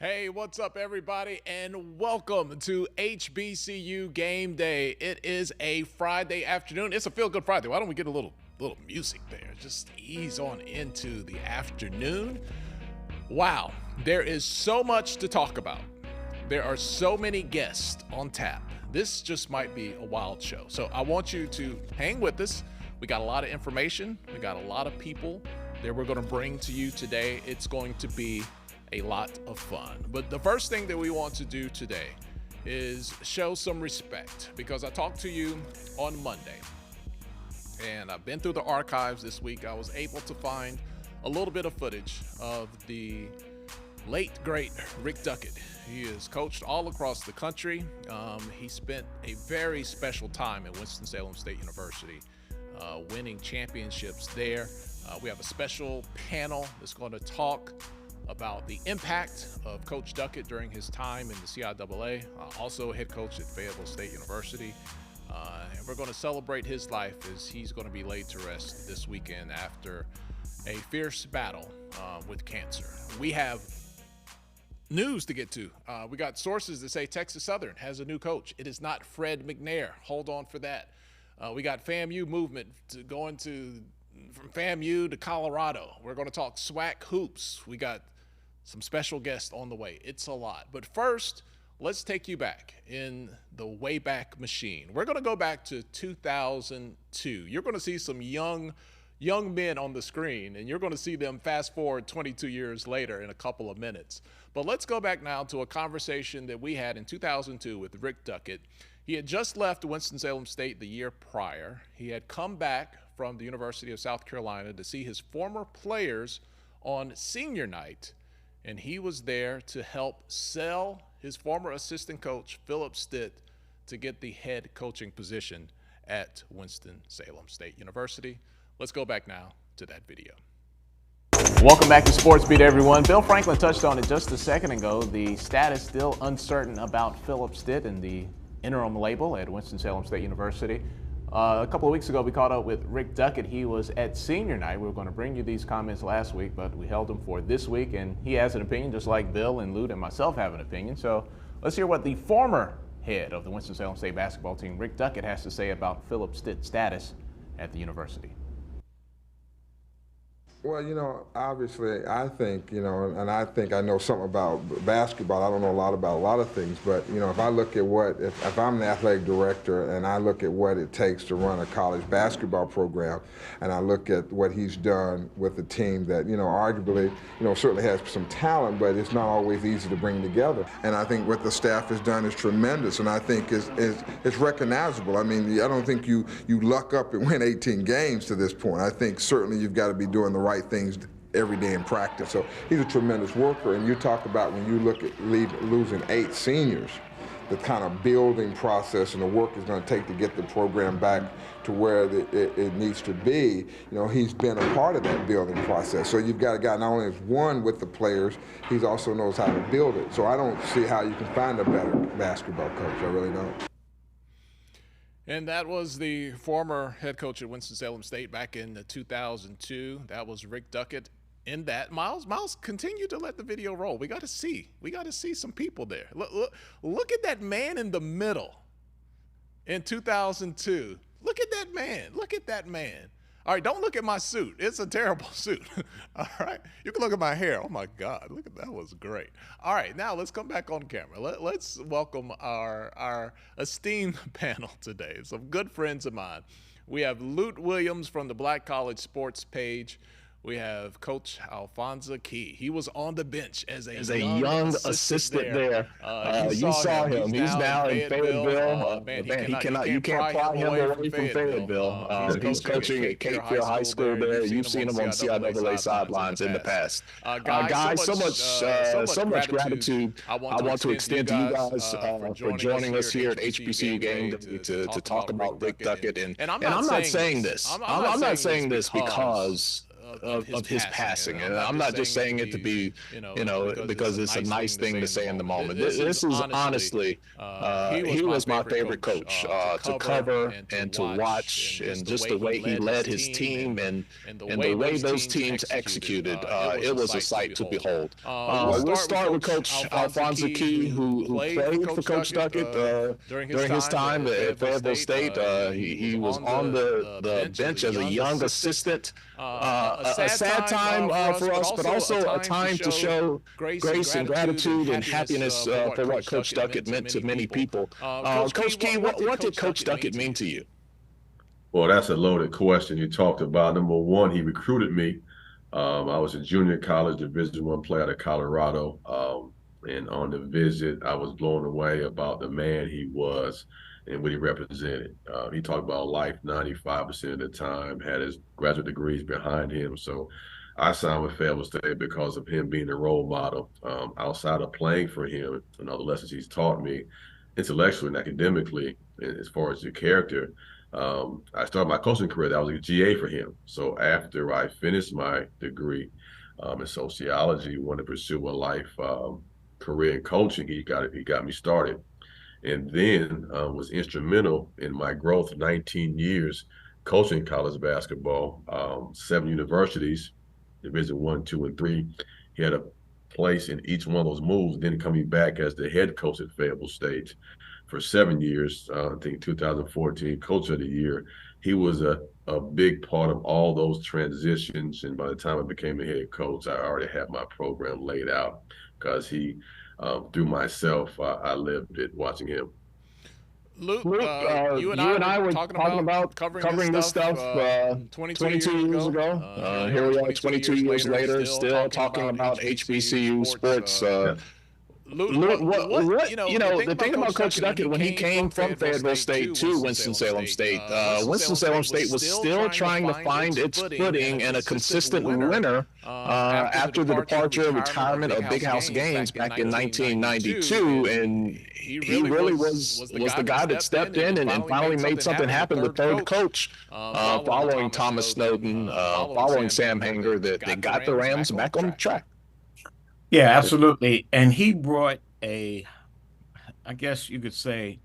Hey, what's up, everybody, and welcome to HBCU Game Day. It is a Friday afternoon. It's a feel-good Friday. Why don't we get a little music there? Just ease on into the afternoon. Wow, there is so much to talk about. There are so many guests on tap. This just might be a wild show. So I want you to hang with us. We got a lot of information. We got a lot of people that we're going to bring to you today. It's going to be a lot of fun. But the first thing that we want to do today is show some respect, because I talked to you on Monday and I've been through the archives this week. I was able to find a little bit of footage of the late great Rick Duckett. He is coached all across the country. He spent a very special time at Winston-Salem State University, winning championships there. We have a special panel that's going to talk about the impact of Coach Duckett during his time in the CIAA, also head coach at Fayetteville State University. And we're going to celebrate his life as he's going to be laid to rest this weekend after a fierce battle with cancer. We have news to get to. We got sources that say Texas Southern has a new coach. It is not Fred McNair. Hold on for that. We got FAMU movement going from FAMU to Colorado. We're going to talk SWAC hoops. We got some special guests on the way. It's a lot. But first, let's take you back in the Wayback Machine. We're going to go back to 2002. You're going to see some young men on the screen, and you're going to see them fast forward 22 years later in a couple of minutes. But let's go back now to a conversation that we had in 2002 with Rick Duckett. He had just left Winston-Salem State the year prior. He had come back from the University of South Carolina to see his former players on senior night, and he was there to help sell his former assistant coach, Philip Stitt, to get the head coaching position at Winston-Salem State University. Let's go back now to that video. Welcome back to Sports Beat, everyone. Bill Franklin touched on it just a second ago. The status still uncertain about Philip Stitt and the interim label at Winston-Salem State University. A couple of weeks ago, we caught up with Rick Duckett. He was at senior night. We were going to bring you these comments last week, but we held him for this week, and he has an opinion, just like Bill and Lute and myself have an opinion. So let's hear what the former head of the Winston-Salem State basketball team, Rick Duckett, has to say about Philip Stitt's status at the university. Well, obviously, I think, and I think I know something about basketball. I don't know a lot about a lot of things, but, if I look at if I'm the athletic director and I look at what it takes to run a college basketball program, and I look at what he's done with a team that, arguably, certainly has some talent, but it's not always easy to bring together. And I think what the staff has done is tremendous, and I think it's recognizable. I mean, I don't think you luck up and win 18 games to this point. I think certainly you've got to be doing the right things every day in practice. So he's a tremendous worker. And you talk about when you look at losing 8 seniors, the kind of building process and the work it's going to take to get the program back to where it needs to be. He's been a part of that building process. So you've got a guy not only has won with the players, he also knows how to build it. So I don't see how you can find a better basketball coach. I really don't. And that was the former head coach at Winston-Salem State back in 2002. That was Rick Duckett in that. Miles, continue to let the video roll. We got to see some people there. Look at that man in the middle in 2002. Look at that man. Look at that man. All right, don't look at my suit. It's a terrible suit. All right, you can look at my hair. Oh my God, look at that. Was great. All right, now let's come back on camera. Let's welcome our esteemed panel today. Some good friends of mine. We have Lute Williams from the Black College Sports page. We have Coach Alphonza Key. He was on the bench as a young assistant there. You saw him. He's now in Fayetteville. You can't pry him away from Fayetteville. He's coaching at Cape Fear High School there. You've seen him on CIAA sidelines in the past. Guys, so much gratitude I want to extend to you guys for joining us here at HBCU Game to talk about Rick Duckett. And I'm not saying this. I'm not saying this because of his passing. And I'm not just saying it to be, because it's a nice thing to say in the moment. This is honestly, he was my favorite coach to cover and to watch, and just the way he led his team and the way those teams executed. It was a sight to behold. We'll start with Coach Alfonso Key, who played for Coach Duckett during his time at Fayetteville State. He was on the bench as a young assistant. A sad time for us, but also a time to show grace and gratitude and happiness for what Coach Duckett meant to many people. Coach Key, what did Coach Duckett mean to you? Well, that's a loaded question. You talked about, number one, he recruited me. I was a junior college Division I player out of Colorado. And on the visit, I was blown away about the man he was and what he represented. He talked about life 95% of the time, had his graduate degrees behind him. So I signed with Fayetteville State because of him being a role model. Outside of playing for him and all the lessons he's taught me intellectually and academically, and as far as your character, I started my coaching career. I was a GA for him. So after I finished my degree in sociology, wanted to pursue a life career in coaching, he got me started. And then was instrumental in my growth. 19 years coaching college basketball, 7 universities, Division I, II, and III. He had a place in each one of those moves. Then coming back as the head coach at Fayetteville State for 7 years, I think 2014 Coach of the Year. He was a big part of all those transitions. And by the time I became a head coach, I already had my program laid out because he, through myself, I lived it watching him. Luke, you and I were talking about covering this stuff 22 years ago. Here we are 22 years later, still talking about HBCU sports. Luke, the thing about Coach Duckett, when he came from Fayetteville State to Winston-Salem State, Winston-Salem State was still trying to find its footing and a consistent winner after the departure and retirement of Big House Gaines back in 1992. And he really was the guy that stepped in and finally made something happen, the third coach, following Thomas Snowden, following Sam Hanger, that got the Rams back on track. Yeah, absolutely. And he brought I guess you could say,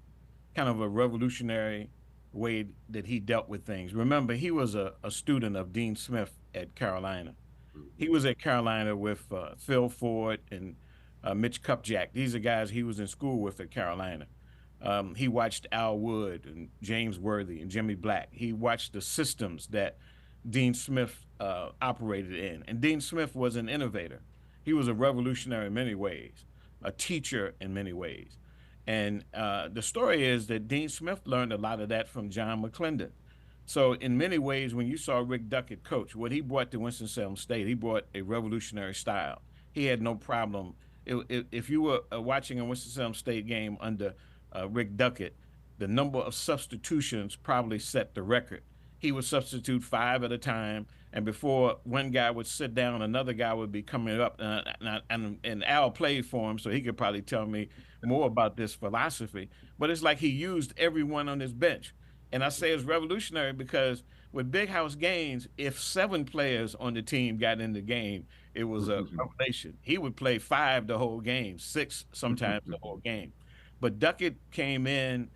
kind of a revolutionary way that he dealt with things. Remember, he was a student of Dean Smith at Carolina. He was at Carolina with Phil Ford and Mitch Kupchak. These are guys he was in school with at Carolina. He watched Al Wood and James Worthy and Jimmy Black. He watched the systems that Dean Smith operated in. And Dean Smith was an innovator. He was a revolutionary in many ways, a teacher in many ways. And the story is that Dean Smith learned a lot of that from John McClendon. So in many ways, when you saw Rick Duckett coach, what he brought to Winston-Salem State, he brought a revolutionary style. He had no problem. If you were watching a Winston-Salem State game under Rick Duckett, the number of substitutions probably set the record. He would substitute 5 at a time, and before one guy would sit down, another guy would be coming up. And Al played for him, so he could probably tell me more about this philosophy. But it's like he used everyone on his bench. And I say it's revolutionary because with Big House Gaines, if 7 players on the team got in the game, it was a revelation. He would play 5 the whole game, 6 sometimes the whole game. But Duckett came in.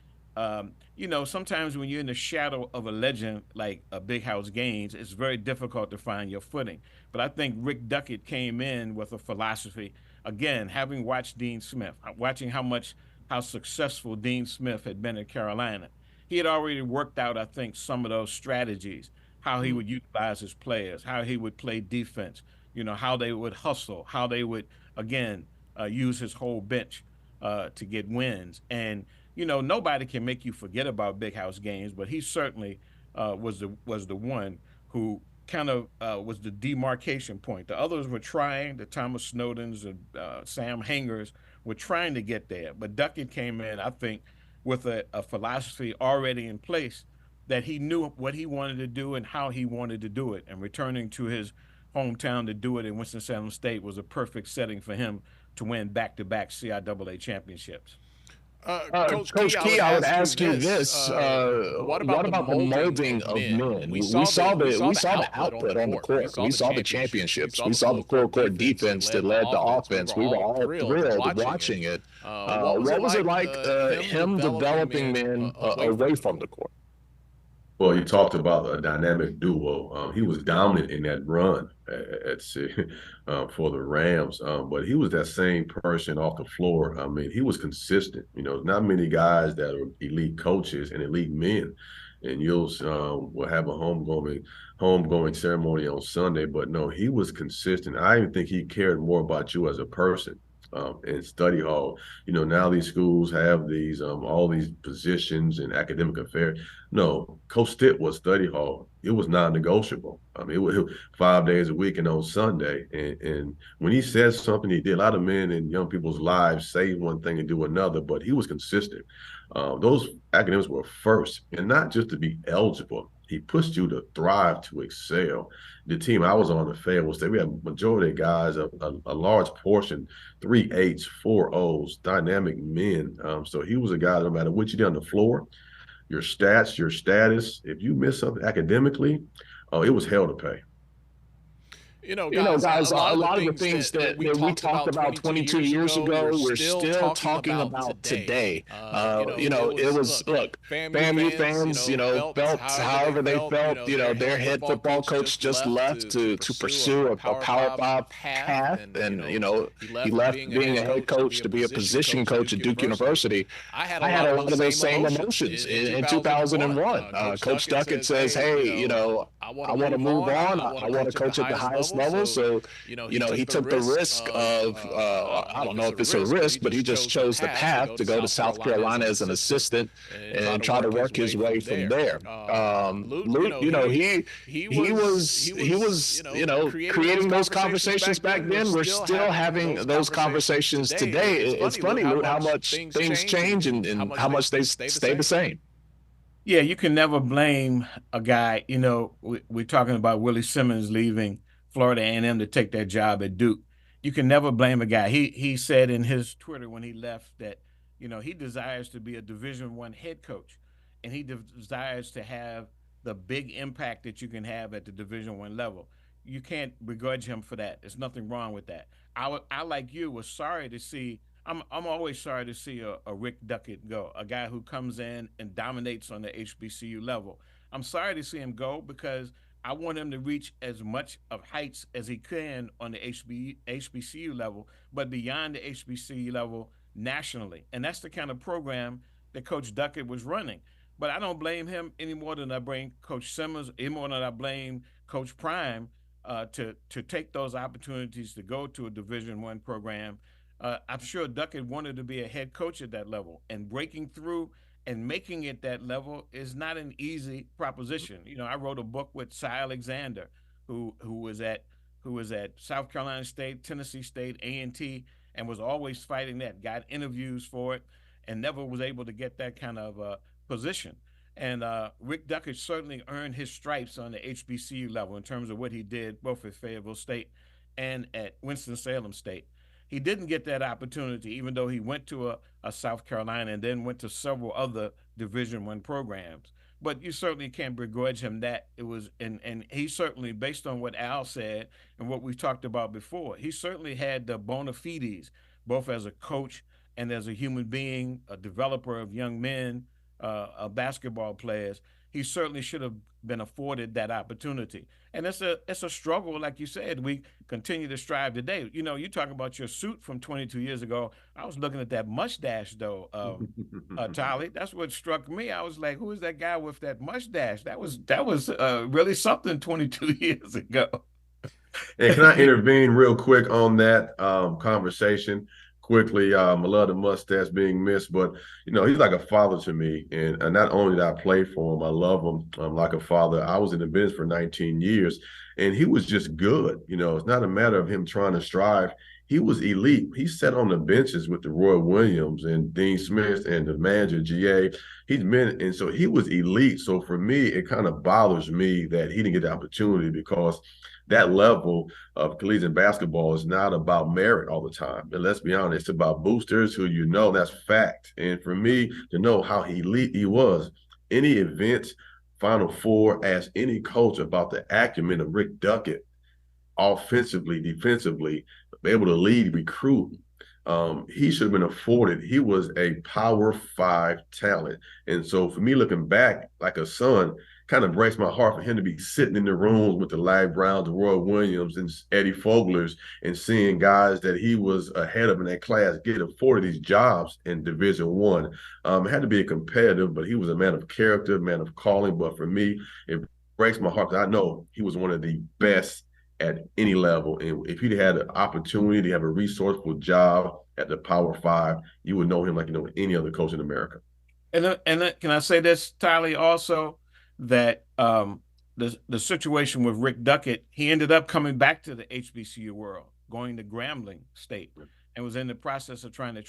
Sometimes when you're in the shadow of a legend like a Big House Gaines, it's very difficult to find your footing. But I think Rick Duckett came in with a philosophy, again, having watched Dean Smith, watching how successful Dean Smith had been at Carolina. He had already worked out, I think, some of those strategies, how he would utilize his players, how he would play defense, how they would hustle, how they would, again, use his whole bench to get wins. And nobody can make you forget about Big House Gaines, but he certainly was the one who kind of was the demarcation point. The others were trying, the Thomas Snowdens and Sam Hangers were trying to get there. But Duckett came in, I think, with a philosophy already in place that he knew what he wanted to do and how he wanted to do it. And returning to his hometown to do it in Winston-Salem State was a perfect setting for him to win back-to-back CIAA championships. Coach Key, I would ask you this: what about the molding of men? We saw the output on the court. We saw the championships. We saw the full court defense that led the offense. We were all thrilled watching it. What was it like him developing men away from the court? Well, you talked about a dynamic duo. He was dominant in that run for the Rams, but he was that same person off the floor. I mean, he was consistent. You know, not many guys that are elite coaches and elite men. And you'll will have a homegoing ceremony on Sunday, but no, he was consistent. I even think he cared more about you as a person. In study hall, you know, now these schools have these all these positions in academic affairs. No, Coach Stitt was study hall. It was non-negotiable. I mean, it was 5 days a week and on Sunday. And when he said something, he did. A lot of men in young people's lives say one thing and do another, but he was consistent. Those academics were first, and not just to be eligible. He pushed you to thrive, to excel. The team I was on, the Fayetteville State, we had majority of guys, a large portion, 3 8s, 4 O's, dynamic men. So he was a guy, no matter what you did on the floor, your stats, your status, if you missed something academically, it was hell to pay. You know, guys, a lot of the things that we talked about 22 years ago, we're still talking about today. It was, look, FAMU fans, felt however they felt, their head football coach just left to pursue a Power 5 path. And, he left being a head coach to be a position coach at Duke University. I had a lot of those same emotions in 2001. Coach Duckett says, hey, I want to move on. I want to coach at the highest level. So, he took the risk of, I don't know if it's a risk, but he just chose the path to go to South Carolina as an assistant and try to work his way from there. Luke, he was creating those conversations back then. We're still having those conversations today. It's funny, Luke, how much things change and how much they stay the same. Yeah, you can never blame a guy. We're talking about Willie Simmons leaving Florida A&M to take that job at Duke. You can never blame a guy. He said in his Twitter when he left that, he desires to be a Division I head coach, and he desires to have the big impact that you can have at the Division I level. You can't begrudge him for that. There's nothing wrong with that. I like you, was sorry to see. I'm always sorry to see a Rick Duckett go, a guy who comes in and dominates on the HBCU level. I'm sorry to see him go because I want him to reach as much of heights as he can on the HBCU level, but beyond the HBCU level nationally. And that's the kind of program that Coach Duckett was running. But I don't blame him any more than I blame Coach Simmons, any more than I blame Coach Prime to take those opportunities to go to a Division I program. I'm sure Duckett wanted to be a head coach at that level, and breaking through and making it that level is not an easy proposition. I wrote a book with Cy Alexander, who was at South Carolina State, Tennessee State, A&T, and was always fighting that. Got interviews for it, and never was able to get that kind of position. And Rick Duckett certainly earned his stripes on the HBCU level in terms of what he did both at Fayetteville State and at Winston-Salem State. He didn't get that opportunity, even though he went to a South Carolina and then went to several other Division I programs. But you certainly can't begrudge him that. It was, and he certainly, based on what Al said and what we talked about before, he certainly had the bona fides, both as a coach and as a human being, a developer of young men, basketball players. He certainly should have been afforded that opportunity. And it's a struggle, like you said. We continue to strive today. You talk about your suit from 22 years ago. I was looking at that mustache, though, Tolly. That's what struck me. I was like, who is that guy with that mustache? That was really something 22 years ago. And can I intervene real quick on that conversation? Quickly, I love the mustache being missed, but he's like a father to me, and not only did I play for him, I love him like a father. I was in the business for 19 years, and he was just good. It's not a matter of him trying to strive. he was elite. He sat on the benches with the Roy Williams and Dean Smith and the manager, GA. And so he was elite. So for me, it kind of bothers me that he didn't get the opportunity, because that level of collegiate basketball is not about merit all the time. And let's be honest, it's about boosters who that's fact. And for me to know how elite he was, any event, Final Four, ask any coach about the acumen of Rick Duckett, offensively, defensively, able to lead, recruit. He should have been afforded. He was a Power 5 talent. And so for me, looking back like a son, kind of breaks my heart for him to be sitting in the rooms with the Larry Browns, the Roy Williams, and Eddie Foglers, and seeing guys that he was ahead of in that class get afforded these jobs in Division I. It had to be a competitive, but he was a man of character, man of calling. But for me, it breaks my heart, because I know he was one of the best at any level. And if he'd had an opportunity to have a resourceful job at the Power 5, you would know him like you know any other coach in America. And can I say this, Tyler, also, that the situation with Rick Duckett, he ended up coming back to the HBCU world, going to Grambling State, and was in the process of trying to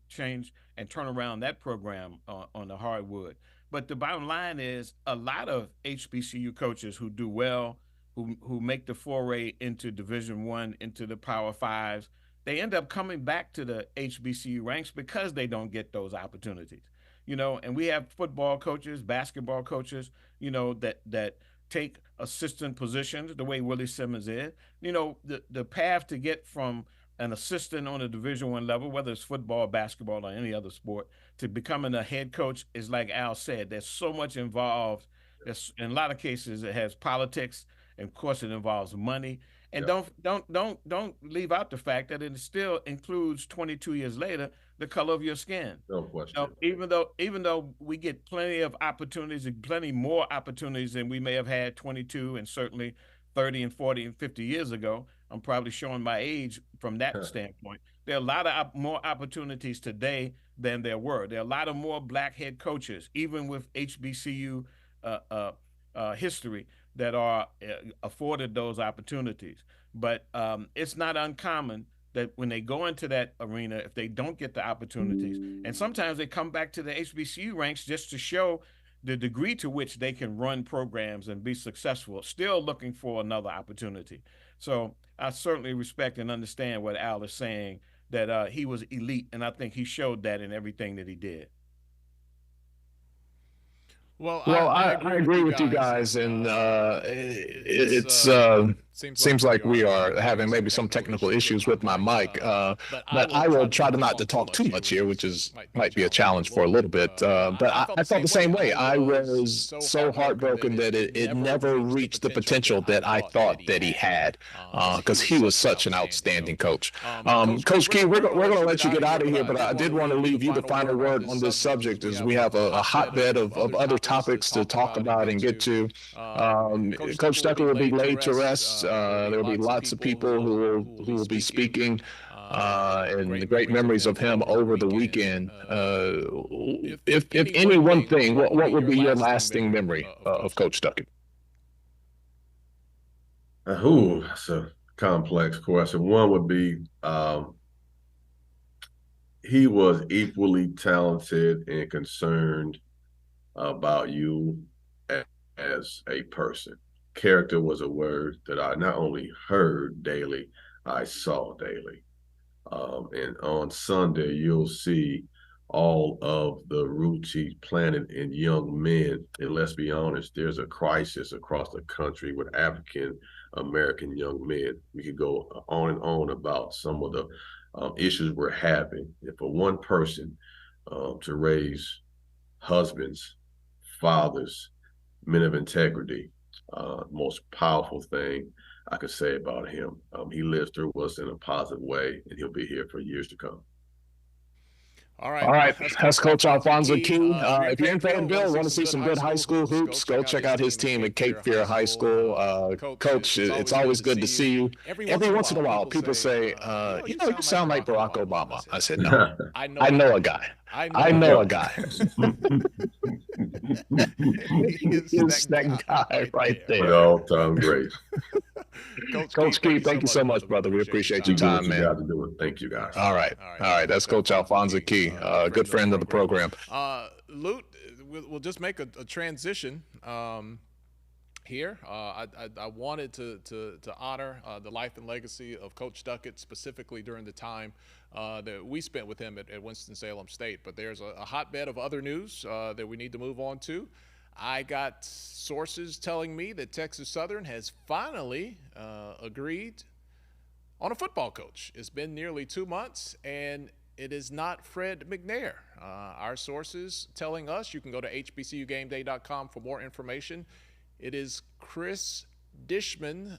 change and turn around that program on the hardwood. But the bottom line is, a lot of HBCU coaches who do well, who make the foray into Division I, into the Power 5s, they end up coming back to the HBCU ranks because they don't get those opportunities. And we have football coaches, basketball coaches, that take assistant positions the way Willie Simmons is. The path to get from an assistant on a Division I level, whether it's football, basketball, or any other sport, to becoming a head coach is, like Al said, there's so much involved. In a lot of cases, it has politics, and of course, it involves money. And don't leave out the fact that it still includes 22 years later the color of your skin. No question. Even though we get plenty of opportunities, and plenty more opportunities than we may have had 22 and certainly 30 and 40 and 50 years ago. I'm probably showing my age from that standpoint. There are a lot of more opportunities today than there were. There are a lot of more black head coaches, even with HBCU history, that are afforded those opportunities. But it's not uncommon that when they go into that arena, if they don't get the opportunities, and sometimes they come back to the HBCU ranks just to show the degree to which they can run programs and be successful, still looking for another opportunity. So I certainly respect and understand what Al is saying, that he was elite, and I think he showed that in everything that he did. Well, I agree with you guys, and it seems like we are having maybe some technical issues with my mic, but I will try not to talk too much here, which might be a challenge for a little bit. But I felt the same way. I was so heartbroken that it never reached the potential that I thought that he had, because he was such an outstanding coach. Coach Key, we're going to let you get out of here, but I did want to leave you the final word on this subject, as we have a hotbed of other topics to talk about and get to. Coach Duckett will be laid to rest. There will be lots of people who will be speaking, and the great memories of him over the weekend. If any one thing, what would be your lasting memory of Coach Duckett? That's a complex question. One would be he was equally talented and concerned about you as a person. Character was a word that I not only heard daily, I saw daily. And on Sunday, you'll see all of the roots he planted in young men. And let's be honest, there's a crisis across the country with African American young men. We could go on and on about some of the issues we're having. And for one person to raise husbands, fathers, men of integrity, most powerful thing I could say about him. He lives through us in a positive way, and he'll be here for years to come. All right. That's Coach Alfonso Key. If you're in Fayetteville, want to see some good high school hoops, go check out his team at Cape Fear High School. Coach, it's always good to see you. Every once in a while, people say, you sound like Barack Obama. I said, no, I know a guy. I know a guy. It's that guy right there. All-time great. Coach Key, thank you so much, brother. We appreciate your time, you man. guys are doing. Thank you, guys. All right. That's Coach Alfonso Key, good friend of the program. Lute, we'll just make a transition here. I wanted to honor the life and legacy of Coach Duckett, specifically during the time that we spent with him at Winston-Salem State. But there's a hotbed of other news that we need to move on to. I got sources telling me that Texas Southern has finally agreed on a football coach. It's been nearly 2 months, and it is not Fred McNair. Our sources telling us, you can go to hbcugameday.com for more information. It is Chris Dishman,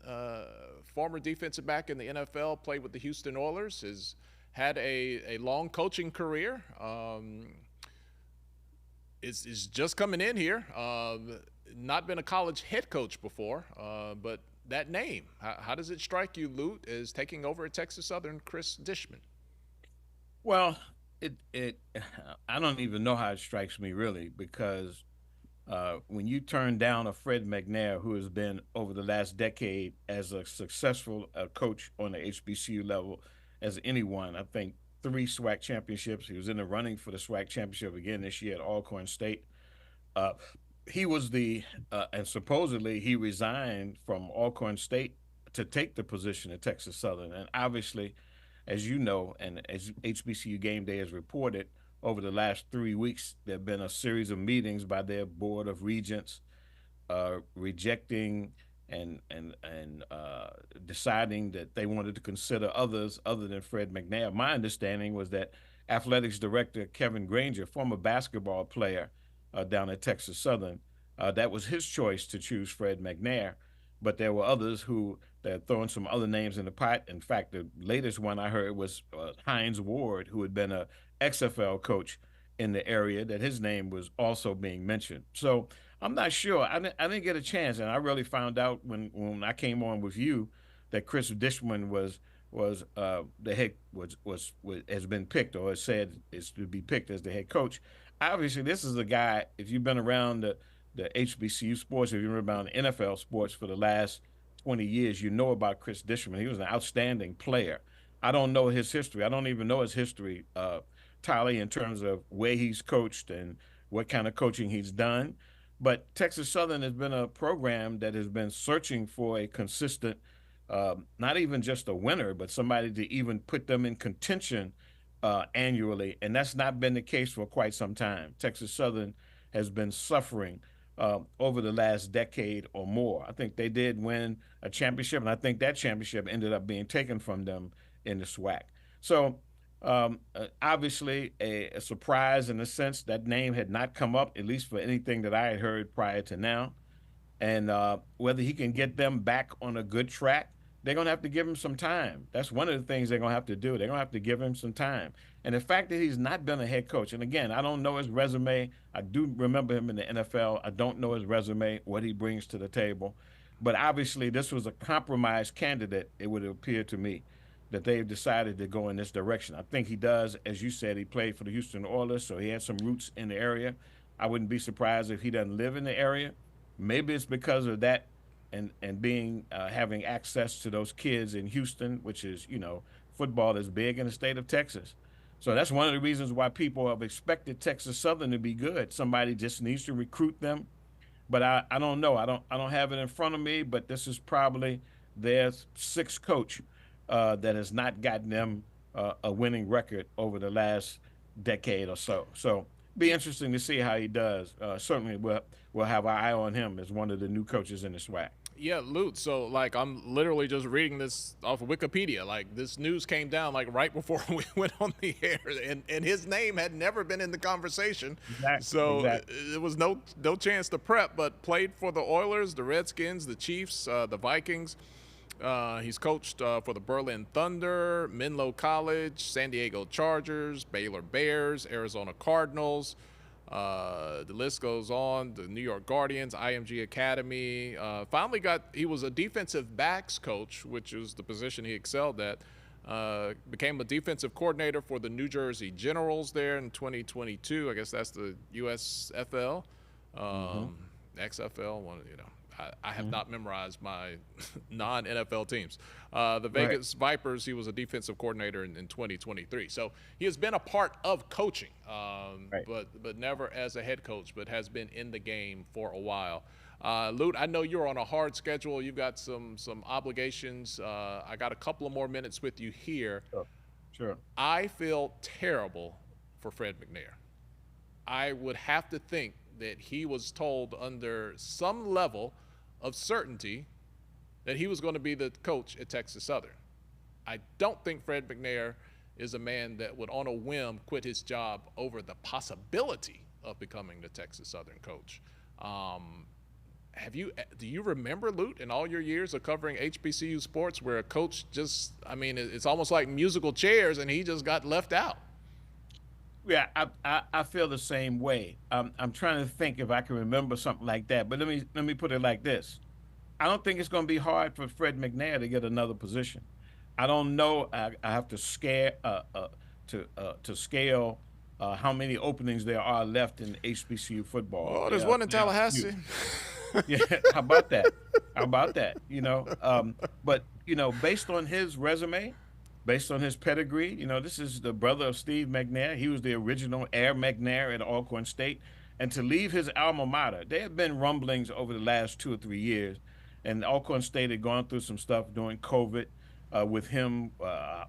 former defensive back in the NFL, played with the Houston Oilers, has had a long coaching career. Is just coming in here. Not been a college head coach before, but that name, how does it strike you, Lute, as taking over at Texas Southern, Chris Dishman? Well, I don't even know how it strikes me, really, because when you turn down a Fred McNair, who has been over the last decade as a successful coach on the HBCU level as anyone, I think 3 SWAC championships. He was in the running for the SWAC championship again this year at Alcorn State. He was and supposedly he resigned from Alcorn State to take the position at Texas Southern. And obviously, as you know, and as HBCU Game Day has reported, over the last 3 weeks, there have been a series of meetings by their board of regents rejecting and deciding that they wanted to consider others other than Fred McNair. My understanding was that athletics director Kevin Granger, former basketball player down at Texas Southern, that was his choice to choose Fred McNair. But there were others who had thrown some other names in the pot. In fact, the latest one I heard was Hines Ward, who had been a XFL coach in the area, that his name was also being mentioned. So I'm not sure. I didn't get a chance, and I really found out when I came on with you that Chris Dishman the head has been picked, or is said is to be picked as the head coach. Obviously, this is a guy. If you've been around the HBCU sports, if you've been around the NFL sports for the last 20 years, you know about Chris Dishman. He was an outstanding player. I don't know his history. I don't even know his history, Tyler, in terms of where he's coached and what kind of coaching he's done. But Texas Southern has been a program that has been searching for a consistent, not even just a winner, but somebody to even put them in contention annually. And that's not been the case for quite some time. Texas Southern has been suffering over the last decade or more. I think they did win a championship, and I think that championship ended up being taken from them in the SWAC. So obviously a surprise in a sense. That name had not come up, at least for anything that I had heard prior to now. And whether he can get them back on a good track, they're going to have to give him some time. That's one of the things they're going to have to do. They're going to have to give him some time. And the fact that he's not been a head coach, and again, I don't know his resume. I do remember him in the NFL. I don't know his resume, what he brings to the table. But obviously, this was a compromised candidate, it would appear to me, that they've decided to go in this direction. I think he does, as you said, he played for the Houston Oilers, so he has some roots in the area. I wouldn't be surprised if he doesn't live in the area. Maybe it's because of that and being having access to those kids in Houston, which is, football is big in the state of Texas. So that's one of the reasons why people have expected Texas Southern to be good. Somebody just needs to recruit them. But I don't know. I don't have it in front of me, but this is probably their 6th coach that has not gotten them a winning record over the last decade or so. So be interesting to see how he does. Certainly we'll have our eye on him as one of the new coaches in the SWAC. Yeah, Lute. So, I'm literally just reading this off of Wikipedia. This news came down, right before we went on the air, and his name had never been in the conversation. Exactly. So, there was no chance to prep, but played for the Oilers, the Redskins, the Chiefs, the Vikings. He's coached for the Berlin Thunder, Menlo College, San Diego Chargers, Baylor Bears, Arizona Cardinals. The list goes on. The New York Guardians, IMG Academy. He was a defensive backs coach, which is the position he excelled at. Became a defensive coordinator for the New Jersey Generals there in 2022. I guess that's the USFL, XFL. I have not memorized my non-NFL teams. The Vegas Vipers, he was a defensive coordinator in 2023. So he has been a part of coaching, but never as a head coach, but has been in the game for a while. Lute, I know you're on a hard schedule. You've got some obligations. I got a couple of more minutes with you here. Sure. I feel terrible for Fred McNair. I would have to think that he was told under some level of certainty that he was going to be the coach at Texas Southern. I don't think Fred McNair is a man that would on a whim quit his job over the possibility of becoming the Texas Southern coach. Do you remember, Lute, in all your years of covering HBCU sports where a coach just, I mean, it's almost like musical chairs and he just got left out? Yeah, I feel the same way. I'm trying to think if I can remember something like that. But let me put it like this: I don't think it's going to be hard for Fred McNair to get another position. I don't know. I have to scale how many openings there are left in HBCU football. Oh, there's one in Tallahassee. Yeah, how about that? How about that? But based on his resume, based on his pedigree, this is the brother of Steve McNair. He was the original Air McNair at Alcorn State. And to leave his alma mater, there have been rumblings over the last 2 or 3 years. And Alcorn State had gone through some stuff during COVID with him,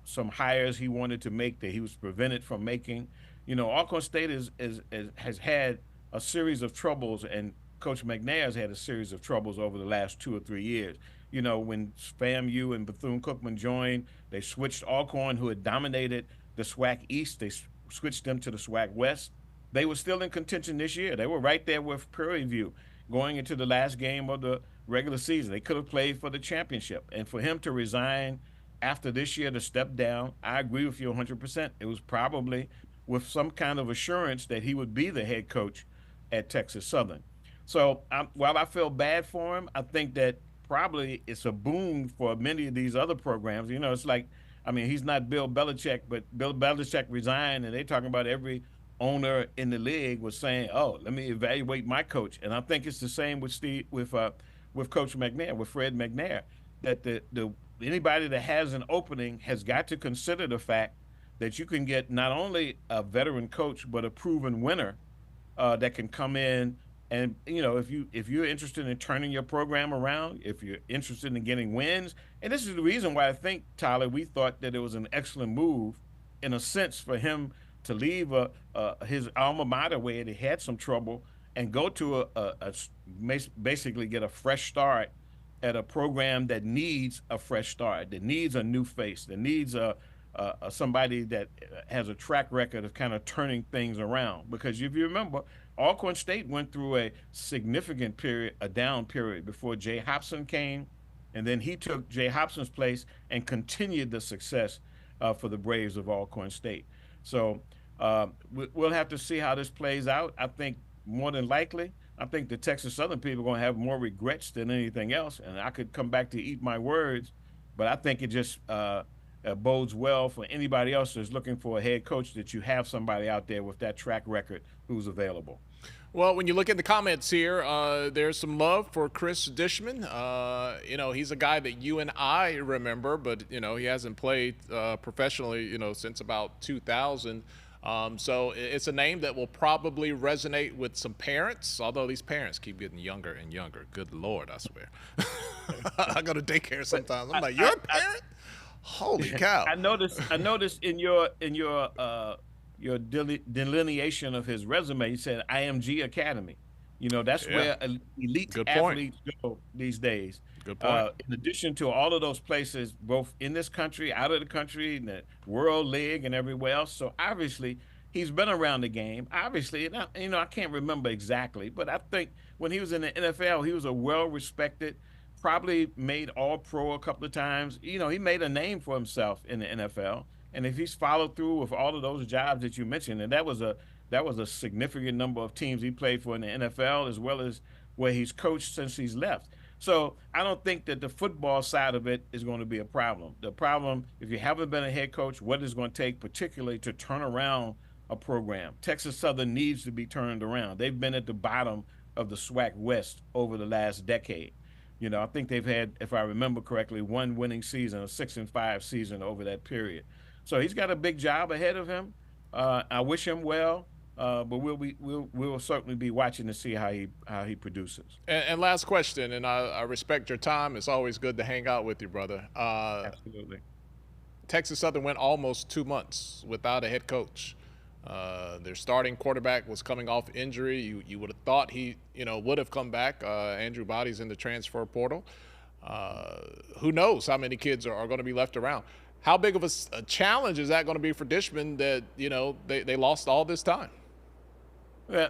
some hires he wanted to make that he was prevented from making. Alcorn State has had a series of troubles, and Coach McNair has had a series of troubles over the last 2 or 3 years. When FAMU and Bethune-Cookman joined, they switched Alcorn, who had dominated the SWAC East. They switched them to the SWAC West. They were still in contention this year. They were right there with Prairie View going into the last game of the regular season. They could have played for the championship. And for him to resign after this year to step down, I agree with you 100%. It was probably with some kind of assurance that he would be the head coach at Texas Southern. So while I feel bad for him, I think that probably it's a boon for many of these other programs. It's like, he's not Bill Belichick, but Bill Belichick resigned, and they're talking about every owner in the league was saying, "Oh, let me evaluate my coach." And I think it's the same with Coach McNair, with Fred McNair, that anybody that has an opening has got to consider the fact that you can get not only a veteran coach but a proven winner that can come in. And if you're interested in turning your program around, if you're interested in getting wins, and this is the reason why I think, Tyler, we thought that it was an excellent move, in a sense, for him to leave his alma mater where he had some trouble and go to basically get a fresh start at a program that needs a fresh start, that needs a new face, that needs somebody that has a track record of kind of turning things around. Because if you remember, Alcorn State went through a significant period, a down period, before Jay Hobson came, and then he took Jay Hobson's place and continued the success for the Braves of Alcorn State. So we'll have to see how this plays out. I think more than likely, I think the Texas Southern people are going to have more regrets than anything else, and I could come back to eat my words, but I think it just bodes well for anybody else that's looking for a head coach, that you have somebody out there with that track record who's available. Well, when you look at the comments here, there's some love for Chris Dishman. He's a guy that you and I remember, but, he hasn't played professionally, since about 2000. So it's a name that will probably resonate with some parents, although these parents keep getting younger and younger. Good Lord, I swear. I go to daycare sometimes. I'm like, you're a parent? Holy cow. I noticed in your delineation of his resume, he said IMG Academy. That's where elite athletes go these days. Good point. In addition to all of those places, both in this country, out of the country, in the World League and everywhere else. So obviously, he's been around the game. Obviously, I can't remember exactly, but I think when he was in the NFL, he was a well-respected, probably made All-Pro a couple of times. He made a name for himself in the NFL. And if he's followed through with all of those jobs that you mentioned, and that was a significant number of teams he played for in the NFL, as well as where he's coached since he's left. So I don't think that the football side of it is going to be a problem. The problem, if you haven't been a head coach, what is going to take particularly to turn around a program? Texas Southern needs to be turned around. They've been at the bottom of the SWAC West over the last decade. You know, I think they've had, if I remember correctly, one winning season, a 6-5 season over that period. So he's got a big job ahead of him. I wish him well, but we'll certainly be watching to see how he produces. And last question, and I respect your time. It's always good to hang out with you, brother. Absolutely. Texas Southern went almost 2 months without a head coach. Their starting quarterback was coming off injury. You would have thought he, would have come back. Andrew Body's in the transfer portal. Who knows how many kids are going to be left around? How big of a challenge is that going to be for Dishman that, they lost all this time? Well,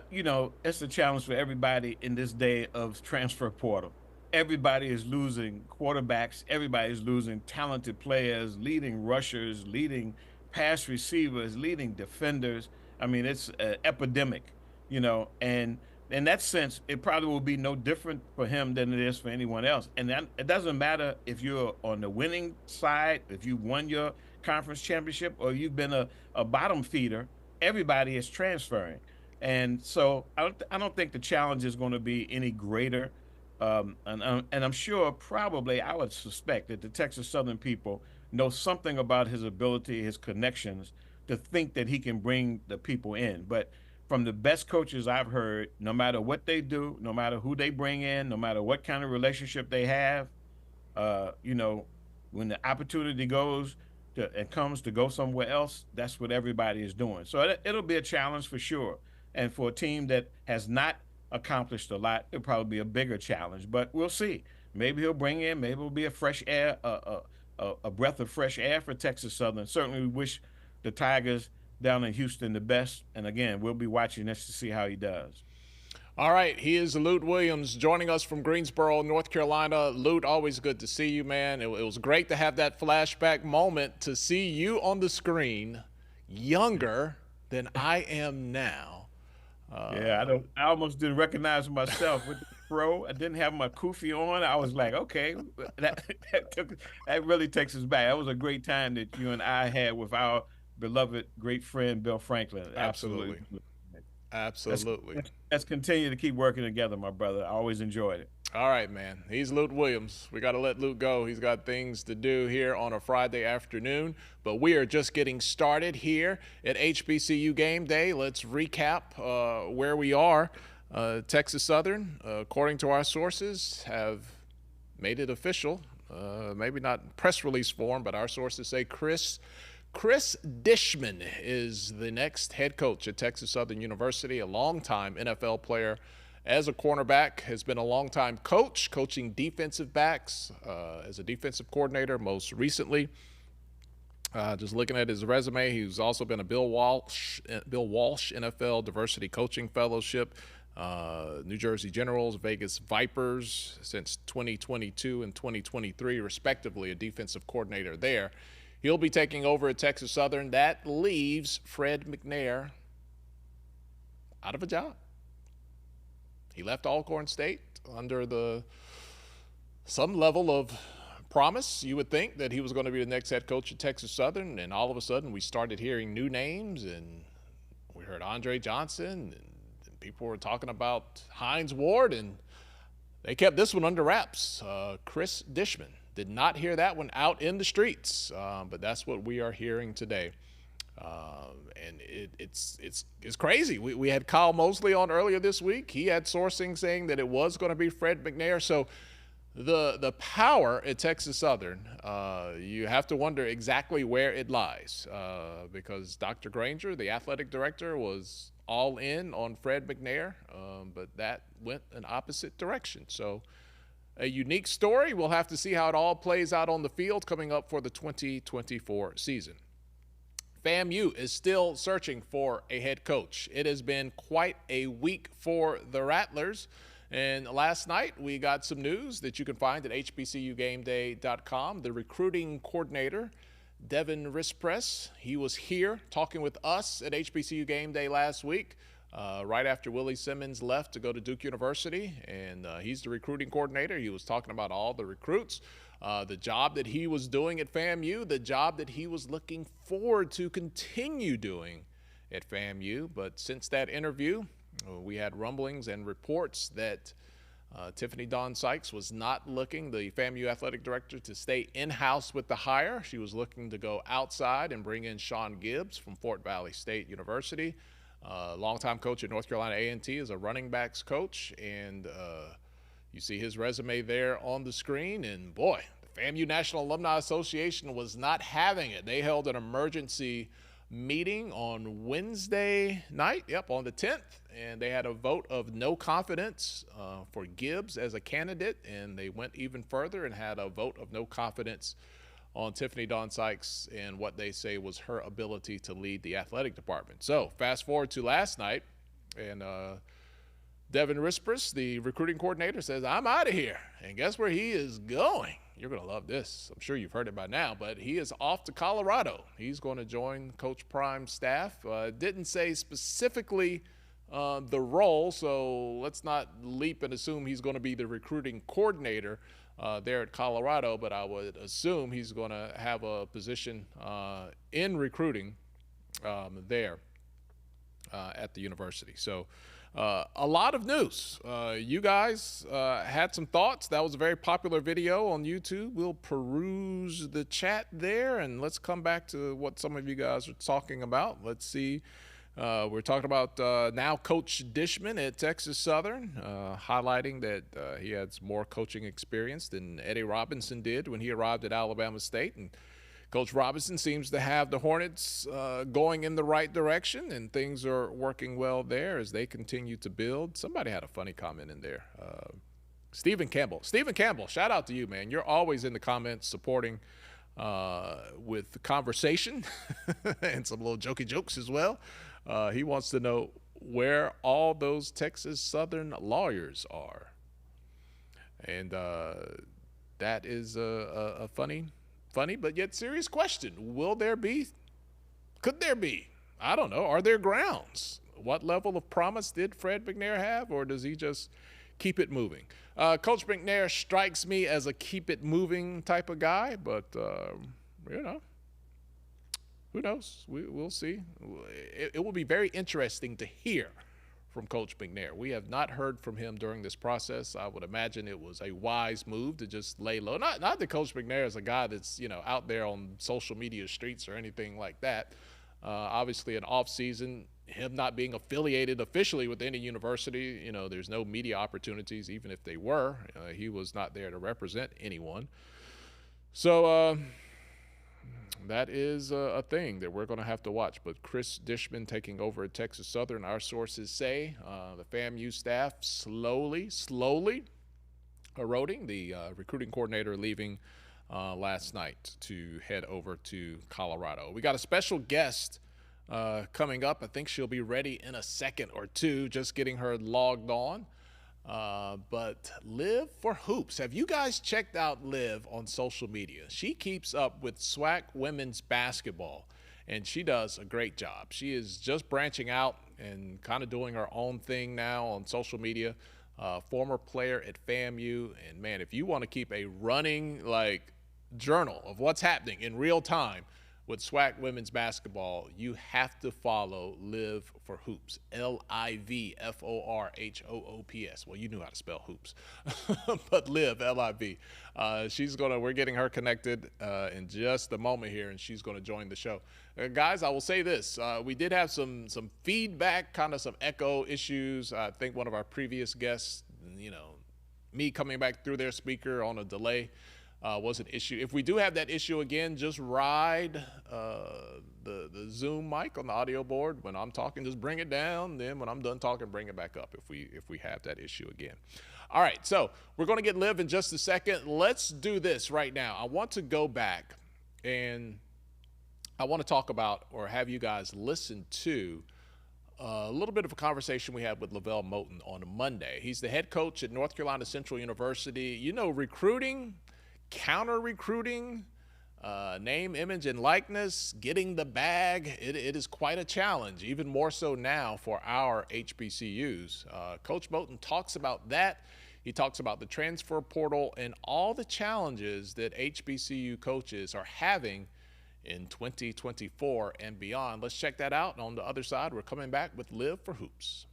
it's a challenge for everybody in this day of transfer portal. Everybody is losing quarterbacks. Everybody is losing talented players, leading rushers, leading pass receivers, leading defenders. I mean, it's an epidemic, and in that sense, it probably will be no different for him than it is for anyone else. And it doesn't matter if you're on the winning side, if you won your conference championship, or you've been a bottom feeder, everybody is transferring. And so I don't think the challenge is going to be any greater. And I'm sure I would suspect that the Texas Southern people know something about his ability, his connections, to think that he can bring the people in. But from the best coaches I've heard, no matter what they do, no matter who they bring in, no matter what kind of relationship they have, when the opportunity comes to go somewhere else, that's what everybody is doing. So it'll be a challenge for sure. And for a team that has not accomplished a lot, it'll probably be a bigger challenge. But we'll see. Maybe he'll bring in, maybe it'll be a fresh air, a breath of fresh air for Texas Southern. Certainly we wish the Tigers down in Houston the best. And again, we'll be watching this to see how he does. All right, he is Lute Williams joining us from Greensboro, North Carolina. Lute, always good to see you, man. It was great to have that flashback moment to see you on the screen, younger than I am now. I almost didn't recognize myself with the fro. I didn't have my kufi on. I was like, okay, that really takes us back. That was a great time that you and I had with our beloved great friend Bill Franklin. Absolutely. Let's continue to keep working together, my brother. I always enjoyed it. All right, man. He's Lute Williams. We got to let Lute go. He's got things to do here on a Friday afternoon, but we are just getting started here at HBCU Game Day. Let's recap where we are. Texas Southern, according to our sources, have made it official. Maybe not press release form, but our sources say Chris Dishman is the next head coach at Texas Southern University, a longtime NFL player. As a cornerback, has been a longtime coach, coaching defensive backs as a defensive coordinator most recently. Just looking at his resume, he's also been a Bill Walsh NFL Diversity Coaching Fellowship, New Jersey Generals, Vegas Vipers since 2022 and 2023, respectively, a defensive coordinator there. He'll be taking over at Texas Southern. That leaves Fred McNair out of a job. He left Alcorn State under some level of promise. You would think that he was going to be the next head coach at Texas Southern, and all of a sudden we started hearing new names, and we heard Andre Johnson, and people were talking about Hines Ward, and they kept this one under wraps. Chris Dishman. Did not hear that one out in the streets, but that's what we are hearing today. And it's crazy. We had Kyle Mosley on earlier this week. He had sourcing saying that it was going to be Fred McNair. So the power at Texas Southern, you have to wonder exactly where it lies, because Dr. Granger, the athletic director, was all in on Fred McNair, but that went an opposite direction. So a unique story. We'll have to see how it all plays out on the field coming up for the 2024 season. FAMU is still searching for a head coach. It has been quite a week for the Rattlers. And last night we got some news that you can find at hbcugameday.com. The recruiting coordinator, Devin Rispress, he was here talking with us at HBCU Game Day last week, right after Willie Simmons left to go to Duke University. And he's the recruiting coordinator. He was talking about all the recruits. The job that he was doing at FAMU, the job that he was looking forward to continue doing at FAMU. But since that interview, We had rumblings and reports that Tiffany Dawn Sykes was not looking, the FAMU athletic director, to stay in-house with the hire. She was looking to go outside and bring in Sean Gibbs from Fort Valley State University. Longtime coach at North Carolina A&T, is a running backs coach, and you see his resume there on the screen. And boy, the FAMU National Alumni Association was not having it. They held an emergency meeting on Wednesday night, on the 10th, and they had a vote of no confidence for Gibbs as a candidate, and they went even further and had a vote of no confidence on Tiffany Dawn Sykes and what they say was her ability to lead the athletic department. So fast forward to last night, and Devin Rispers, the recruiting coordinator, says, I'm out of here. And guess where he is going? You're going to love this. I'm sure you've heard it by now, but he is off to Colorado. He's going to join Coach Prime's staff. Didn't say specifically the role, so let's not leap and assume he's going to be the recruiting coordinator there at Colorado, but I would assume he's going to have a position in recruiting there at the university. So a lot of news. You guys had some thoughts. That was a very popular video on YouTube. We'll peruse the chat there, and let's come back to what some of you guys are talking about. Let's see. We're talking about now Coach Dishman at Texas Southern, highlighting that he has more coaching experience than Eddie Robinson did when he arrived at Alabama State. And Coach Robinson seems to have the Hornets going in the right direction, and things are working well there as they continue to build. Somebody had a funny comment in there. Stephen Campbell, shout out to you, man. You're always in the comments supporting with the conversation and some little jokey jokes as well. He wants to know where all those Texas Southern lawyers are. And that is a funny but yet serious question. Could there be? I don't know. Are there grounds? What level of promise did Fred McNair have, or does he just keep it moving? Coach McNair strikes me as a keep it moving type of guy, but, who knows? We'll see. It will be very interesting to hear from Coach McNair. We have not heard from him during this process. I would imagine it was a wise move to just lay low. Not that Coach McNair is a guy that's, out there on social media streets or anything like that. Obviously, an off season, him not being affiliated officially with any university, there's no media opportunities. Even if they were, he was not there to represent anyone. So that is a thing that we're going to have to watch. But Chris Dishman taking over at Texas Southern, our sources say the FAMU staff slowly eroding. The recruiting coordinator leaving last night to head over to Colorado. We got a special guest coming up. I think she'll be ready in a second or two, just getting her logged on. But Liv for Hoops. Have you guys checked out Liv on social media? She keeps up with SWAC women's basketball, and she does a great job. She is just branching out and kind of doing her own thing now on social media. Former player at FAMU, and man, if you want to keep a running journal of what's happening in real time with SWAC women's basketball, you have to follow Liv for Hoops. LIVFORHOOPS. Well, you knew how to spell hoops, but Liv, LIV. We're getting her connected in just a moment here, and she's going to join the show. Guys, I will say this. We did have some feedback, kind of some echo issues. I think one of our previous guests, me coming back through their speaker on a delay, was an issue. If we do have that issue again, just ride the Zoom mic on the audio board. When I'm talking, just bring it down. Then when I'm done talking, bring it back up if we have that issue again. All right, so we're going to get Liv in just a second. Let's do this right now. I want to go back and I want to talk about, or have you guys listen to, a little bit of a conversation we had with Lavelle Moten on Monday. He's the head coach at North Carolina Central University. Recruiting, counter-recruiting, name, image, and likeness, getting the bag, it is quite a challenge, even more so now for our HBCUs. Coach Moten talks about that. He talks about the transfer portal and all the challenges that HBCU coaches are having in 2024 and beyond. Let's check that out. And on the other side, we're coming back with Liv for Hoops.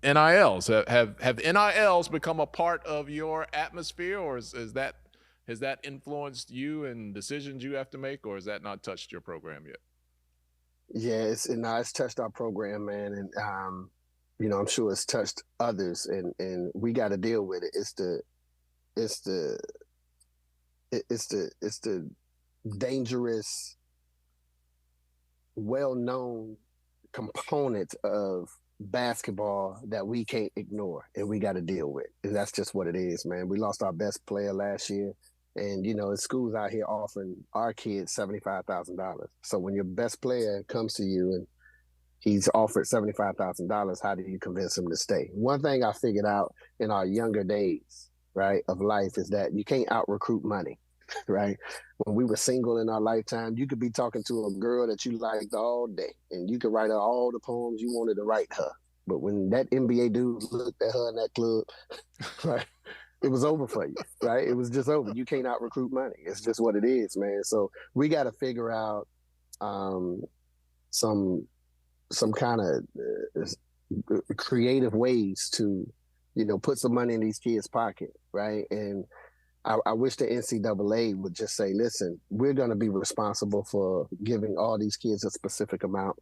NILs? Have NILs become a part of your atmosphere, or has that influenced you and decisions you have to make, or has that not touched your program yet? Yeah, it's touched our program, man, and I'm sure it's touched others, and we got to deal with it. It's the dangerous, well-known component of basketball that we can't ignore and we got to deal with. And that's just what it is, man. We lost our best player last year. And, schools out here offering our kids $75,000. So when your best player comes to you and he's offered $75,000, how do you convince him to stay? One thing I figured out in our younger days, right, of life is that you can't out-recruit money, right? When we were single in our lifetime, you could be talking to a girl that you liked all day, and you could write her all the poems you wanted to write her. But when that NBA dude looked at her in that club, right, it was over for you, right? It was just over. You can't out-recruit money. It's just what it is, man. So we got to figure out some kind of creative ways to, put some money in these kids' pocket, right? And I wish the NCAA would just say, listen, we're going to be responsible for giving all these kids a specific amount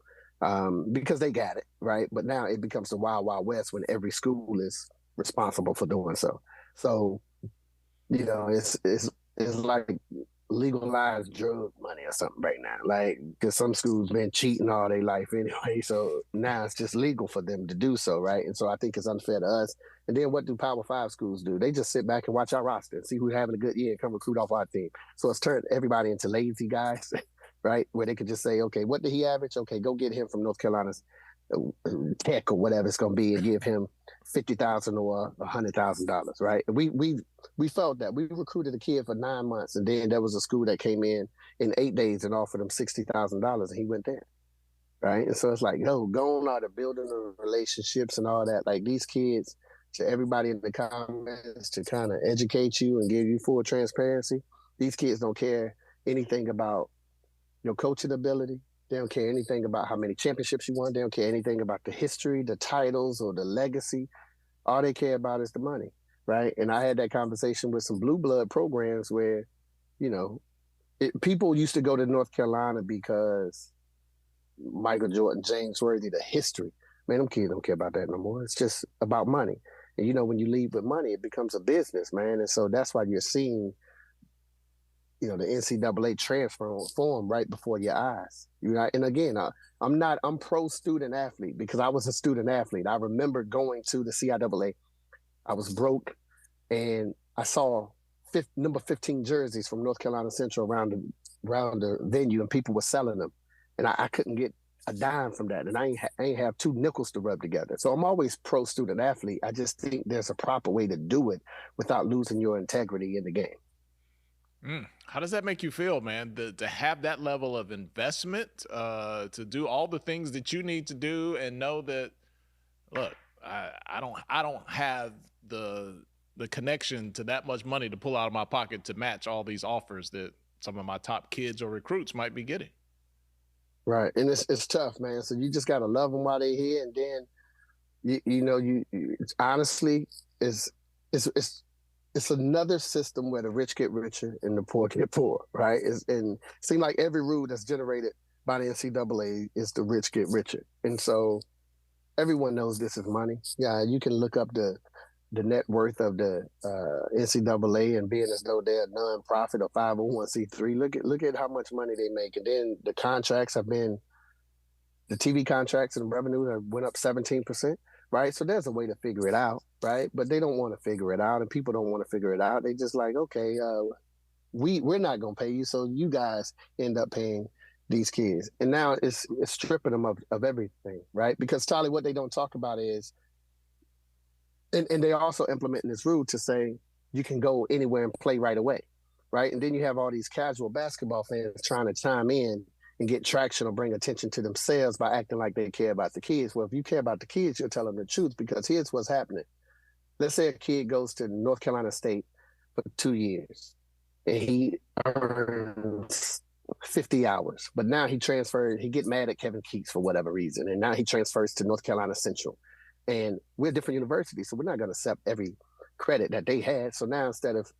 because they got it, right? But now it becomes the wild, wild west when every school is responsible for doing so. So, it's like legalized drug money or something right now. Like, because some schools been cheating all their life anyway. So now it's just legal for them to do so, right? And so I think it's unfair to us. And then what do Power 5 schools do? They just sit back and watch our roster and see who's having a good year and come recruit off our team. So it's turned everybody into lazy guys, right? Where they could just say, okay, what did he average? Okay, go get him from North Carolina's Tech or whatever it's going to be and give him $50,000 or $100,000, right? We felt that. We recruited a kid for 9 months, and then there was a school that came in 8 days and offered him $60,000, and he went there, right? And so it's like, go on out of building the relationships and all that. Like, these kids, to everybody in the comments, to kind of educate you and give you full transparency, these kids don't care anything about your coaching ability. They don't care anything about how many championships you won. They don't care anything about the history, the titles, or the legacy. All they care about is the money, right? And I had that conversation with some blue blood programs where, people used to go to North Carolina because Michael Jordan, James Worthy, the history. Man, them kids don't care about that no more. It's just about money. And, when you leave with money, it becomes a business, man. And so that's why you're seeing the NCAA transform right before your eyes. And again, I'm pro student athlete because I was a student athlete. I remember going to the CIAA. I was broke, and I saw number 15 jerseys from North Carolina Central around the venue, and people were selling them, and I couldn't get a dime from that, and I ain't have 2 nickels to rub together. So I'm always pro student athlete. I just think there's a proper way to do it without losing your integrity in the game. How does that make you feel, man? To have that level of investment, to do all the things that you need to do, and know that, look, I don't have the connection to that much money to pull out of my pocket to match all these offers that some of my top kids or recruits might be getting. Right, and it's tough, man. So you just gotta love them while they're here, and then it's honestly it's another system where the rich get richer and the poor get poor, right? And it seems like every rule that's generated by the NCAA is the rich get richer. And so everyone knows this is money. Yeah, you can look up the net worth of the NCAA and being as though they're a nonprofit or 501c3. Look at how much money they make. And then the contracts the TV contracts and revenue have went up 17%. Right. So there's a way to figure it out. Right. But they don't want to figure it out, and people don't want to figure it out. They just like, OK, we're not going to pay you. So you guys end up paying these kids. And now it's stripping them of everything. Right. Because, Tolly, what they don't talk about is, and they're also implementing this rule to say you can go anywhere and play right away. Right. And then you have all these casual basketball fans trying to chime in and get traction or bring attention to themselves by acting like they care about the kids. Well, if you care about the kids, you're telling the truth, because here's what's happening. Let's say a kid goes to North Carolina State for 2 years and he earns 50 hours, but now he get mad at Kevin Keats for whatever reason, and now he transfers to North Carolina Central. And we're different universities, so we're not going to accept every credit that they had. So now instead of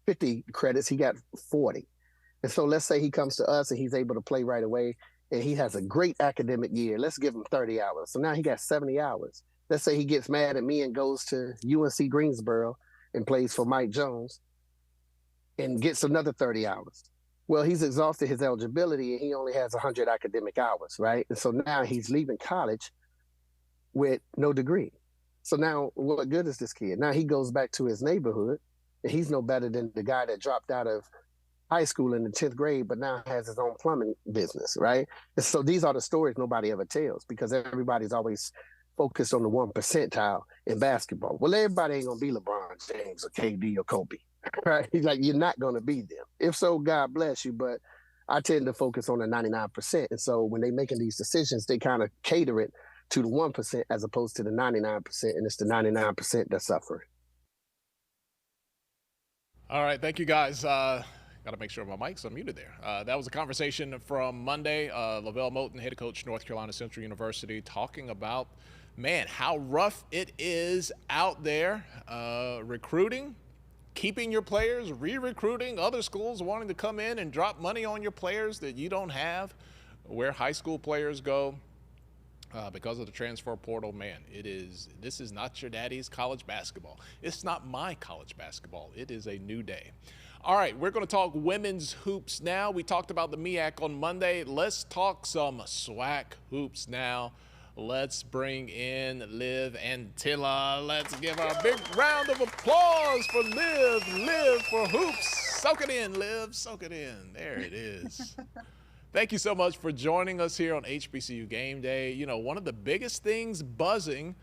50 credits, he got 40. And so let's say he comes to us and he's able to play right away and he has a great academic year. Let's give him 30 hours. So now he got 70 hours. Let's say he gets mad at me and goes to UNC Greensboro and plays for Mike Jones and gets another 30 hours. Well, he's exhausted his eligibility and he only has 100 academic hours, right? And so now he's leaving college with no degree. So now what good is this kid? Now he goes back to his neighborhood and he's no better than the guy that dropped out of high school in the 10th grade, but now has his own plumbing business, right? And so these are the stories nobody ever tells because everybody's always focused on the 1 percentile in basketball. Well, everybody ain't gonna be LeBron James or KD or Kobe, right? Like you're not gonna be them. If so, God bless you, but I tend to focus on the 99%. And so when they're making these decisions, they kind of cater it to the 1% as opposed to the 99%, and it's the 99% that's suffering. All right, thank you guys. Got to make sure my mic's unmuted there. That was a conversation from Monday. Lavelle Moten, head coach, North Carolina Central University, talking about, man, how rough it is out there recruiting, keeping your players, re-recruiting, other schools wanting to come in and drop money on your players that you don't have, where high school players go. Because of the transfer portal, man, this is not your daddy's college basketball. It's not my college basketball. It is a new day. All right, we're going to talk women's hoops now. We talked about the MEAC on Monday. Let's talk some SWAC hoops now. Let's bring in Liv and Tilla. Let's give a big round of applause for Liv. Liv for hoops. Soak it in, Liv. Soak it in. There it is. Thank you so much for joining us here on HBCU Game Day. You know, one of the biggest things buzzing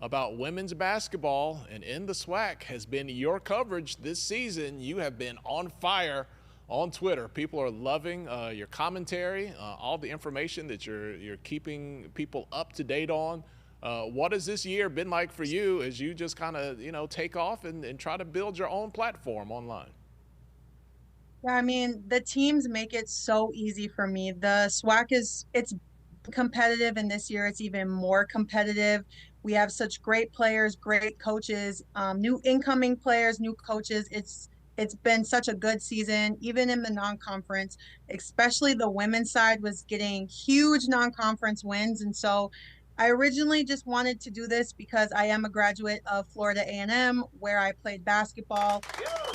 about women's basketball and in the SWAC has been your coverage this season. You have been on fire on Twitter. People are loving your commentary, all the information that you're keeping people up to date on. What has this year been like for you as you just kind of, take off and try to build your own platform online? Yeah, I mean, the teams make it so easy for me. The SWAC it's competitive, and this year it's even more competitive. We have such great players, great coaches, new incoming players, new coaches. It's been such a good season, even in the non-conference, especially the women's side was getting huge non-conference wins. And so I originally just wanted to do this because I am a graduate of Florida A&M, where I played basketball.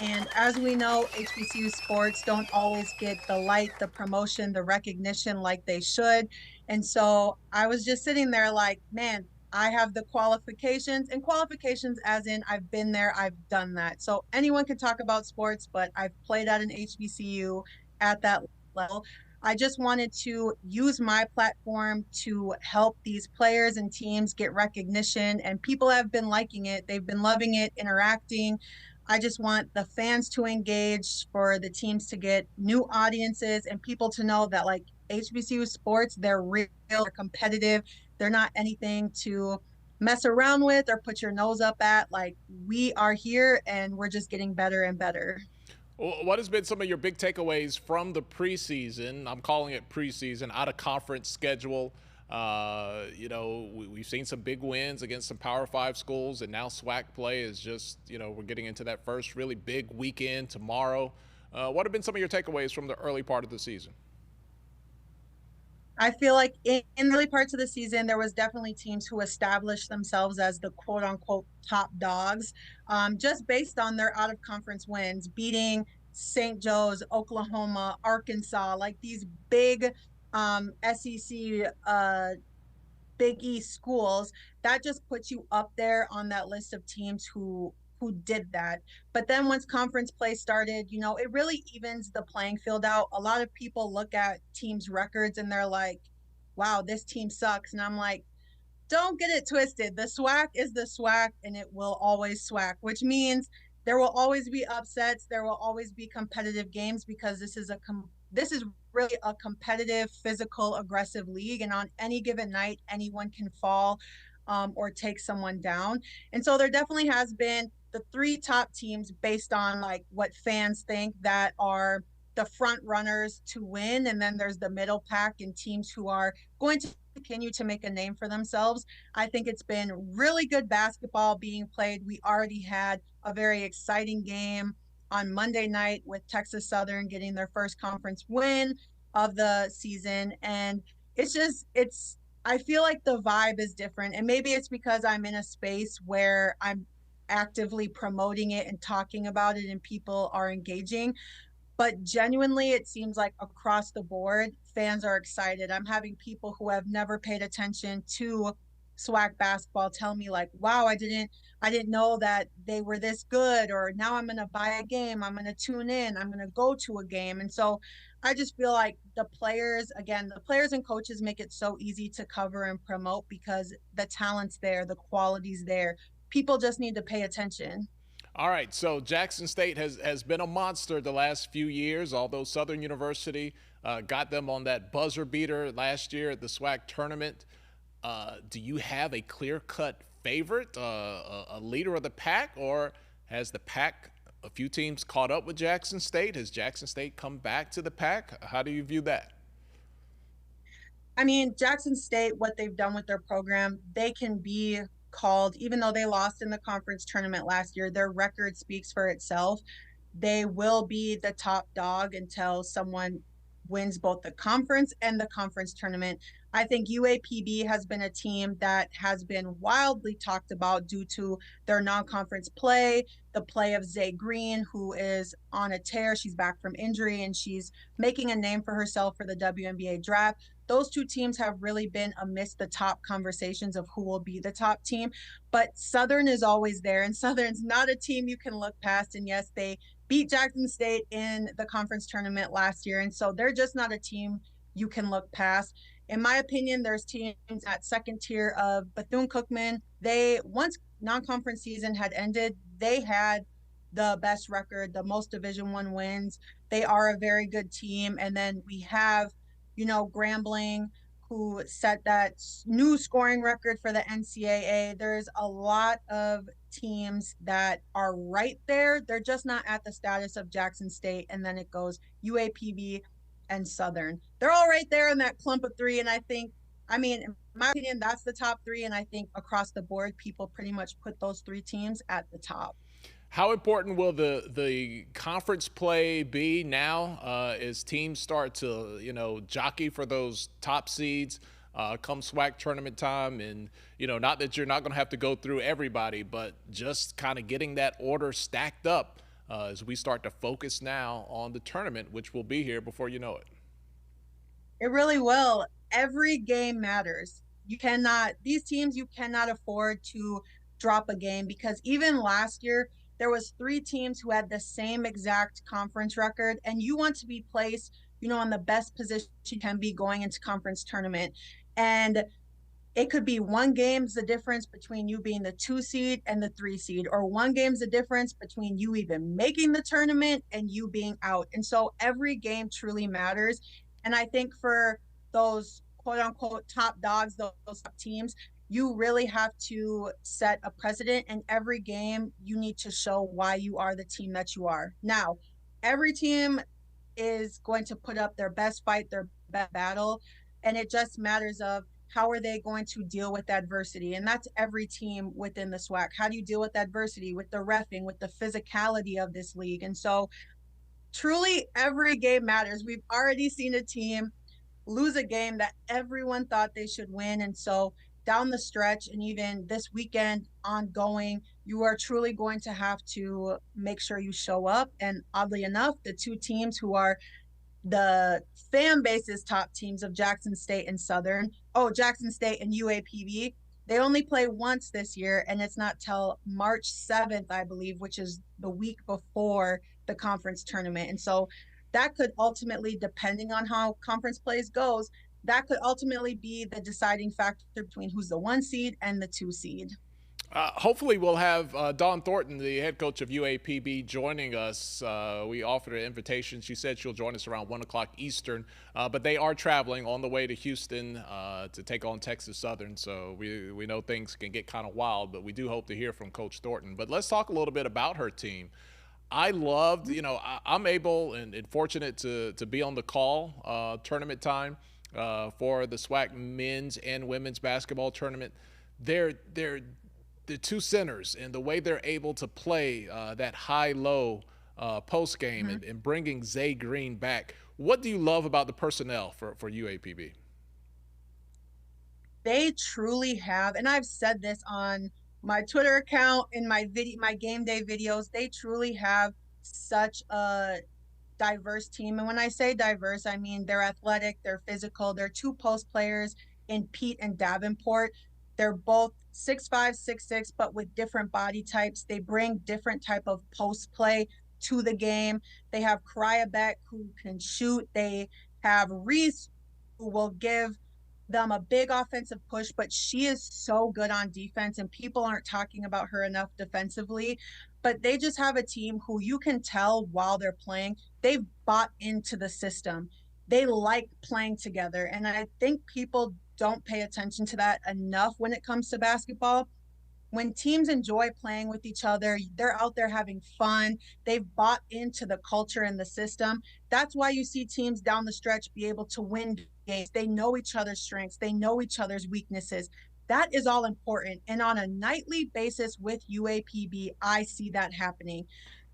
And as we know, HBCU sports don't always get the light, the promotion, the recognition like they should. And so I was just sitting there like, man, I have the qualifications, and qualifications as in I've been there, I've done that. So anyone can talk about sports, but I've played at an HBCU at that level. I just wanted to use my platform to help these players and teams get recognition, and people have been liking it. They've been loving it, interacting. I just want the fans to engage, for the teams to get new audiences, and people to know that like HBCU sports, they're real, they're competitive. They're not anything to mess around with or put your nose up at. Like, we are here and we're just getting better and better. What has been some of your big takeaways from the preseason? I'm calling it preseason, out of conference schedule. We've seen some big wins against some Power 5 schools, and now SWAC play is just, we're getting into that first really big weekend tomorrow. What have been some of your takeaways from the early part of the season? I feel like in early parts of the season, there was definitely teams who established themselves as the quote unquote top dogs, just based on their out of conference wins, beating St. Joe's, Oklahoma, Arkansas, like these big SEC Big East schools. That just puts you up there on that list of teams who did that. But then once conference play started, it really evens the playing field out. A lot of people look at teams' records and they're like, wow, this team sucks. And I'm like, don't get it twisted. The SWAC is the SWAC, and it will always SWAC, which means there will always be upsets. There will always be competitive games, because this is really a competitive, physical, aggressive league. And on any given night, anyone can fall or take someone down. And so there definitely has been the three top teams based on like what fans think that are the front runners to win. And then there's the middle pack and teams who are going to continue to make a name for themselves. I think it's been really good basketball being played. We already had a very exciting game on Monday night with Texas Southern getting their first conference win of the season. And I feel like the vibe is different. And maybe it's because I'm in a space where I'm actively promoting it and talking about it and people are engaging. But genuinely, it seems like across the board, fans are excited. I'm having people who have never paid attention to SWAC basketball tell me like, wow, I didn't know that they were this good, or now I'm going to buy a game. I'm going to tune in. I'm going to go to a game. And so I just feel like the players and coaches make it so easy to cover and promote because the talent's there, the quality's there. People just need to pay attention. All right, so Jackson State has been a monster the last few years, although Southern University got them on that buzzer beater last year at the SWAC tournament. Do you have a clear-cut favorite, a leader of the pack, or has the pack, a few teams caught up with Jackson State? Has Jackson State come back to the pack? How do you view that? I mean, Jackson State, what they've done with their program, they can be called, even though they lost in the conference tournament last year, their record speaks for itself. They will be the top dog until someone wins both the conference and the conference tournament. I think UAPB has been a team that has been wildly talked about due to their non-conference play, the play of Zay Green, who is on a tear. She's back from injury and she's making a name for herself for the WNBA draft. Those two teams have really been amidst the top conversations of who will be the top team. But Southern is always there, and Southern's not a team you can look past. And yes, they beat Jackson State in the conference tournament last year. And so they're just not a team you can look past. In my opinion, there's teams at second tier of Bethune-Cookman. Once non-conference season had ended, they had the best record, the most Division I wins. They are a very good team. And then we have, Grambling, who set that new scoring record for the NCAA. There's a lot of teams that are right there. They're just not at the status of Jackson State. And then it goes UAPB and Southern. They're all right there in that clump of three. And in my opinion, that's the top three. And I think across the board, people pretty much put those three teams at the top. How important will the conference play be now as teams start to, jockey for those top seeds come SWAC tournament time? And, not that you're not going to have to go through everybody, but just kind of getting that order stacked up as we start to focus now on the tournament, which will be here before you know it. It really will. Every game matters. These teams, you cannot afford to drop a game, because even last year, there was 3 teams who had the same exact conference record, and you want to be placed, in the best position you can be going into conference tournament. And it could be 1 game's the difference between you being the 2 seed and the 3 seed, or 1 game's the difference between you even making the tournament and you being out. And so every game truly matters. And I think for those quote unquote top dogs, those top teams, you really have to set a precedent. In every game, you need to show why you are the team that you are. Now, every team is going to put up their best fight, their best battle, and it just matters of how are they going to deal with adversity. And that's every team within the SWAC. How do you deal with adversity, with the reffing, with the physicality of this league? And so truly every game matters. We've already seen a team lose a game that everyone thought they should win. And so down the stretch, and even this weekend ongoing, you are truly going to have to make sure you show up. And oddly enough, the 2 teams who are the fan base's top teams of Jackson State and Jackson State and UAPB, they only play once this year, and it's not till March 7th, I believe, which is the week before the conference tournament. And so that could ultimately, depending on how conference plays goes, that could ultimately be the deciding factor between who's the 1 seed and the 2 seed. Hopefully we'll have Dawn Thornton, the head coach of UAPB, joining us. We offered an invitation. She said she'll join us around 1 o'clock Eastern, but they are traveling on the way to Houston to take on Texas Southern. So we know things can get kind of wild, but we do hope to hear from Coach Thornton. But let's talk a little bit about her team. I loved, I'm able and fortunate to be on the call tournament time. for the SWAC men's and women's basketball tournament. They're the two centers, and the way they're able to play that high-low post game and bringing Zay Green back. What do you love about the personnel for UAPB? They truly have, and I've said this on my Twitter account, in my game day videos, they truly have such a diverse team. And when I say diverse, I mean they're athletic, they're physical. They're two post players in Pete and Davenport. They're both 6'5", 6'6", but with different body types. They bring different type of post play to the game. They have Karaya Beck, who can shoot. They have Reese, who will give them a big offensive push, but she is so good on defense, and people aren't talking about her enough defensively. But they just have a team who you can tell while they're playing, they've bought into the system. They like playing together. And I think people don't pay attention to that enough when it comes to basketball. When teams enjoy playing with each other, they're out there having fun. They've bought into the culture and the system. That's why you see teams down the stretch be able to win games. They know each other's strengths. They know each other's weaknesses. That is all important. And on a nightly basis with UAPB, I see that happening.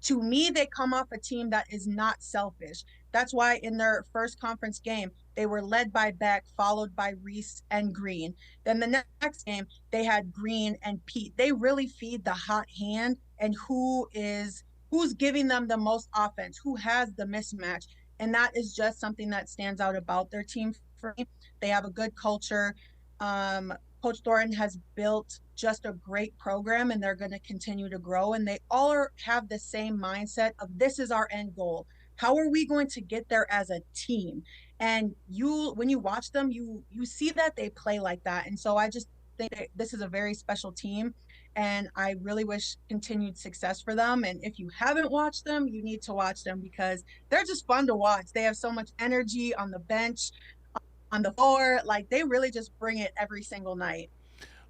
To me, they come off a team that is not selfish. That's why in their first conference game, they were led by Beck, followed by Reese and Green. Then the next game, they had Green and Pete. They really feed the hot hand and who's giving them the most offense, who has the mismatch. And that is just something that stands out about their team for me. They have a good culture. Coach Thornton has built just a great program, and they're going to continue to grow. And they all have the same mindset of, this is our end goal. How are we going to get there as a team? And when you watch them, you see that they play like that. And so I just think that this is a very special team, and I really wish continued success for them. And if you haven't watched them, you need to watch them, because they're just fun to watch. They have so much energy on the bench, on the floor. Like, they really just bring it every single night.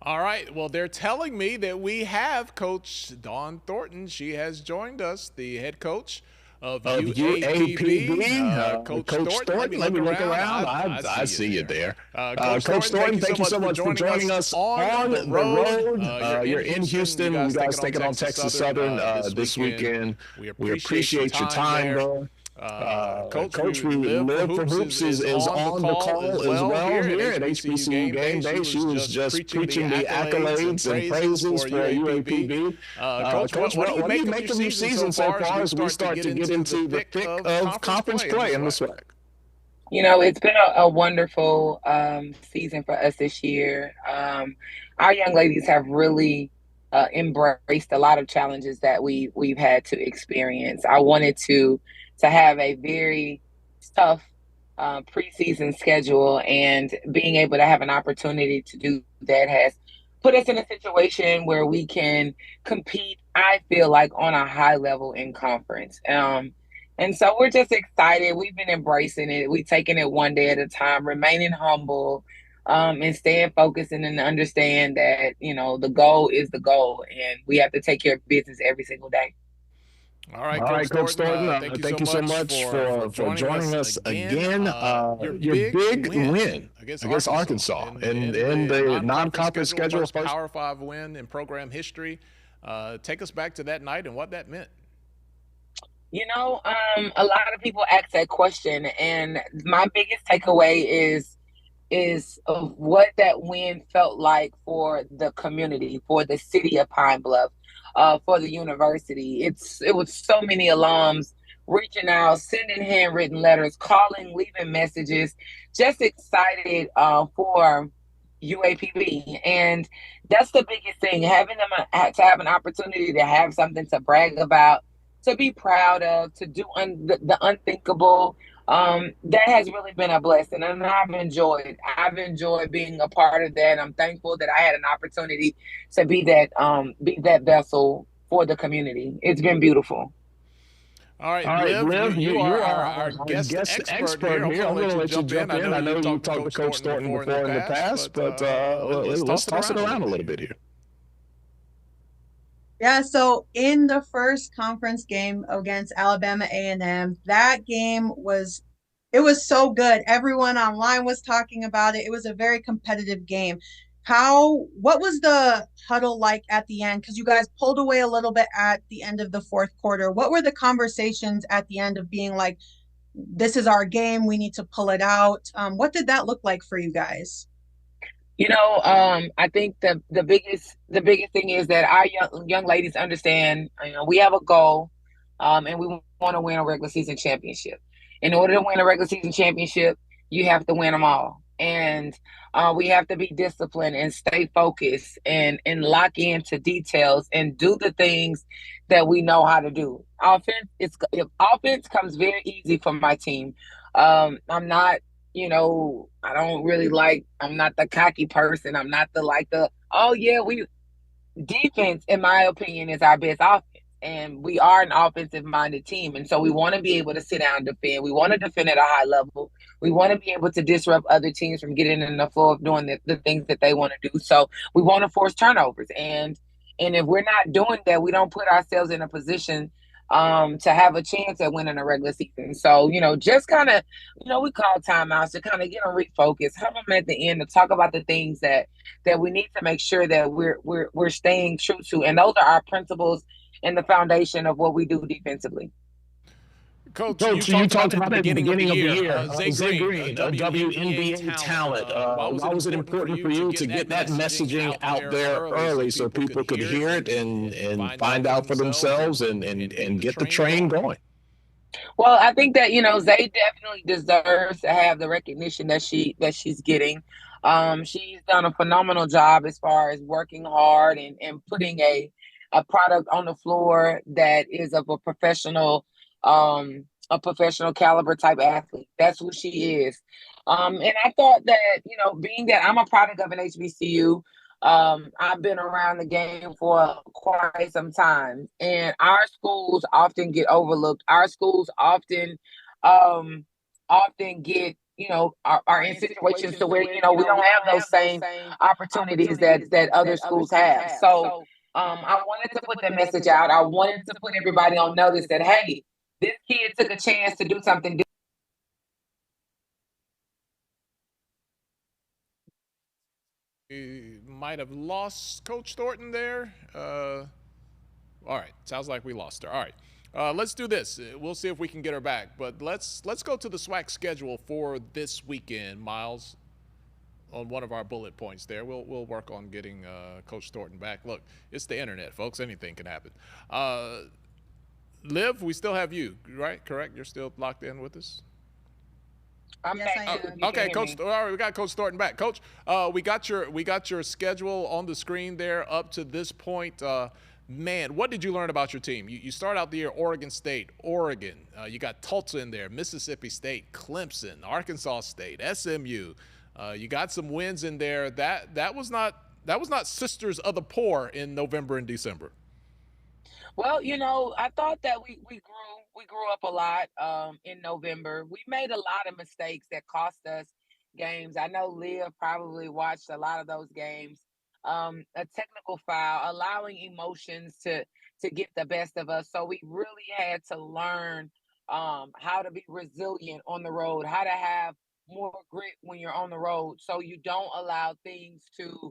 All right. Well, they're telling me that we have Coach Dawn Thornton. She has joined us, the head coach of UAPB. Coach Thornton, let me look around. I see you there. Coach Thornton, thank you so much for joining us on the road. You're in Houston. You guys taking on Texas Southern this weekend. We appreciate your time, bro. Coach we Live for Hoops is on the call as well here at HBCU Game Day. She was just preaching the accolades and praises for UAPB. Coach, what do you make of your season so far as we start to get into the thick of conference play in the SWAC? You know, it's been a wonderful season for us this year. Our young ladies have really embraced a lot of challenges that we've had to experience. I wanted to have a very tough preseason schedule, and being able to have an opportunity to do that has put us in a situation where we can compete, I feel like, on a high level in conference. And so we're just excited. We've been embracing it. We've taken it one day at a time, remaining humble, and staying focused, and then understand that, you know, the goal is the goal, and we have to take care of business every single day. All right, Coach Thornton, thank you so much for joining us again. Your big win against Arkansas in the non-conference schedule. Power 5 win in program history. Take us back to that night and what that meant. You know, a lot of people ask that question, and my biggest takeaway is of what that win felt like for the community, for the city of Pine Bluff. For the university. It was so many alums reaching out, sending handwritten letters, calling, leaving messages, just excited for UAPB. And that's the biggest thing, having them to have an opportunity to have something to brag about, to be proud of, to do the unthinkable. That has really been a blessing, and I've enjoyed being a part of that. I'm thankful that I had an opportunity to be that vessel for the community. It's been beautiful. All right, Liv, you are our guest expert here. I'm going to let you jump in. I know you talked to Coach Thornton before in the past, but let's toss it around a little bit here. Yeah, so in the first conference game against Alabama A&M, that game was It was so good. Everyone online was talking about it. It was a very competitive game. What was the huddle like at the end? Because you guys pulled away a little bit at the end of the fourth quarter. What were the conversations at the end of being like, this is our game, we need to pull it out? What did that look like for you guys? I think the biggest thing is that our young ladies understand, we have a goal, and we want to win a regular season championship. In order to win a regular season championship, you have to win them all, and we have to be disciplined and stay focused and lock into details and do the things that we know how to do. Offense comes very easy for my team. I'm not I don't really I'm not the cocky person. I'm not defense, in my opinion, is our best offense. And we are an offensive minded team. And so we want to be able to sit down and defend. We want to defend at a high level. We want to be able to disrupt other teams from getting in the flow of doing the things that they want to do. So we want to force turnovers. And if we're not doing that, we don't put ourselves in a position to have a chance at winning a regular season. So, just kind of, we call timeouts to kind of get them refocused, have them at the end to talk about the things that we need to make sure that we're staying true to. And those are our principles and the foundation of what we do defensely. Coach, you talked about at the beginning of the year. Zay Green, a WNBA talent. Why was it important for you to get that messaging out there early so people could hear it and find out for themselves and get the train going? Well, I think that, Zay definitely deserves to have the recognition that she's getting. She's done a phenomenal job as far as working hard and putting a product on the floor that is of a professional caliber type athlete. That's who she is. And I thought that, being that I'm a product of an HBCU, I've been around the game for quite some time, and our schools often get overlooked. Our schools often get, are in situations to where, we don't have those same opportunities that other schools have. So I wanted to put that message out. I wanted to put everybody on notice that, hey, this kid took a chance to do something different. Might have lost Coach Thornton there. All right, sounds like we lost her. All right, let's do this. We'll see if we can get her back. But let's go to the SWAC schedule for this weekend, Miles. On one of our bullet points there, we'll work on getting Coach Thornton back. Look, it's the internet, folks. Anything can happen. Liv, we still have you, right? Correct? You're still locked in with us? Yes, I am. Okay, Coach. All right, we got Coach Thornton back. Coach, we got your schedule on the screen there up to this point. Man, what did you learn about your team? You start out the year Oregon State, Oregon. You got Tulsa in there, Mississippi State, Clemson, Arkansas State, SMU. You got some wins in there. That was not sisters of the poor in November and December. Well, I thought that we grew up a lot in November. We made a lot of mistakes that cost us games. I know Liv probably watched a lot of those games. A technical foul, allowing emotions to get the best of us. So we really had to learn how to be resilient on the road, how to have more grit when you're on the road, so you don't allow things to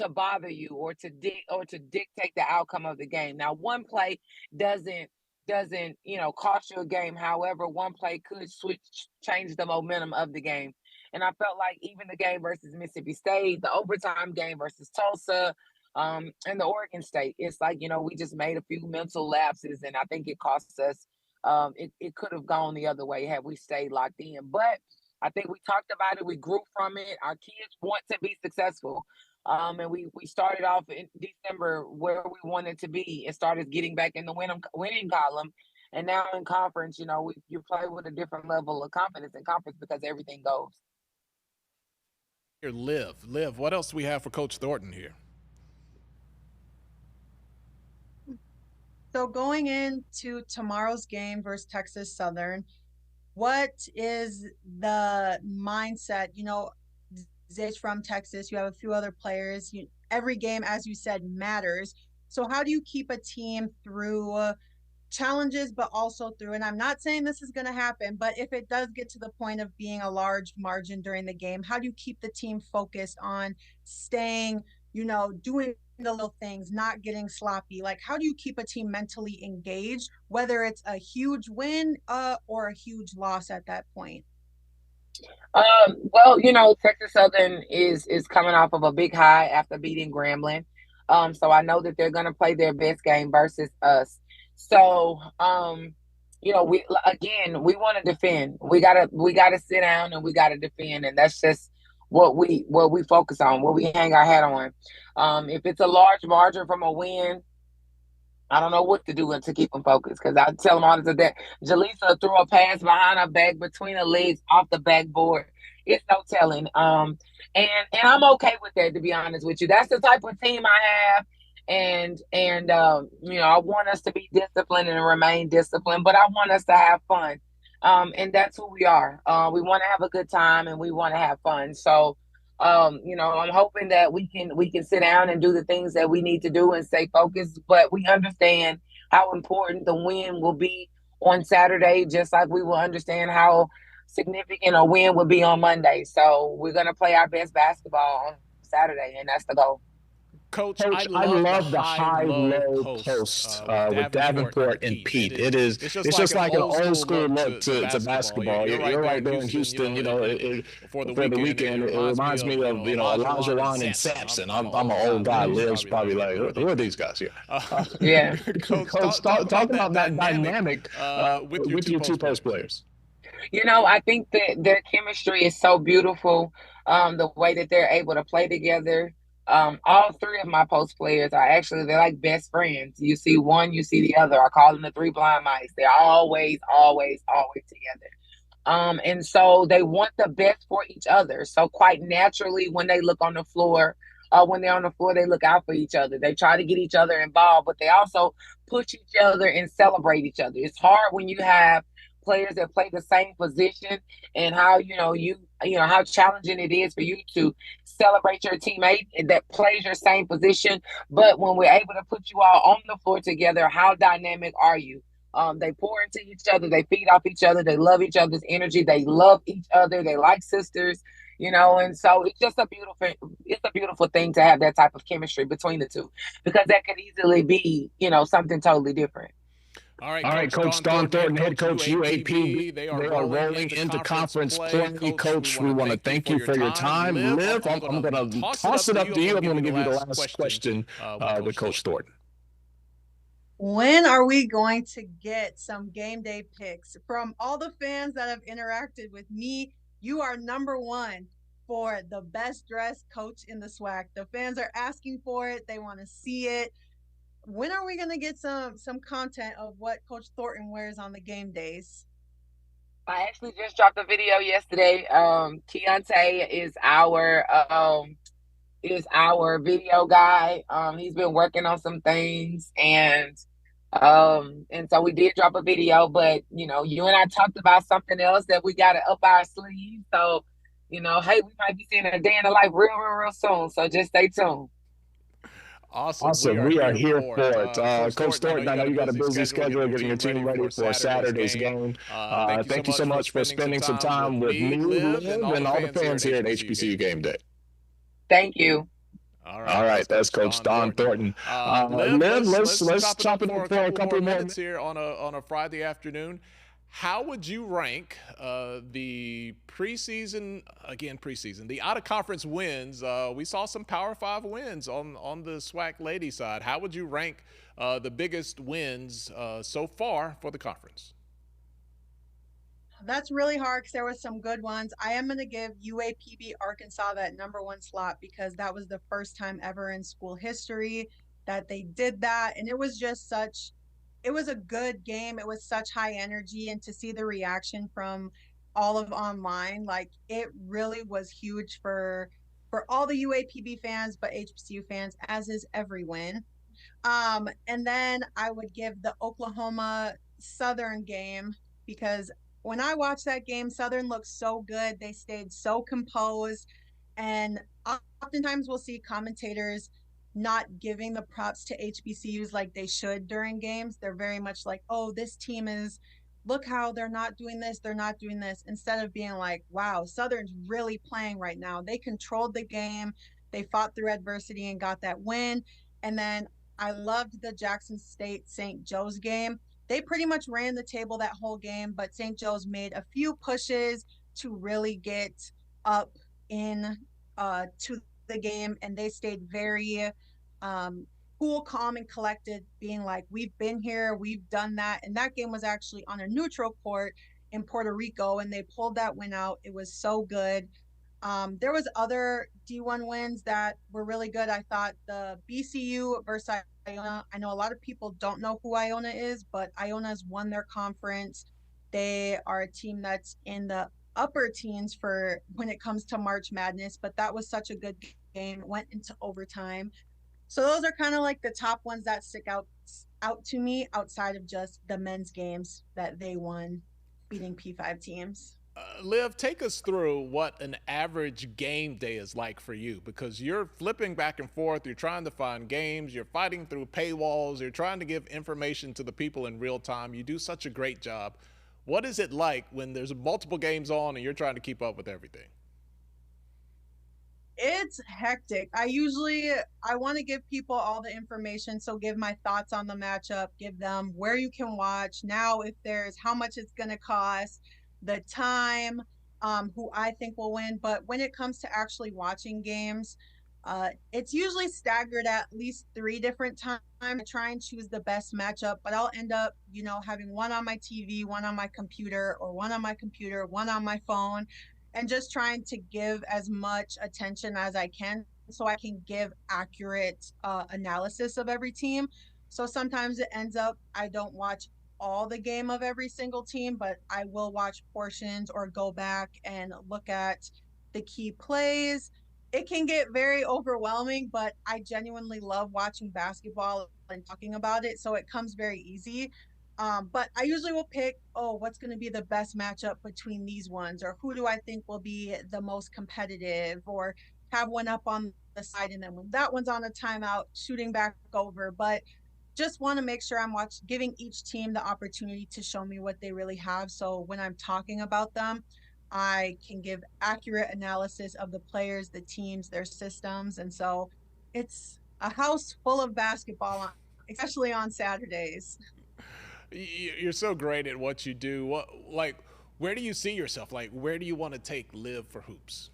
bother you or to dictate the outcome of the game. Now, one play doesn't cost you a game. However, one play could change the momentum of the game. And I felt like even the game versus Mississippi State, the overtime game versus Tulsa, and the Oregon State, it's like, we just made a few mental lapses, and I think it cost us. It could have gone the other way had we stayed locked in. But I think we talked about it. We grew from it. Our kids want to be successful. And we started off in December where we wanted to be and started getting back in the winning column. And now in conference, you play with a different level of confidence in conference because everything goes. Here, Liv, what else do we have for Coach Thornton here? So going into tomorrow's game versus Texas Southern, what is the mindset? Zay's from Texas. You have a few other players. Every game, as you said, matters. So how do you keep a team through challenges, but also through, and I'm not saying this is going to happen, but if it does get to the point of being a large margin during the game, how do you keep the team focused on staying, doing the little things, not getting sloppy? Like, how do you keep a team mentally engaged, whether it's a huge win or a huge loss at that point? Well, Texas Southern is coming off of a big high after beating Grambling. So I know that they're going to play their best game versus us. So, we want to defend. We gotta sit down and we gotta defend, and that's just what we focus on, what we hang our hat on. If it's a large margin from a win, I don't know what to do to keep them focused, because I tell them all the time that Jaleesa threw a pass behind her back between her legs off the backboard. It's no telling. And I'm okay with that, to be honest with you. That's the type of team I have. And I want us to be disciplined and remain disciplined, but I want us to have fun. And that's who we are. We want to have a good time and we want to have fun. So, I'm hoping that we can sit down and do the things that we need to do and stay focused, but we understand how important the win will be on Saturday, just like we will understand how significant a win would be on Monday. So we're going to play our best basketball on Saturday, and that's the goal. Coach, I love the high-low post with Davenport and Pete. It's just like an old school look to basketball. You're right there in Houston, for the weekend. It reminds me of, Elijah and Sampson. I'm an old guy. Liv's probably like, who are these guys here? Yeah. Coach, talk about that dynamic with your two post players. I think that their chemistry is so beautiful. The way that they're able to play together. All three of my post players they're like best friends. You see one, you see the other. I call them the three blind mice. They're always together. And so they want the best for each other. So quite naturally, when they look on the floor, when they're on the floor, they look out for each other. They try to get each other involved, but they also push each other and celebrate each other. It's hard when you have players that play the same position, and how how challenging it is for you to celebrate your teammate that plays your same position. But when we're able to put you all on the floor together, how dynamic are you? They pour into each other, they feed off each other, they love each other's energy, they love each other, they like sisters, and so it's just a beautiful thing to have that type of chemistry between the two, because that could easily be, something totally different. All right, Coach Dawn Thornton, head coach UAPB. They are rolling into conference play. Coach, we want to thank you for your time. Liv, I'm going to toss it up to you. I'm going to give you the last question with Coach Thornton. When are we going to get some game day picks from all the fans that have interacted with me? You are number one for the best dressed coach in the SWAC. The fans are asking for it. They want to see it. When are we going to get some content of what Coach Thornton wears on the game days? I actually just dropped a video yesterday. Keontae is our video guy. He's been working on some things, and so we did drop a video, but you and I talked about something else that we got to up our sleeves. So, hey, we might be seeing a day in the life real soon. So just stay tuned. Awesome. We are here for it. Coach Thornton, I know you got a busy schedule getting your team ready for Saturday's game. Thank you so much for spending some time with me, Liv, and all the fans here at HBCU Game Day. Thank you. All right, that's Coach Dawn Thornton. Liv, let's chop it up for a couple more minutes here on a Friday afternoon. How would you rank the preseason, the out-of-conference wins? We saw some Power 5 wins on the SWAC lady side. How would you rank the biggest wins so far for the conference? That's really hard because there were some good ones. I am going to give UAPB Arkansas that number one slot because that was the first time ever in school history that they did that. And it was just it was a good game. It was such high energy, and to see the reaction from all of online, like it really was huge for all the UAPB fans, but HBCU fans, as is every win. And then I would give the Oklahoma Southern game, because when I watched that game, Southern looked so good. They stayed so composed, and oftentimes we'll see commentators not giving the props to HBCUs like they should during games. They're very much like, oh, this team is, look how they're not doing this, they're not doing this, instead of being like, wow, Southern's really playing right now. They controlled the game, they fought through adversity and got that win. And then I loved the Jackson State St. Joe's game. They pretty much ran the table that whole game, but St. Joe's made a few pushes to really get up in to the game, and they stayed very cool, calm, and collected, being like, we've been here, we've done that. And that game was actually on a neutral court in Puerto Rico, and they pulled that win out. It was so good. There was other D1 wins that were really good. I thought the BCU versus Iona, I know a lot of people don't know who Iona is, but Iona's won their conference. They are a team that's in the upper teens for when it comes to March Madness, but that was such a good game. It went into overtime. So those are kind of like the top ones that stick out to me, outside of just the men's games that they won, beating P5 teams. Liv, take us through what an average game day is like for you, because you're flipping back and forth, you're trying to find games, you're fighting through paywalls, you're trying to give information to the people in real time. You do such a great job. What is it like when there's multiple games on and you're trying to keep up with everything? It's hectic. I want to give people all the information. So give my thoughts on the matchup, give them where you can watch now, if there's how much it's going to cost, the time, who I think will win. But when it comes to actually watching games, it's usually staggered at least 3 different times. I try and choose the best matchup, but I'll end up, having one on my TV, one on my computer, or one on my computer, one on my phone, and just trying to give as much attention as I can so I can give accurate analysis of every team. So sometimes it ends up I don't watch all the game of every single team, but I will watch portions or go back and look at the key plays. It can get very overwhelming, but I genuinely love watching basketball and talking about it, so it comes very easy. But I usually will pick, what's going to be the best matchup between these ones, or who do I think will be the most competitive, or have one up on the side, and then when that one's on a timeout, shooting back over. But just want to make sure I'm giving each team the opportunity to show me what they really have. So when I'm talking about them, I can give accurate analysis of the players, the teams, their systems. And so it's a house full of basketball, especially on Saturdays. You're so great at what you do. Where do you see yourself? Where do you want to take Liv for hoops?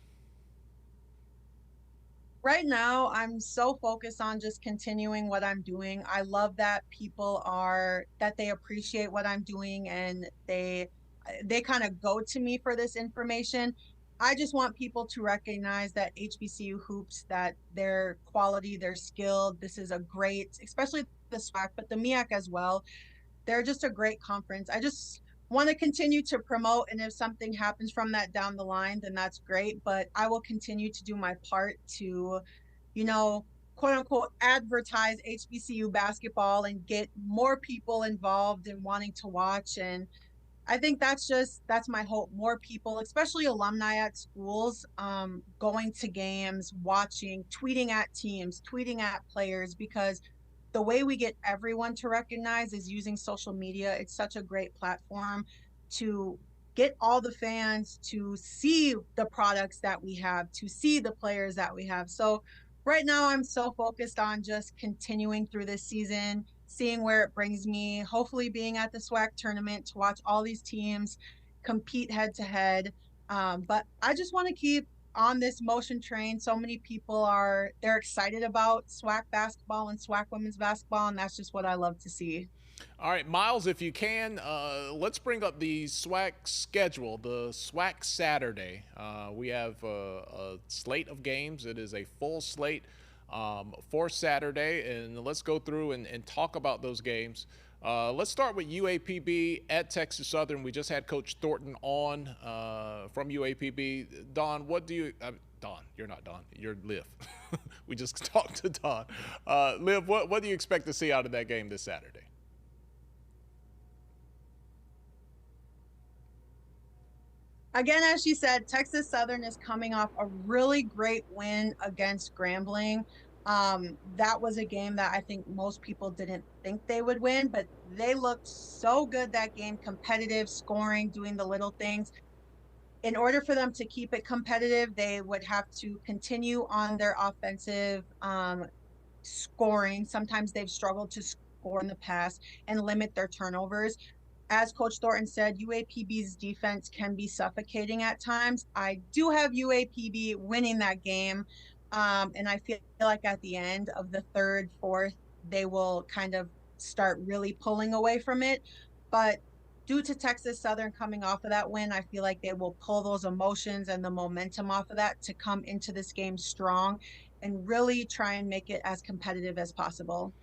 Right now, I'm so focused on just continuing what I'm doing. I love that that they appreciate what I'm doing, and they kind of go to me for this information. I just want people to recognize that HBCU hoops, that their quality, they're skilled. This is a great, especially the SWAC, but the MEAC as well. They're just a great conference. I just want to continue to promote, and if something happens from that down the line, then that's great. But I will continue to do my part to, quote unquote, advertise HBCU basketball and get more people involved in wanting to watch. And I think that's my hope. More people, especially alumni at schools, going to games, watching, tweeting at teams, tweeting at players, because the way we get everyone to recognize is using social media. It's such a great platform to get all the fans to see the products that we have, to see the players that we have. So right now I'm so focused on just continuing through this season, seeing where it brings me, hopefully being at the SWAC tournament to watch all these teams compete head to head. But I just want to keep on this motion train. So many people they're excited about SWAC basketball and SWAC women's basketball, and that's just what I love to see. All right, Miles, if you can, let's bring up the SWAC schedule, the SWAC Saturday. We have a slate of games. It is a full slate for Saturday, and let's go through and talk about those games. Let's start with UAPB at Texas Southern. We just had Coach Thornton on from UAPB. Dawn, Dawn, you're not Dawn, you're Liv. We just talked to Dawn. Liv, what do you expect to see out of that game this Saturday? Again, as she said, Texas Southern is coming off a really great win against Grambling. That was a game that I think most people didn't think they would win, but they looked so good that game, competitive, scoring, doing the little things. In order for them to keep it competitive, they would have to continue on their offensive scoring. Sometimes they've struggled to score in the past, and limit their turnovers. As Coach Thornton said, UAPB's defense can be suffocating at times. I do have UAPB winning that game. And I feel like at the end of the third, fourth, they will kind of start really pulling away from it. But due to Texas Southern coming off of that win, I feel like they will pull those emotions and the momentum off of that to come into this game strong and really try and make it as competitive as possible.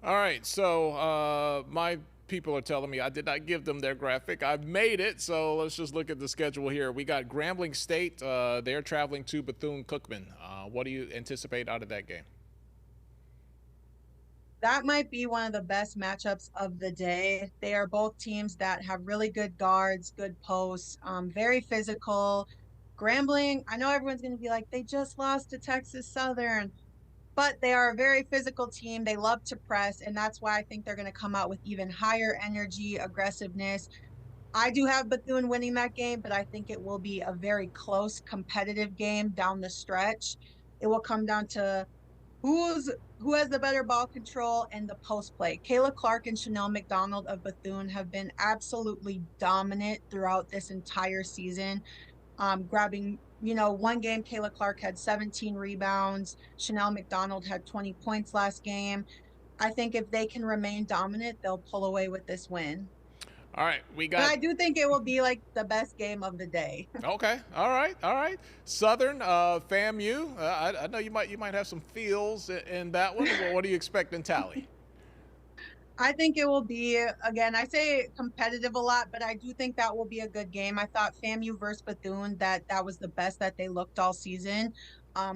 All right, so my people are telling me I did not give them their graphic. I've made it, so let's just look at the schedule here. We got Grambling State. They're traveling to Bethune-Cookman. What do you anticipate out of that game? That might be one of the best matchups of the day. They are both teams that have really good guards, good posts, very physical. Grambling, I know everyone's going to be like, they just lost to Texas Southern, but they are a very physical team. They love to press, and that's why I think they're going to come out with even higher energy, aggressiveness. I do have Bethune winning that game, but I think it will be a very close, competitive game down the stretch. It will come down to who has the better ball control and the post play. Kayla Clark and Chanel McDonald of Bethune have been absolutely dominant throughout this entire season. Grabbing, one game, Kayla Clark had 17 rebounds. Chanel McDonald had 20 points last game. I think if they can remain dominant, they'll pull away with this win. All right, we got. But I do think it will be like the best game of the day. Okay, all right. Southern, FAMU. I know you might have some feels in that one. What do you expect in tally? I think it will be, again, I say competitive a lot, but I do think that will be a good game. I thought FAMU versus Bethune, that was the best that they looked all season.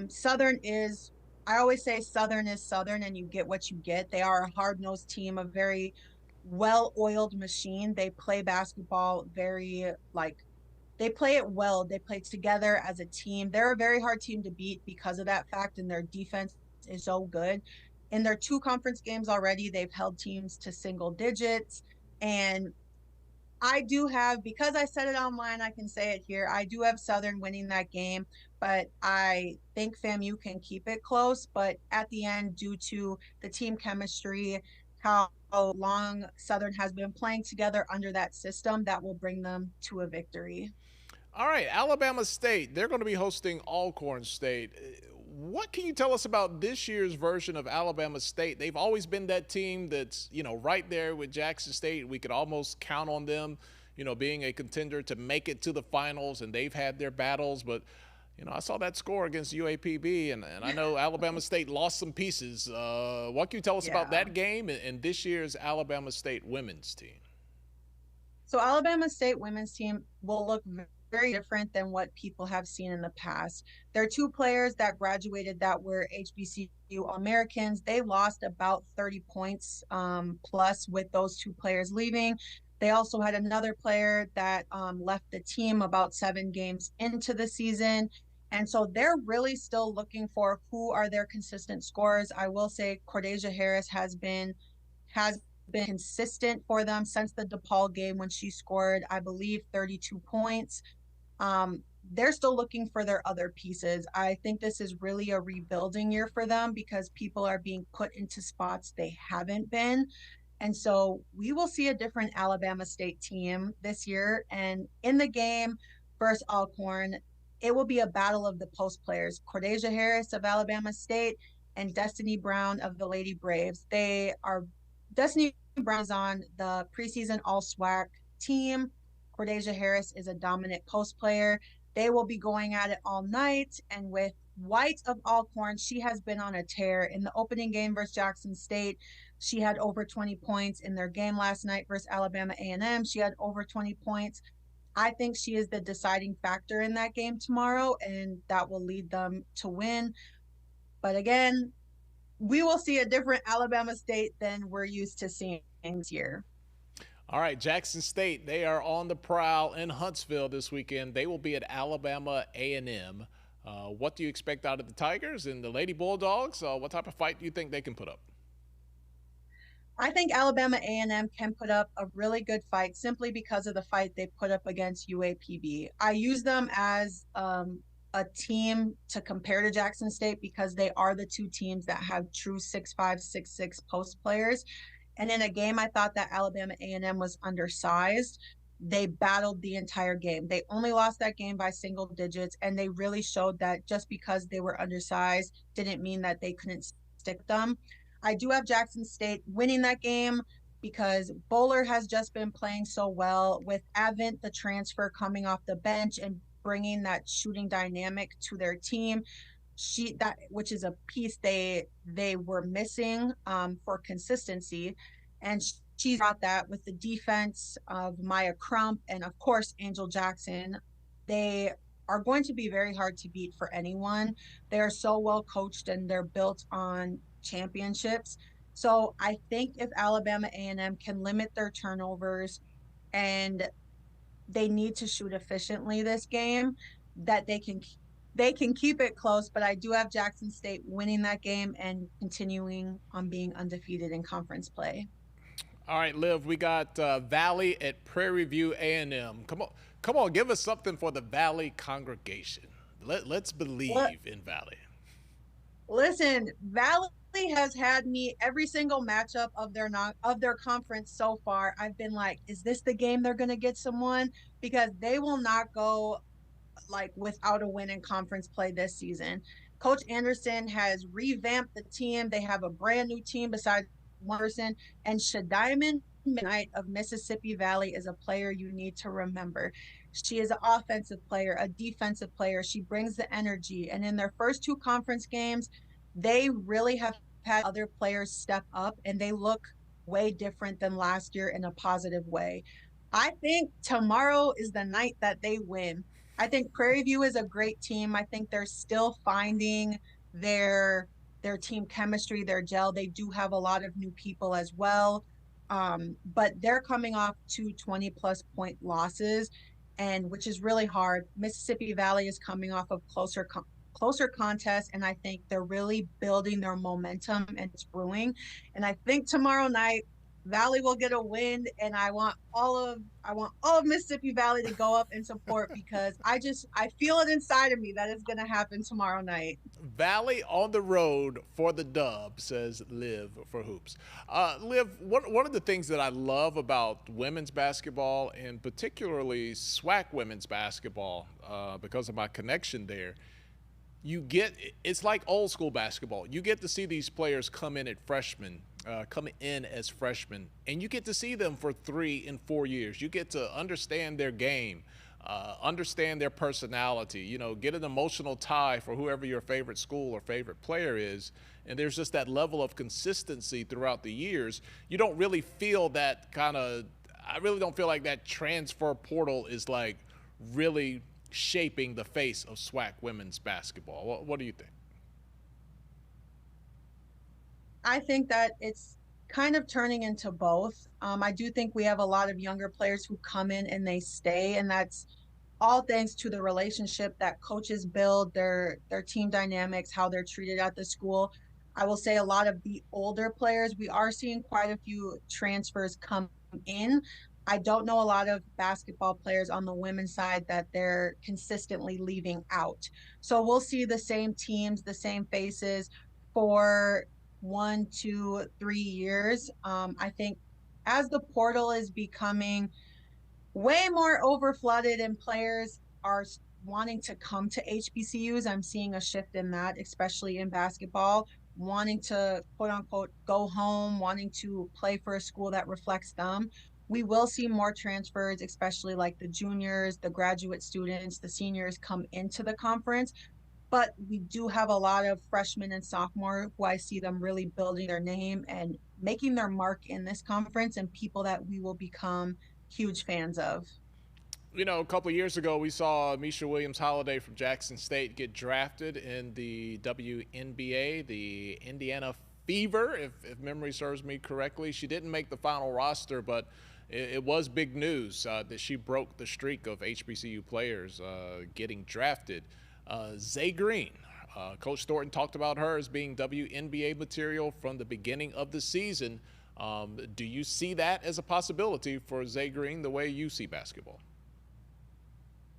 Southern is, I always say Southern is Southern, and you get what you get. They are a hard-nosed team, a very well-oiled machine. They play basketball very, they play it well. They play together as a team. They're a very hard team to beat because of that fact, and their defense is so good. In their 2 conference games already, they've held teams to single digits. And I do have, because I said it online, I can say it here, I do have Southern winning that game, but I think FAMU can keep it close. But at the end, due to the team chemistry, how long Southern has been playing together under that system, that will bring them to a victory. All right, Alabama State, they're going to be hosting Alcorn State. What can you tell us about this year's version of Alabama State? They've always been that team that's, right there with Jackson State. We could almost count on them, being a contender to make it to the finals, and they've had their battles. But, I saw that score against UAPB, and I know Alabama State lost some pieces. What can you tell us about that game and this year's Alabama State women's team? So Alabama State women's team will look very different than what people have seen in the past. There are 2 players that graduated that were HBCU Americans. They lost about 30 points plus with those 2 players leaving. They also had another player that left the team about 7 games into the season. And so they're really still looking for who are their consistent scorers. I will say Cordesia Harris has been consistent for them since the DePaul game, when she scored, I believe, 32 points. They're still looking for their other pieces. I think this is really a rebuilding year for them because people are being put into spots they haven't been. And so we will see a different Alabama State team this year. And in the game versus Alcorn, it will be a battle of the post players. Cordesia Harris of Alabama State and Destiny Brown of the Lady Braves. Destiny Brown is on the preseason all SWAC team. Cordesia Harris is a dominant post player. They will be going at it all night. And with White of Alcorn, she has been on a tear. In the opening game versus Jackson State, she had over 20 points. In their game last night versus Alabama A&M, she had over 20 points. I think she is the deciding factor in that game tomorrow, and that will lead them to win. But again, we will see a different Alabama State than we're used to seeing this year. All right, Jackson State, they are on the prowl in Huntsville this weekend. They will be at Alabama A&M. What do you expect out of the Tigers and the Lady Bulldogs? What type of fight do you think they can put up? I think Alabama A&M can put up a really good fight simply because of the fight they put up against UAPB. I use them as a team to compare to Jackson State because they are the two teams that have true 6'5", 6'6" post players. And in a game, I thought that Alabama A&M was undersized. They battled the entire game. They only lost that game by single digits, and they really showed that just because they were undersized didn't mean that they couldn't stick them. I do have Jackson State winning that game because Bowler has just been playing so well with Avent, the transfer, coming off the bench and bringing that shooting dynamic to their team. Which is a piece they were missing for consistency, and she brought that with the defense of Maya Crump and of course Angel Jackson. They are going to be very hard to beat for anyone. They are so well coached and they're built on championships. So I think if Alabama A&M can limit their turnovers, and they need to shoot efficiently this game, that they can keep it close. But I do have Jackson State winning that game and continuing on being undefeated in conference play. All right, Liv, we got Valley at Prairie View A&M. Come on, give us something for the Valley congregation. Let's believe in Valley. Listen, Valley has had me every single matchup of their conference so far. I've been like, is this the game they're going to get someone? Because they will not go like without a win in conference play this season. Coach Anderson has revamped the team. They have a brand new team besides one person, and Shadiman Midnight of Mississippi Valley is a player you need to remember. She is an offensive player, a defensive player. She brings the energy, and in their first two conference games, they really have had other players step up, and they look way different than last year in a positive way. I think tomorrow is the night that they win. I think Prairie View is a great team. I think they're still finding their team chemistry, their gel. They do have a lot of new people as well. But they're coming off 2 20-plus point losses, and which is really hard. Mississippi Valley is coming off of closer contests, and I think they're really building their momentum, and it's brewing. And I think tomorrow night Valley will get a win, and I want all of Mississippi Valley to go up and support because I feel it inside of me that it's going to happen tomorrow night. Valley on the road for the dub, says Liv for Hoops. Liv, one of the things that I love about women's basketball, and particularly SWAC women's basketball, because of my connection there, it's like old school basketball. You get to see these players come in as freshmen, and you get to see them for 3 and 4 years. You get to understand their game, understand their personality, get an emotional tie for whoever your favorite school or favorite player is. And there's just that level of consistency throughout the years. You don't really feel I really don't feel like that transfer portal is like really shaping the face of SWAC women's basketball. What do you think? I think that it's kind of turning into both. I do think we have a lot of younger players who come in and they stay, and that's all thanks to the relationship that coaches build, their team dynamics, how they're treated at the school. I will say a lot of the older players, we are seeing quite a few transfers come in. I don't know a lot of basketball players on the women's side that they're consistently leaving out. So we'll see the same teams, the same faces for 1, 2, 3 years. I think as the portal is becoming way more overflooded and players are wanting to come to HBCUs, I'm seeing a shift in that, especially in basketball, wanting to quote unquote go home, wanting to play for a school that reflects them. We will see more transfers, especially like the juniors, the graduate students, the seniors come into the conference. But we do have a lot of freshmen and sophomore who I see them really building their name and making their mark in this conference, and people that we will become huge fans of. A couple of years ago, we saw Misha Williams-Holiday from Jackson State get drafted in the WNBA, the Indiana Fever, if memory serves me correctly. She didn't make the final roster, but it was big news that she broke the streak of HBCU players getting drafted. Zay Green. Coach Thornton talked about her as being WNBA material from the beginning of the season. Do you see that as a possibility for Zay Green the way you see basketball?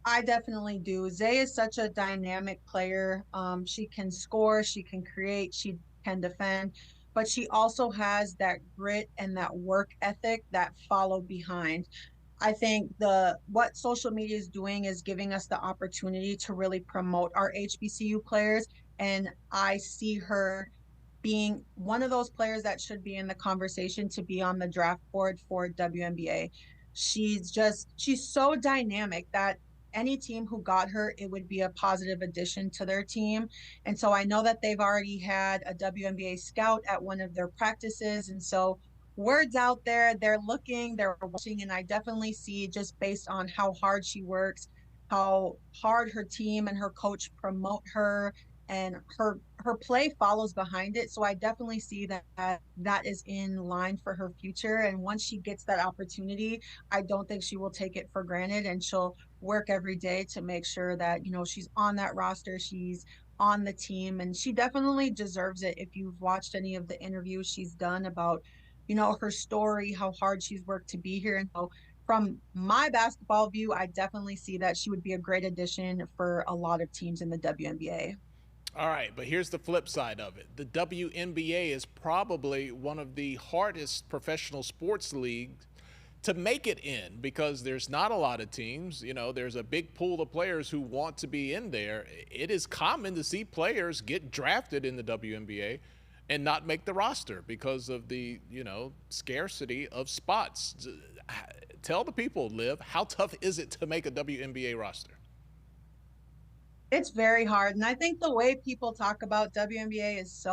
I definitely do. Zay is such a dynamic player. She can score, she can create, she can defend, but she also has that grit and that work ethic that follow behind. I think what social media is doing is giving us the opportunity to really promote our HBCU players, and I see her being one of those players that should be in the conversation to be on the draft board for WNBA. She's so dynamic that any team who got her, it would be a positive addition to their team. And so I know that they've already had a WNBA scout at one of their practices. And so word's out there, they're looking, they're watching, and I definitely see, just based on how hard she works, how hard her team and her coach promote her, and her play follows behind it. So I definitely see that is in line for her future. And once she gets that opportunity, I don't think she will take it for granted, and she'll work every day to make sure that, she's on that roster, she's on the team, and she definitely deserves it. If you've watched any of the interviews she's done about, her story, how hard she's worked to be here. And so from my basketball view, I definitely see that she would be a great addition for a lot of teams in the WNBA. All right, but here's the flip side of it. The WNBA is probably one of the hardest professional sports leagues to make it in, because there's not a lot of teams. There's a big pool of players who want to be in there. It is common to see players get drafted in the WNBA and not make the roster because of the, scarcity of spots. Tell the people, Liv, how tough is it to make a WNBA roster? It's very hard. And I think the way people talk about WNBA is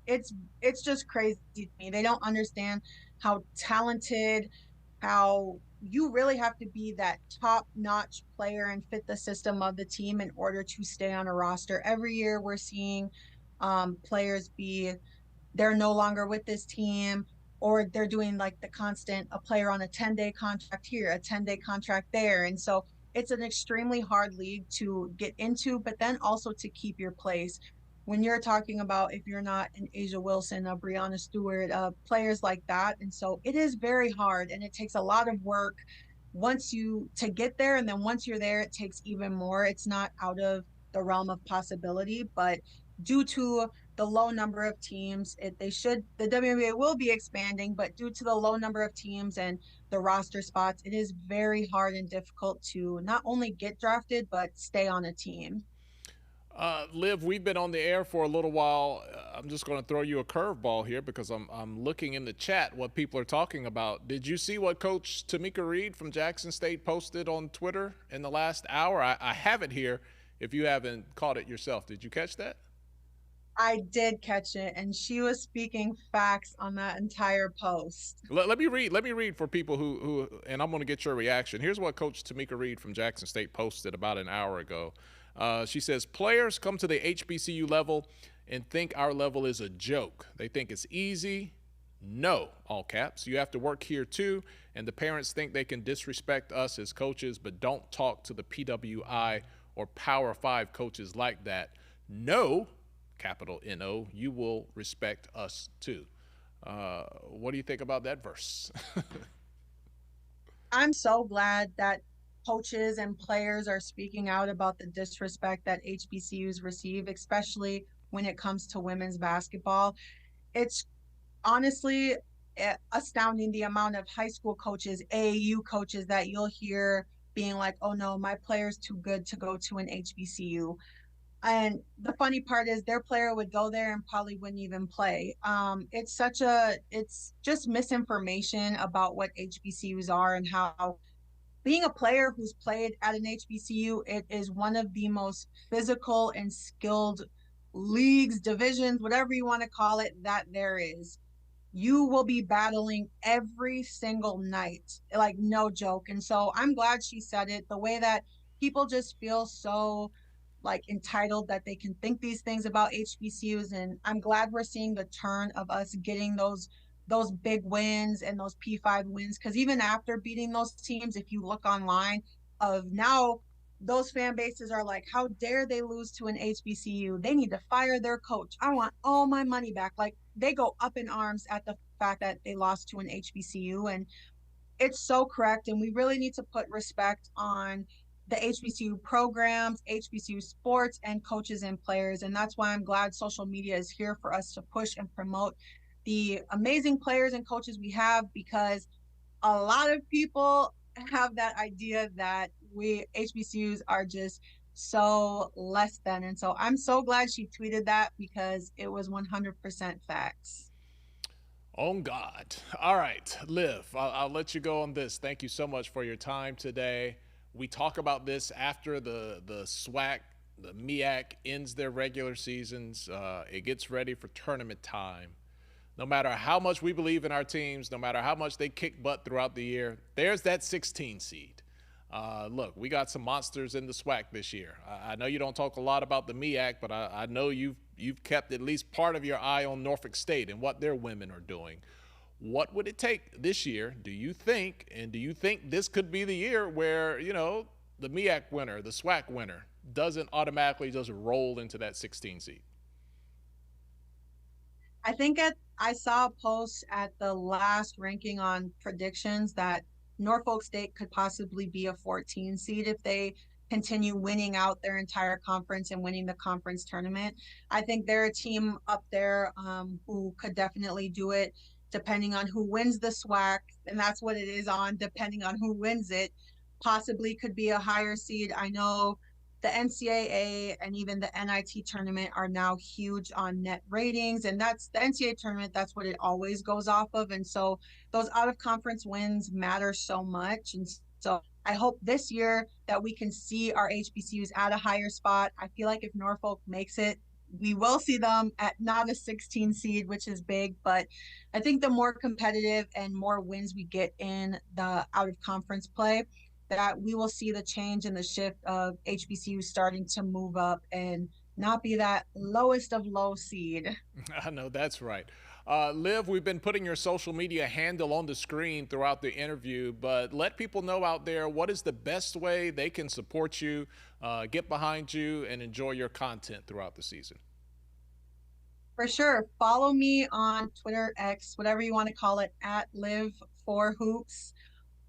it's just crazy to me. They don't understand how talented, how you really have to be that top-notch player and fit the system of the team in order to stay on a roster. Every year we're seeing players they're no longer with this team, or they're doing like the constant, a player on a 10-day contract here, a 10-day contract there. And so it's an extremely hard league to get into, but then also to keep your place. When you're talking about, if you're not an Asia Wilson, a Breanna Stewart, players like that. And so it is very hard, and it takes a lot of work to get there. And then once you're there, it takes even more. It's not out of the realm of possibility, but due to the low number of teams, the WNBA will be expanding, but due to the low number of teams and the roster spots, it is very hard and difficult to not only get drafted, but stay on a team. Liv, we've been on the air for a little while. I'm just going to throw you a curveball here because I'm looking in the chat what people are talking about. Did you see what Coach Tamika Reed from Jackson State posted on Twitter in the last hour? I have it here if you haven't caught it yourself. Did you catch that? I did catch it, and she was speaking facts on that entire post. Let me read for people who and I'm going to get your reaction. Here's what Coach Tamika Reed from Jackson State posted about an hour ago. She says, players come to the HBCU level and think our level is a joke. They think it's easy. No, all caps. You have to work here too, and the parents think they can disrespect us as coaches, but don't talk to the PWI or Power 5 coaches like that. No, capital N-O, you will respect us too. What do you think about that verse? I'm so glad that coaches and players are speaking out about the disrespect that HBCUs receive, especially when it comes to women's basketball. It's honestly astounding the amount of high school coaches, AAU coaches that you'll hear being like, oh no, my player's too good to go to an HBCU. And the funny part is their player would go there and probably wouldn't even play. It's just misinformation about what HBCUs are and how being a player who's played at an HBCU, it is one of the most physical and skilled leagues, divisions, whatever you want to call it, that there is. You will be battling every single night, like no joke. And so I'm glad she said it. The way that people just feel so like entitled that they can think these things about HBCUs. And I'm glad we're seeing the turn of us getting those big wins and those P5 wins. Because even after beating those teams, if you look online of now, those fan bases are like, how dare they lose to an HBCU? They need to fire their coach. I want all my money back. Like, they go up in arms at the fact that they lost to an HBCU, and it's so correct. And we really need to put respect on the HBCU programs, HBCU sports, and coaches and players. And that's why I'm glad social media is here for us to push and promote the amazing players and coaches we have, because a lot of people have that idea that we HBCUs are just so less than. And so I'm so glad she tweeted that, because it was 100% facts. Oh, God. All right, Liv, I'll let you go on this. Thank you so much for your time today. We talk about this after the SWAC, the MEAC ends their regular seasons. It gets ready for tournament time. No matter how much we believe in our teams, no matter how much they kick butt throughout the year, there's that 16 seed. Look, we got some monsters in the SWAC this year. I know you don't talk a lot about the MEAC, but I know you've kept at least part of your eye on Norfolk State and what their women are doing. What would it take this year, do you think, and do you think this could be the year where, you know, the MEAC winner, the SWAC winner, doesn't automatically just roll into that 16 seed? I think I saw a post at the last ranking on predictions that Norfolk State could possibly be a 14 seed if they continue winning out their entire conference and winning the conference tournament. I think they're a team up there who could definitely do it, depending on who wins the SWAC, and that's what it is on, depending on who wins it, possibly could be a higher seed. I know the NCAA and even the NIT tournament are now huge on net ratings, and that's the NCAA tournament. That's what it always goes off of. And so those out of conference wins matter so much. And so I hope this year that we can see our HBCUs at a higher spot. I feel like if Norfolk makes it, we will see them at not a 16 seed, which is big, but I think the more competitive and more wins we get in the out of conference play, that we will see the change and the shift of HBCU starting to move up and not be that lowest of low seed. I know, that's right. Liv, we've been putting your social media handle on the screen throughout the interview, but let people know out there, what is the best way they can support you, get behind you, and enjoy your content throughout the season? For sure. Follow me on Twitter, X, whatever you want to call it, at Liv4Hoops.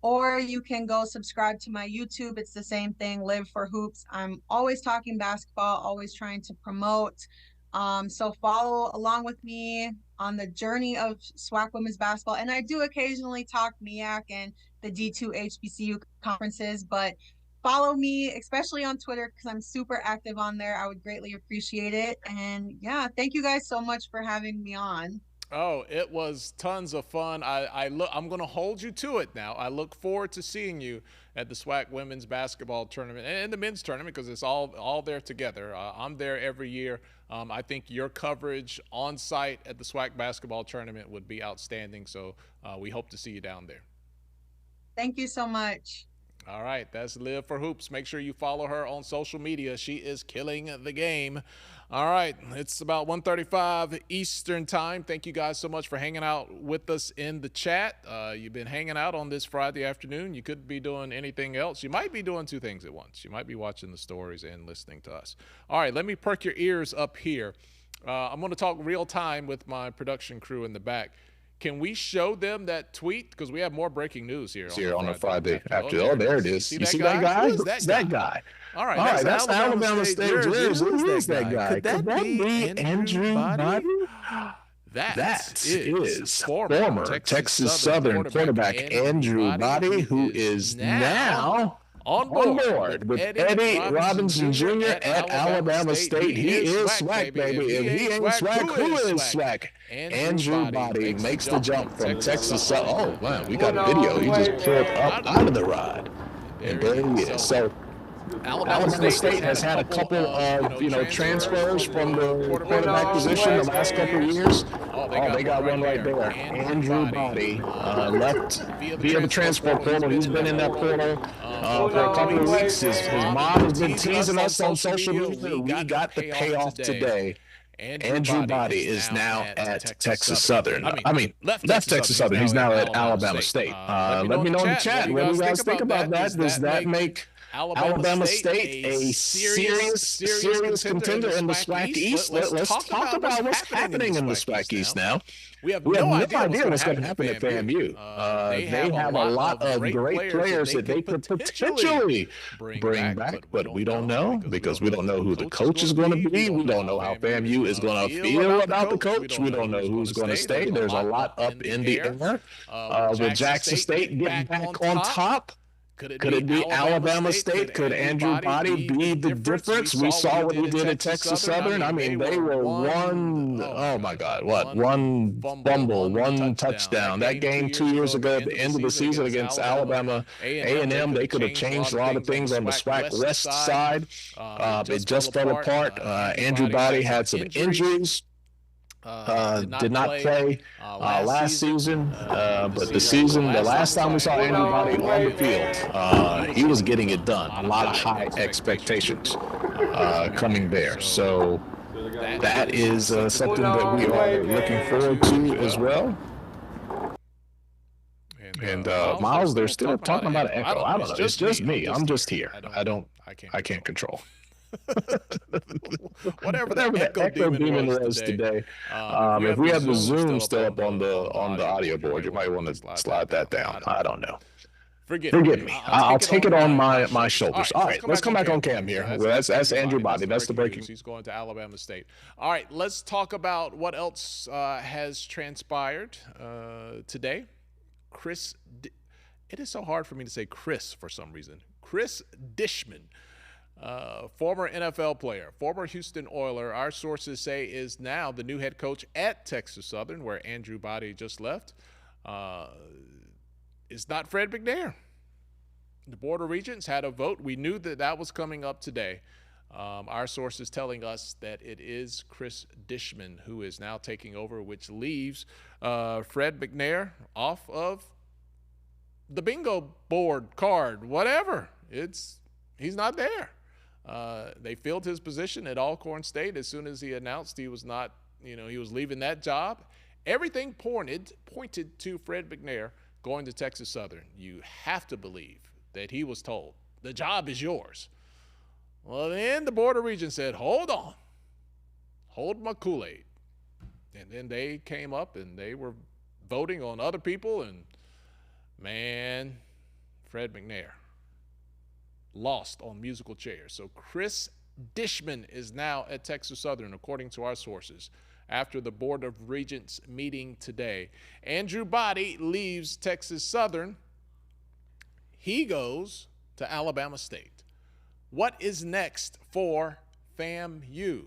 Or you can go subscribe to my YouTube. It's the same thing, Liv4Hoops. I'm always talking basketball, always trying to promote. So follow along with me on the journey of SWAC women's basketball. And I do occasionally talk MEAC and the D2 HBCU conferences, but follow me, especially on Twitter, because I'm super active on there. I would greatly appreciate it. And yeah, thank you guys so much for having me on. Oh, it was tons of fun. I'm going to hold you to it now. I look forward to seeing you at the SWAC women's basketball tournament and the men's tournament, because it's all there together. I'm there every year. I think your coverage on site at the SWAC basketball tournament would be outstanding. So we hope to see you down there. Thank you so much. All right, that's Liv4Hoops. Make sure you follow her on social media. She is killing the game. All right, it's about 1:35 Eastern time. Thank you guys so much for hanging out with us in the chat. You've been hanging out on this Friday afternoon. You could be doing anything else. You might be doing two things at once. You might be watching the stories and listening to us. All right, let me perk your ears up here. I'm going to talk real time with my production crew in the back. Can we show them that tweet? Because we have more breaking news here. On a Friday after. Oh, there it is. You see that guy? Who is that guy? All right, that's Alabama State. Who is that guy? Could that be Andrew Body? That is former Texas Southern quarterback Andrew Body, who is now on board with Eddie Robinson Jr. at Alabama State. He is SWAC, baby. If he ain't SWAC, who is SWAC? Andrew Body makes the jump from Texas Southern. Oh, man, we got a video. He just pulled up out of the rod. And there he is. So Alabama State has had a couple of, transfers from the quarterback position the last couple of years. Oh, they got one right there. Andrew Body left via the transfer portal. He's been in that portal for a couple of weeks. His mom has been teasing us on social media. We got the payoff today. Andrew Body is now at Texas Southern. I mean, left Texas Southern. He's now at Alabama State. Let me know in the chat. What do you guys think about that? Does that make Alabama State, a serious contender in the SWAC East. Let's talk about what's happening in the SWAC East now. We have no idea what's going to happen at FAMU. They have a lot of great players that they could potentially bring back, but we don't know because we don't know who the coach is going to be. We don't know how FAMU is going to feel about the coach. We don't know who's going to stay. There's a lot up in the air. With Jackson State getting back on top. Could it be Alabama State? Could Andrew Body be the difference? We saw what he did at Texas Southern. I mean, they were one fumble, one touchdown. That game 2 years ago at the end of the season against Alabama A&M, they could have changed a lot of things on the SWAC West side. It just fell apart. Andrew Body had some injuries. Did not play last season, but the last time we saw Andrew Body on the field, he was getting it done. A lot of high expectations coming there. So that is something that we are looking forward to as well. And Miles, they're still talking about an echo. I don't know. It's just me. I'm just here. I can't control. whatever the echo demon was today. If we have the Zoom still up on the audio board, you might want to slide that down. I don't know. Forgive me. I'll take it on my shoulders. All right, let's come back on cam here. That's Andrew Body. That's the breaking. He's going to Alabama State. All right, let's talk about what else has transpired today. It is so hard for me to say Chris for some reason. Chris Dishman. Former NFL player, former Houston Oiler, our sources say is now the new head coach at Texas Southern, where Andrew Body just left. Is not Fred McNair. The Board of Regents had a vote. We knew that was coming up today. Our sources telling us that it is Chris Dishman who is now taking over, which leaves Fred McNair off of the bingo board card, whatever. He's not there. They filled his position at Alcorn State as soon as he announced he was not, he was leaving that job. Everything pointed to Fred McNair going to Texas Southern. You have to believe that he was told, the job is yours. Well, then the Board of Regents said, hold on. Hold my Kool-Aid. And then they came up and they were voting on other people. And, man, Fred McNair lost on musical chairs. So Chris Dishman is now at Texas Southern, according to our sources, after the Board of Regents meeting today. Andrew Body leaves Texas Southern. He goes to Alabama State. What is next for FAMU?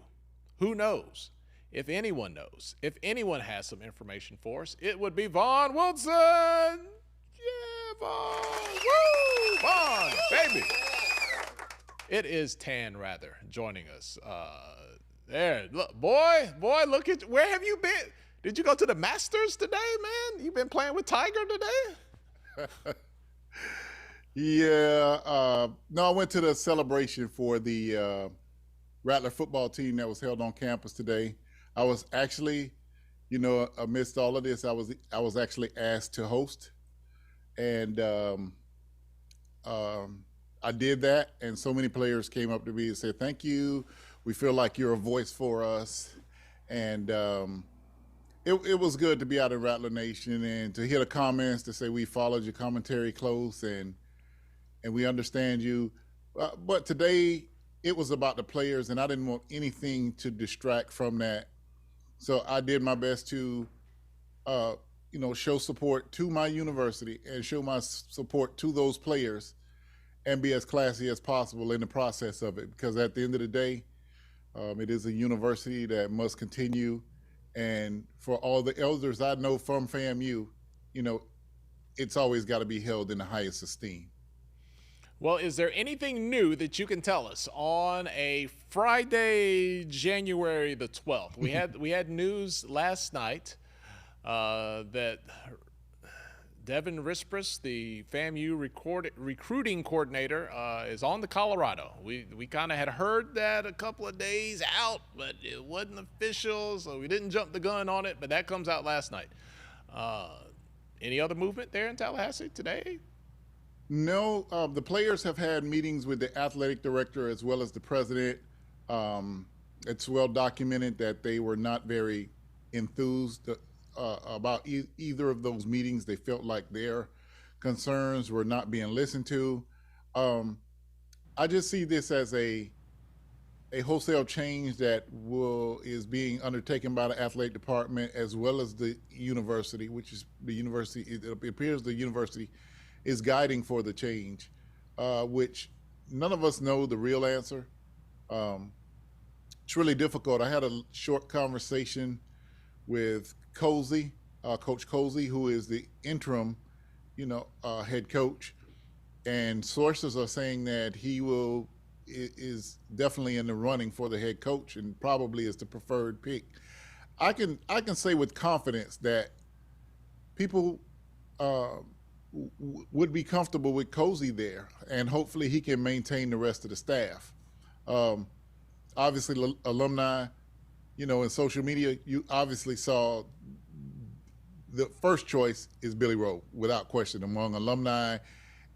Who knows? If anyone knows, if anyone has some information for us, it would be Vaughn Wilson. Yeah, Vaughn. Woo! Vaughn, baby. It is Tan, rather, joining us. There, look, boy, look at you. Where have you been? Did you go to the Masters today, man? You been playing with Tiger today? Yeah. No, I went to the celebration for the Rattler football team that was held on campus today. I was actually, amidst all of this, I was actually asked to host, and I did that, and so many players came up to me and said, thank you. We feel like you're a voice for us. And it was good to be out in Rattler Nation and to hear the comments to say we followed your commentary close and we understand you. But today it was about the players, and I didn't want anything to distract from that. So I did my best to, show support to my university and show my support to those players and be as classy as possible in the process of it, because at the end of the day, it is a university that must continue. And for all the elders I know from FAMU, it's always got to be held in the highest esteem. Well, is there anything new that you can tell us on a Friday, January the 12th? We had news last night that Devin Rispris, the FAMU recruiting coordinator, is on to Colorado. We kind of had heard that a couple of days out, but it wasn't official, so we didn't jump the gun on it, but that comes out last night. Any other movement there in Tallahassee today? No, the players have had meetings with the athletic director as well as the president. It's well documented that they were not very enthused about either of those meetings. They felt like their concerns were not being listened to. I just see this as a wholesale change that is being undertaken by the athletic department as well as the university, which is the university. It appears the university is guiding for the change, which none of us know the real answer. It's really difficult. I had a short conversation with Cozy, Coach Cozy, who is the interim, head coach, and sources are saying that he is definitely in the running for the head coach and probably is the preferred pick. I can say with confidence that people would be comfortable with Cozy there, and hopefully he can maintain the rest of the staff. Obviously, alumni, in social media, you obviously saw the first choice is Billy Rowe, without question, among alumni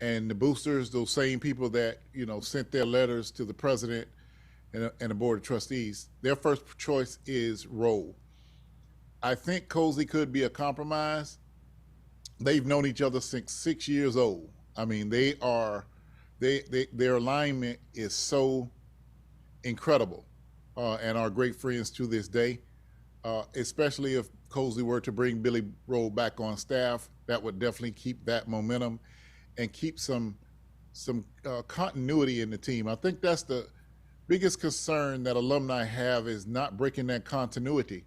and the boosters, those same people that, sent their letters to the president and the board of trustees. Their first choice is Rowe. I think Cozy could be a compromise. They've known each other since 6 years old. I mean, their alignment is so incredible and are great friends to this day, especially if Cozy were to bring Billy Rowe back on staff. That would definitely keep that momentum and keep some continuity in the team. I think that's the biggest concern that alumni have, is not breaking that continuity.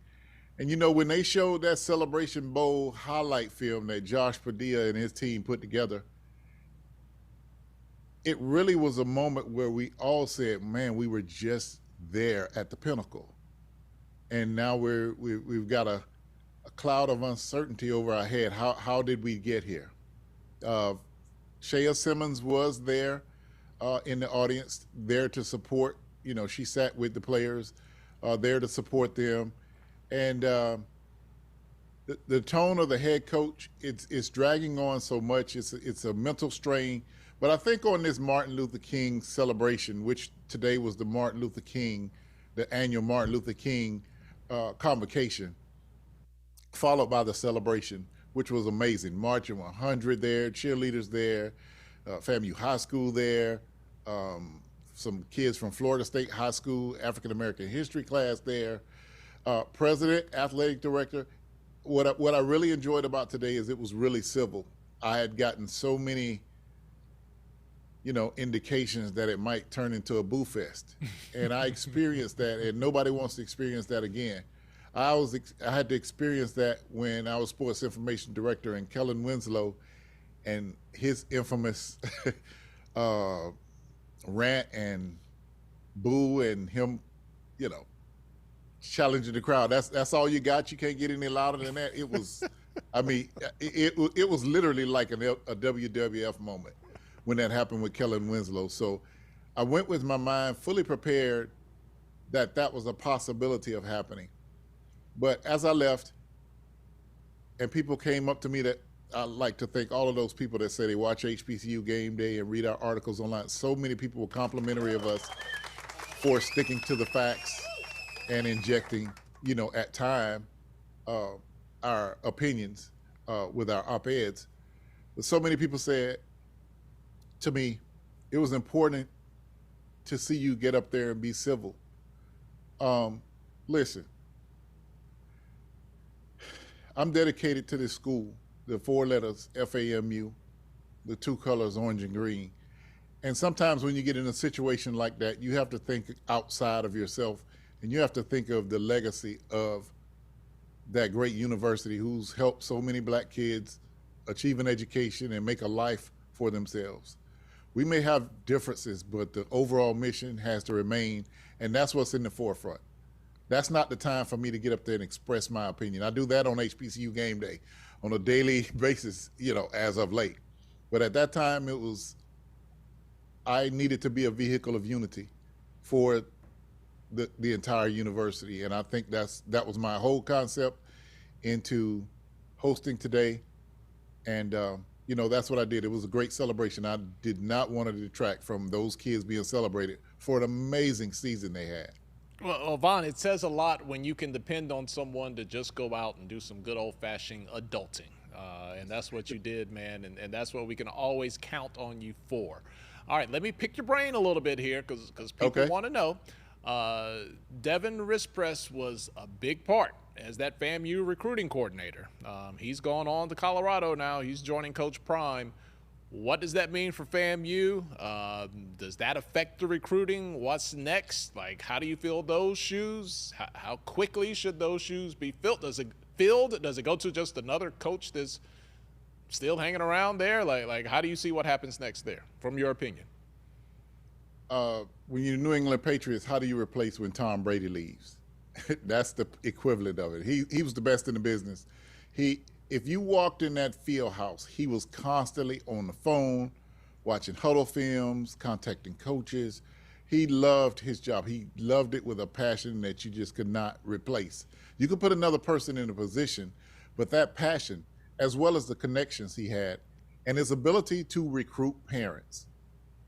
And when they showed that Celebration Bowl highlight film that Josh Padilla and his team put together, it really was a moment where we all said, man, we were just there at the pinnacle. And now we've got a cloud of uncertainty over our head. How did we get here? Shea Simmons was there in the audience, there to support. She sat with the players, there to support them. And the tone of the head coach, it's dragging on so much. It's a mental strain. But I think on this Martin Luther King celebration, which today was the annual Martin Luther King convocation, followed by the celebration, which was amazing. Marching 100 there, cheerleaders there, FAMU High School there, some kids from Florida State High School, African American history class there, president, athletic director. What I really enjoyed about today is it was really civil. I had gotten so many indications that it might turn into a boo fest. And I experienced that, and nobody wants to experience that again. I had to experience that when I was sports information director, and Kellen Winslow and his infamous rant and boo, and him, challenging the crowd. That's all you got? You can't get any louder than that? It was, it was literally like a WWF moment when that happened with Kellen Winslow. So I went with my mind fully prepared that was a possibility of happening. But as I left, and people came up to me, that I like to thank all of those people that say they watch HBCU Game Day and read our articles online. So many people were complimentary of us for sticking to the facts and injecting, at time, our opinions with our op-eds. But so many people said to me, it was important to see you get up there and be civil. Listen, I'm dedicated to this school, the 4 letters, FAMU, the 2 colors, orange and green. And sometimes when you get in a situation like that, you have to think outside of yourself, and you have to think of the legacy of that great university who's helped so many black kids achieve an education and make a life for themselves. We may have differences, but the overall mission has to remain, and that's what's in the forefront. That's not the time for me to get up there and express my opinion. I do that on HBCU Game Day on a daily basis, as of late. But at that time, I needed to be a vehicle of unity for the entire university. And I think that was my whole concept into hosting today. And that's what I did. It was a great celebration. I did not want to detract from those kids being celebrated for an amazing season they had. Well, Vaughn, it says a lot when you can depend on someone to just go out and do some good old-fashioned adulting. And that's what you did, man, and that's what we can always count on you for. All right, let me pick your brain a little bit here because people want to know. Devin Rispress was a big part as that FAMU recruiting coordinator. He's gone on to Colorado now. He's joining Coach Prime. What does that mean for FAMU? Does that affect the recruiting? What's next? Like, how do you fill those shoes? How quickly should those shoes be filled? Does it go to just another coach that's still hanging around there? Like how do you see what happens next there, from your opinion? When you're New England Patriots, how do you replace when Tom Brady leaves? That's the equivalent of it. He was the best in the business. If you walked in that field house, he was constantly on the phone, watching huddle films, contacting coaches. He loved his job. He loved it with a passion that you just could not replace. You could put another person in a position, but that passion, as well as the connections he had, and his ability to recruit parents.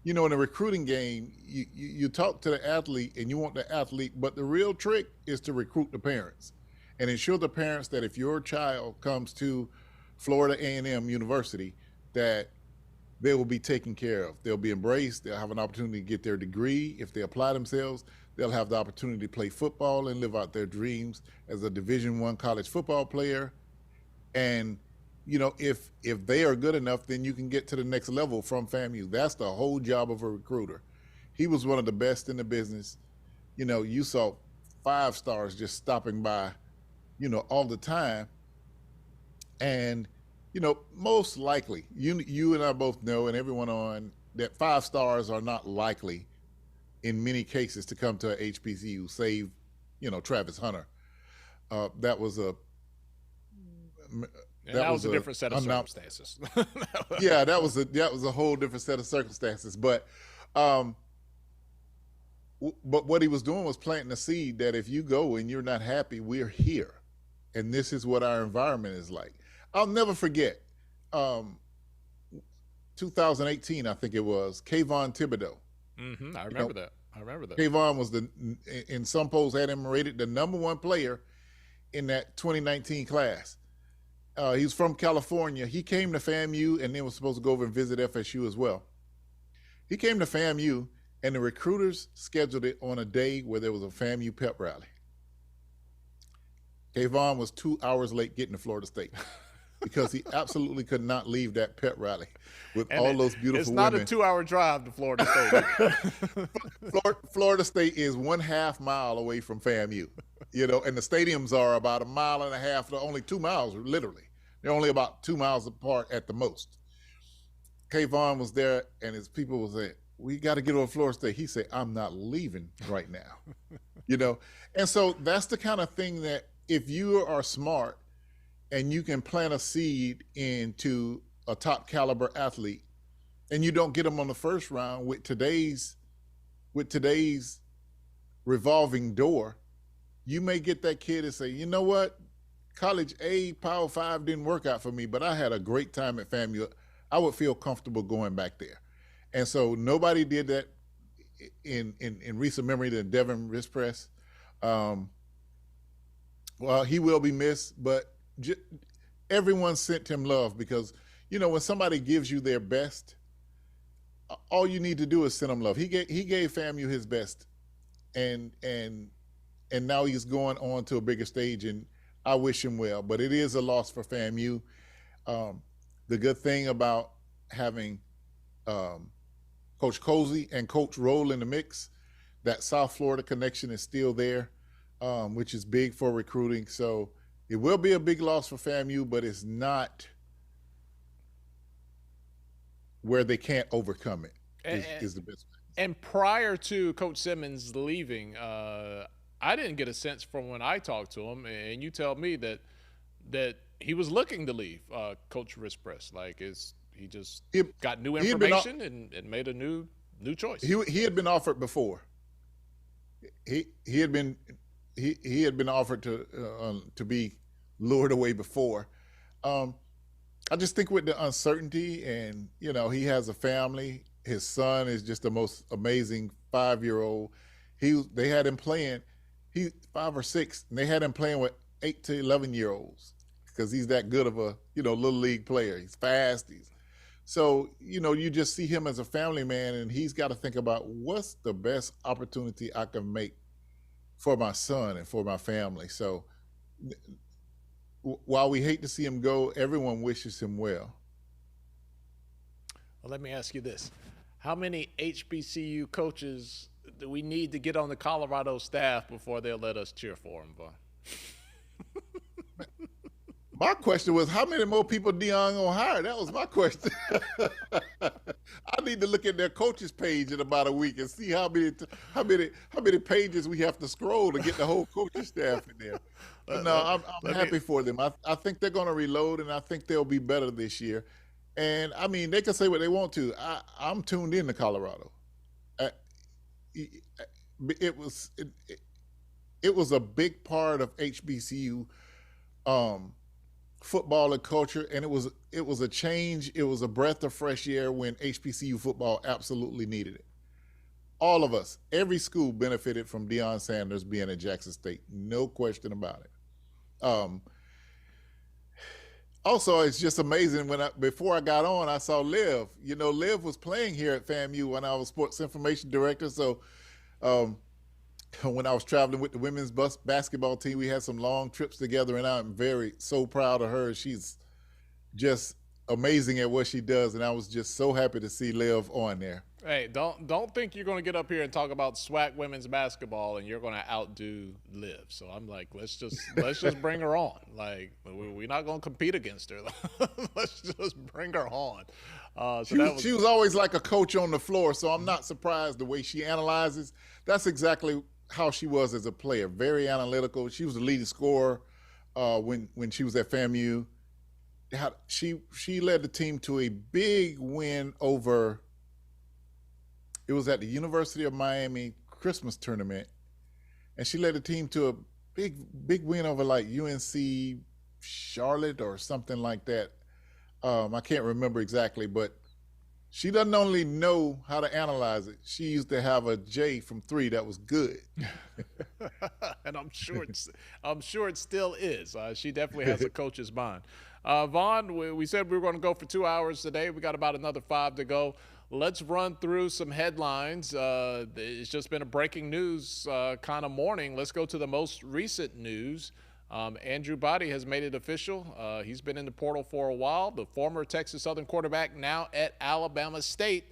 In a recruiting game, you talk to the athlete and you want the athlete, but the real trick is to recruit the parents and ensure the parents that if your child comes to Florida A&M University, that they will be taken care of. They'll be embraced. They'll have an opportunity to get their degree. If they apply themselves, they'll have the opportunity to play football and live out their dreams as a Division I college football player. And if they are good enough, then you can get to the next level from FAMU. That's the whole job of a recruiter. He was one of the best in the business. You saw 5 stars just stopping by, all the time. And, most likely, you and I both know, and everyone on, that 5 stars are not likely in many cases to come to a HBCU, save, Travis Hunter. That was a different set of circumstances. Yeah, that was a whole different set of circumstances. But what he was doing was planting a seed that if you go and you're not happy, we're here, and this is what our environment is like. I'll never forget 2018, I think it was, Kayvon Thibodeau. Mm-hmm. I remember that. Kayvon was in some polls had him rated the #1 player in that 2019 class. He's from California. He came to FAMU and then was supposed to go over and visit FSU as well. He came to FAMU and the recruiters scheduled it on a day where there was a FAMU pep rally. Kayvon was 2 hours late getting to Florida State because he absolutely could not leave that pep rally with all those beautiful women. It's not a 2-hour drive to Florida State. Florida State is 1/2 mile away from FAMU, and the stadiums are about 1.5 miles to only 2 miles, literally. They're only about 2 miles apart at the most. Kayvon was there, and his people was saying, "We got to get over Florida State." He said, "I'm not leaving right now," And so that's the kind of thing that if you are smart and you can plant a seed into a top caliber athlete, and you don't get them on the first round with today's revolving door, you may get that kid and say, "You know what? College A, Power 5 didn't work out for me, but I had a great time at FAMU. I would feel comfortable going back there." And so nobody did that in recent memory than Devin Rispress. Well, he will be missed, but everyone sent him love because, when somebody gives you their best, all you need to do is send him love. He gave FAMU his best, and now he's going on to a bigger stage, and I wish him well. But it is a loss for FAMU. The good thing about having Coach Cozy and Coach Roll in the mix, that South Florida connection is still there, which is big for recruiting. So it will be a big loss for FAMU, but it's not where they can't overcome it, is the best. And prior to Coach Simmons leaving, I didn't get a sense from when I talked to him, and you tell me that he was looking to leave Coach Rispress. Like, he just got new information and made a new choice. He had been offered before. He had been offered to be lured away before. I just think with the uncertainty, and he has a family. His son is just the most amazing 5-year-old. They had him playing. He's 5 or 6, and they had him playing with 8 to 11-year-olds because he's that good of a little league player. He's fast. So you just see him as a family man, and he's got to think about what's the best opportunity I can make for my son and for my family. So while we hate to see him go, everyone wishes him well. Well, let me ask you this. How many HBCU coaches do we need to get on the Colorado staff before they'll let us cheer for him, Vaughn? My question was, how many more people Deion gonna hire? That was my question. I need to look at their coaches page in about a week and see how many pages we have to scroll to get the whole coaching staff in there. But no, I'm happy for them. I think they're gonna reload, and I think they'll be better this year. And I mean, they can say what they want to. I'm tuned in to Colorado. It was a big part of HBCU football and culture, and it was a change. It was a breath of fresh air when HBCU football absolutely needed it. All of us, every school benefited from Deion Sanders being at Jackson State, no question about it. Also, it's just amazing before I got on, I saw Liv. Liv was playing here at FAMU when I was sports information director. So when I was traveling with the women's basketball team, we had some long trips together, and I'm so proud of her. She's just amazing at what she does, and I was just so happy to see Liv on there. Hey, don't think you're going to get up here and talk about SWAC women's basketball and you're going to outdo Liv. So I'm like, let's just bring her on. Like, we're not going to compete against her. Let's just bring her on. She was always like a coach on the floor, so I'm not surprised the way she analyzes. That's exactly how she was as a player, very analytical. She was the leading scorer when she was at FAMU. She led the team to a big win over. It was at the University of Miami Christmas tournament, and she led the team to a big win over like UNC Charlotte or something like that. I can't remember exactly, but she doesn't only know how to analyze it. She used to have a J from 3 that was good. And I'm sure it still is. She definitely has a coach's mind. Vaughn, we said we were going to go for 2 hours today. We got about another 5 to go. Let's run through some headlines. It's just been a breaking news kind of morning. Let's go to the most recent news. Andrew Body has made it official. He's been in the portal for a while. The former Texas Southern quarterback, now at Alabama State.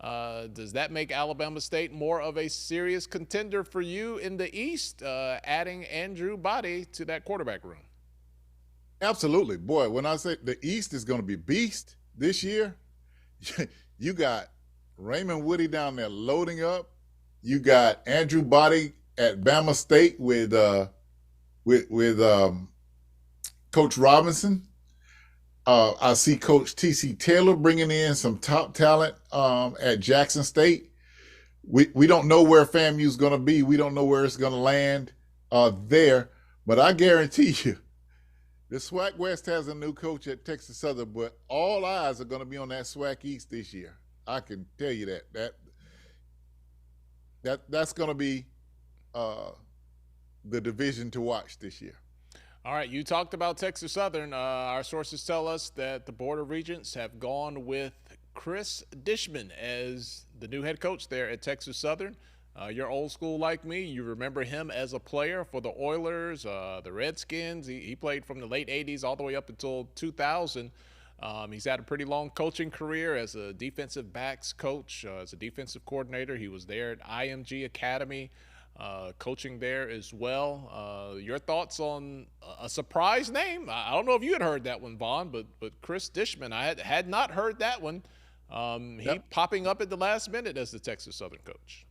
Does that make Alabama State more of a serious contender for you in the East, adding Andrew Body to that quarterback room? Absolutely. Boy, when I say the East is going to be beast this year, you got Raymond Woody down there loading up. You got Andrew Body at Bama State with Coach Robinson. I see Coach T.C. Taylor bringing in some top talent at Jackson State. We don't know where FAMU's going to be. We don't know where it's going to land there. But I guarantee you, the SWAC West has a new coach at Texas Southern, but all eyes are going to be on that SWAC East this year. I can tell you that's going to be the division to watch this year. All right, you talked about Texas Southern. Our sources tell us that the Board of Regents have gone with Chris Dishman as the new head coach there at Texas Southern. You're old school like me. You remember him as a player for the Oilers, the Redskins. He played from the late 80s all the way up until 2000. He's had a pretty long coaching career as a defensive backs coach, as a defensive coordinator. He was there at IMG Academy, coaching there as well. Your thoughts on a surprise name? I don't know if you had heard that one, Vaughn, but Chris Dishman, I had not heard that one. He popping up at the last minute as the Texas Southern coach.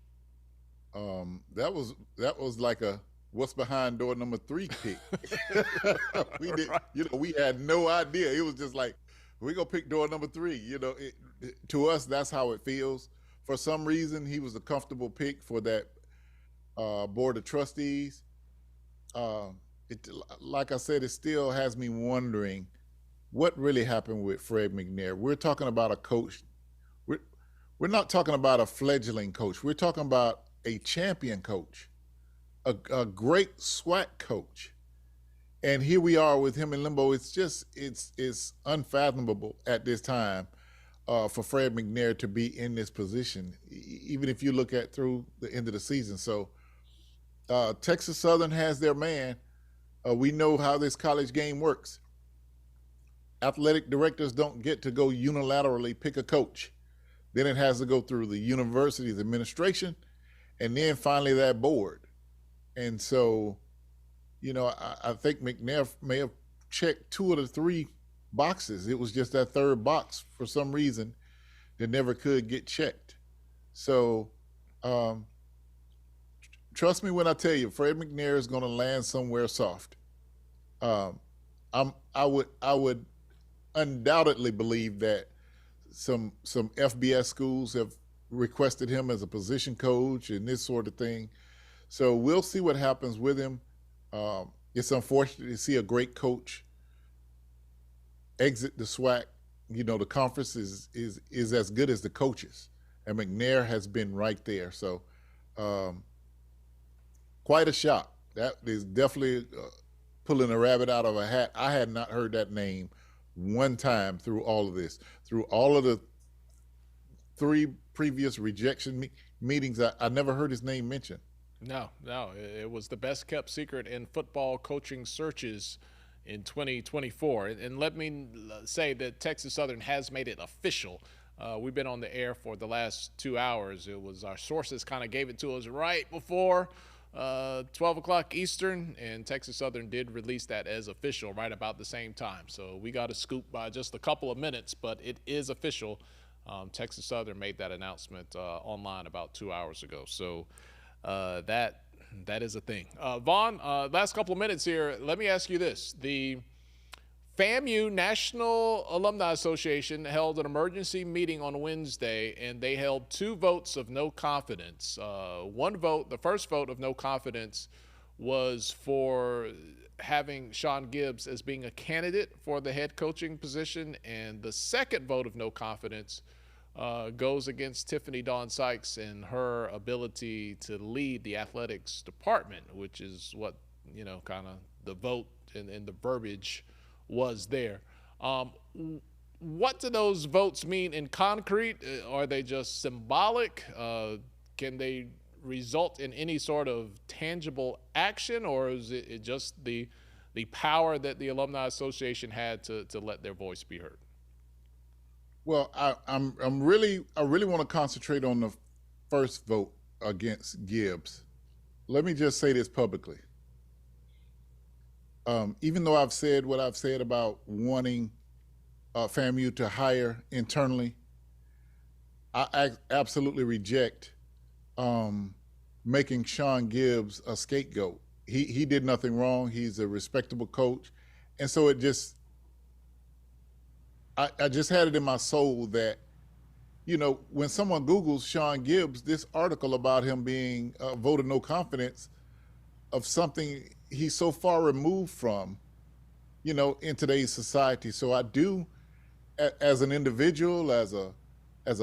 That was like a what's behind door number 3 pick. We had no idea. It was just like, we're gonna pick door number 3. To us, that's how it feels. For some reason, he was a comfortable pick for that board of trustees. Like I said, it still has me wondering what really happened with Fred McNair. We're talking about a coach. We're not talking about a fledgling coach. We're talking about a champion coach, a great SWAC coach. And here we are with him in limbo. It's unfathomable at this time for Fred McNair to be in this position, even if you look at through the end of the season. So Texas Southern has their man. We know how this college game works. Athletic directors don't get to go unilaterally pick a coach. Then it has to go through the university's administration and then finally that board. And so, you know, I think McNair may have checked 2 of the 3 boxes. It was just that third box for some reason that never could get checked. So trust me when I tell you, Fred McNair is going to land somewhere soft. I would undoubtedly believe that some FBS schools have requested him as a position coach and this sort of thing. So we'll see what happens with him. It's unfortunate to see a great coach exit the SWAC. You know, the conference is as good as the coaches, and McNair has been right there. So quite a shock. That is definitely pulling a rabbit out of a hat. I had not heard that name one time through all of this. Through all of the 3 previous rejection meetings, I never heard his name mentioned. No, it was the best kept secret in football coaching searches in 2024. And let me say that Texas Southern has made it official. We've been on the air for the last 2 hours. It was our sources kind of gave it to us right before 12 o'clock Eastern, and Texas Southern did release that as official right about the same time. So we got a scoop by just a couple of minutes, but it is official. Texas Southern made that announcement online about 2 hours ago. So that is a thing. Vaughn, last couple of minutes here. Let me ask you this. The FAMU National Alumni Association held an emergency meeting on Wednesday, and they held 2 votes of no confidence. One vote, the first vote of no confidence, was for having Sean Gibbs as being a candidate for the head coaching position, and the second vote of no confidence goes against Tiffany Dawn Sykes and her ability to lead the athletics department, which is what, you know, kind of the vote and the verbiage was there. What do those votes mean in concrete? Are they just symbolic? Can they result in any sort of tangible action, or is it just the power that the Alumni Association had to let their voice be heard? Well, I really want to concentrate on the first vote against Gibbs. Let me just say this publicly. Even though I've said what I've said about wanting FAMU to hire internally, I absolutely reject making Sean Gibbs a scapegoat. He did nothing wrong. He's a respectable coach. And so it just, I just had it in my soul that, you know, when someone Googles Sean Gibbs, this article about him being voted no confidence of something he's so far removed from, you know, in today's society. So I do, as an individual, as a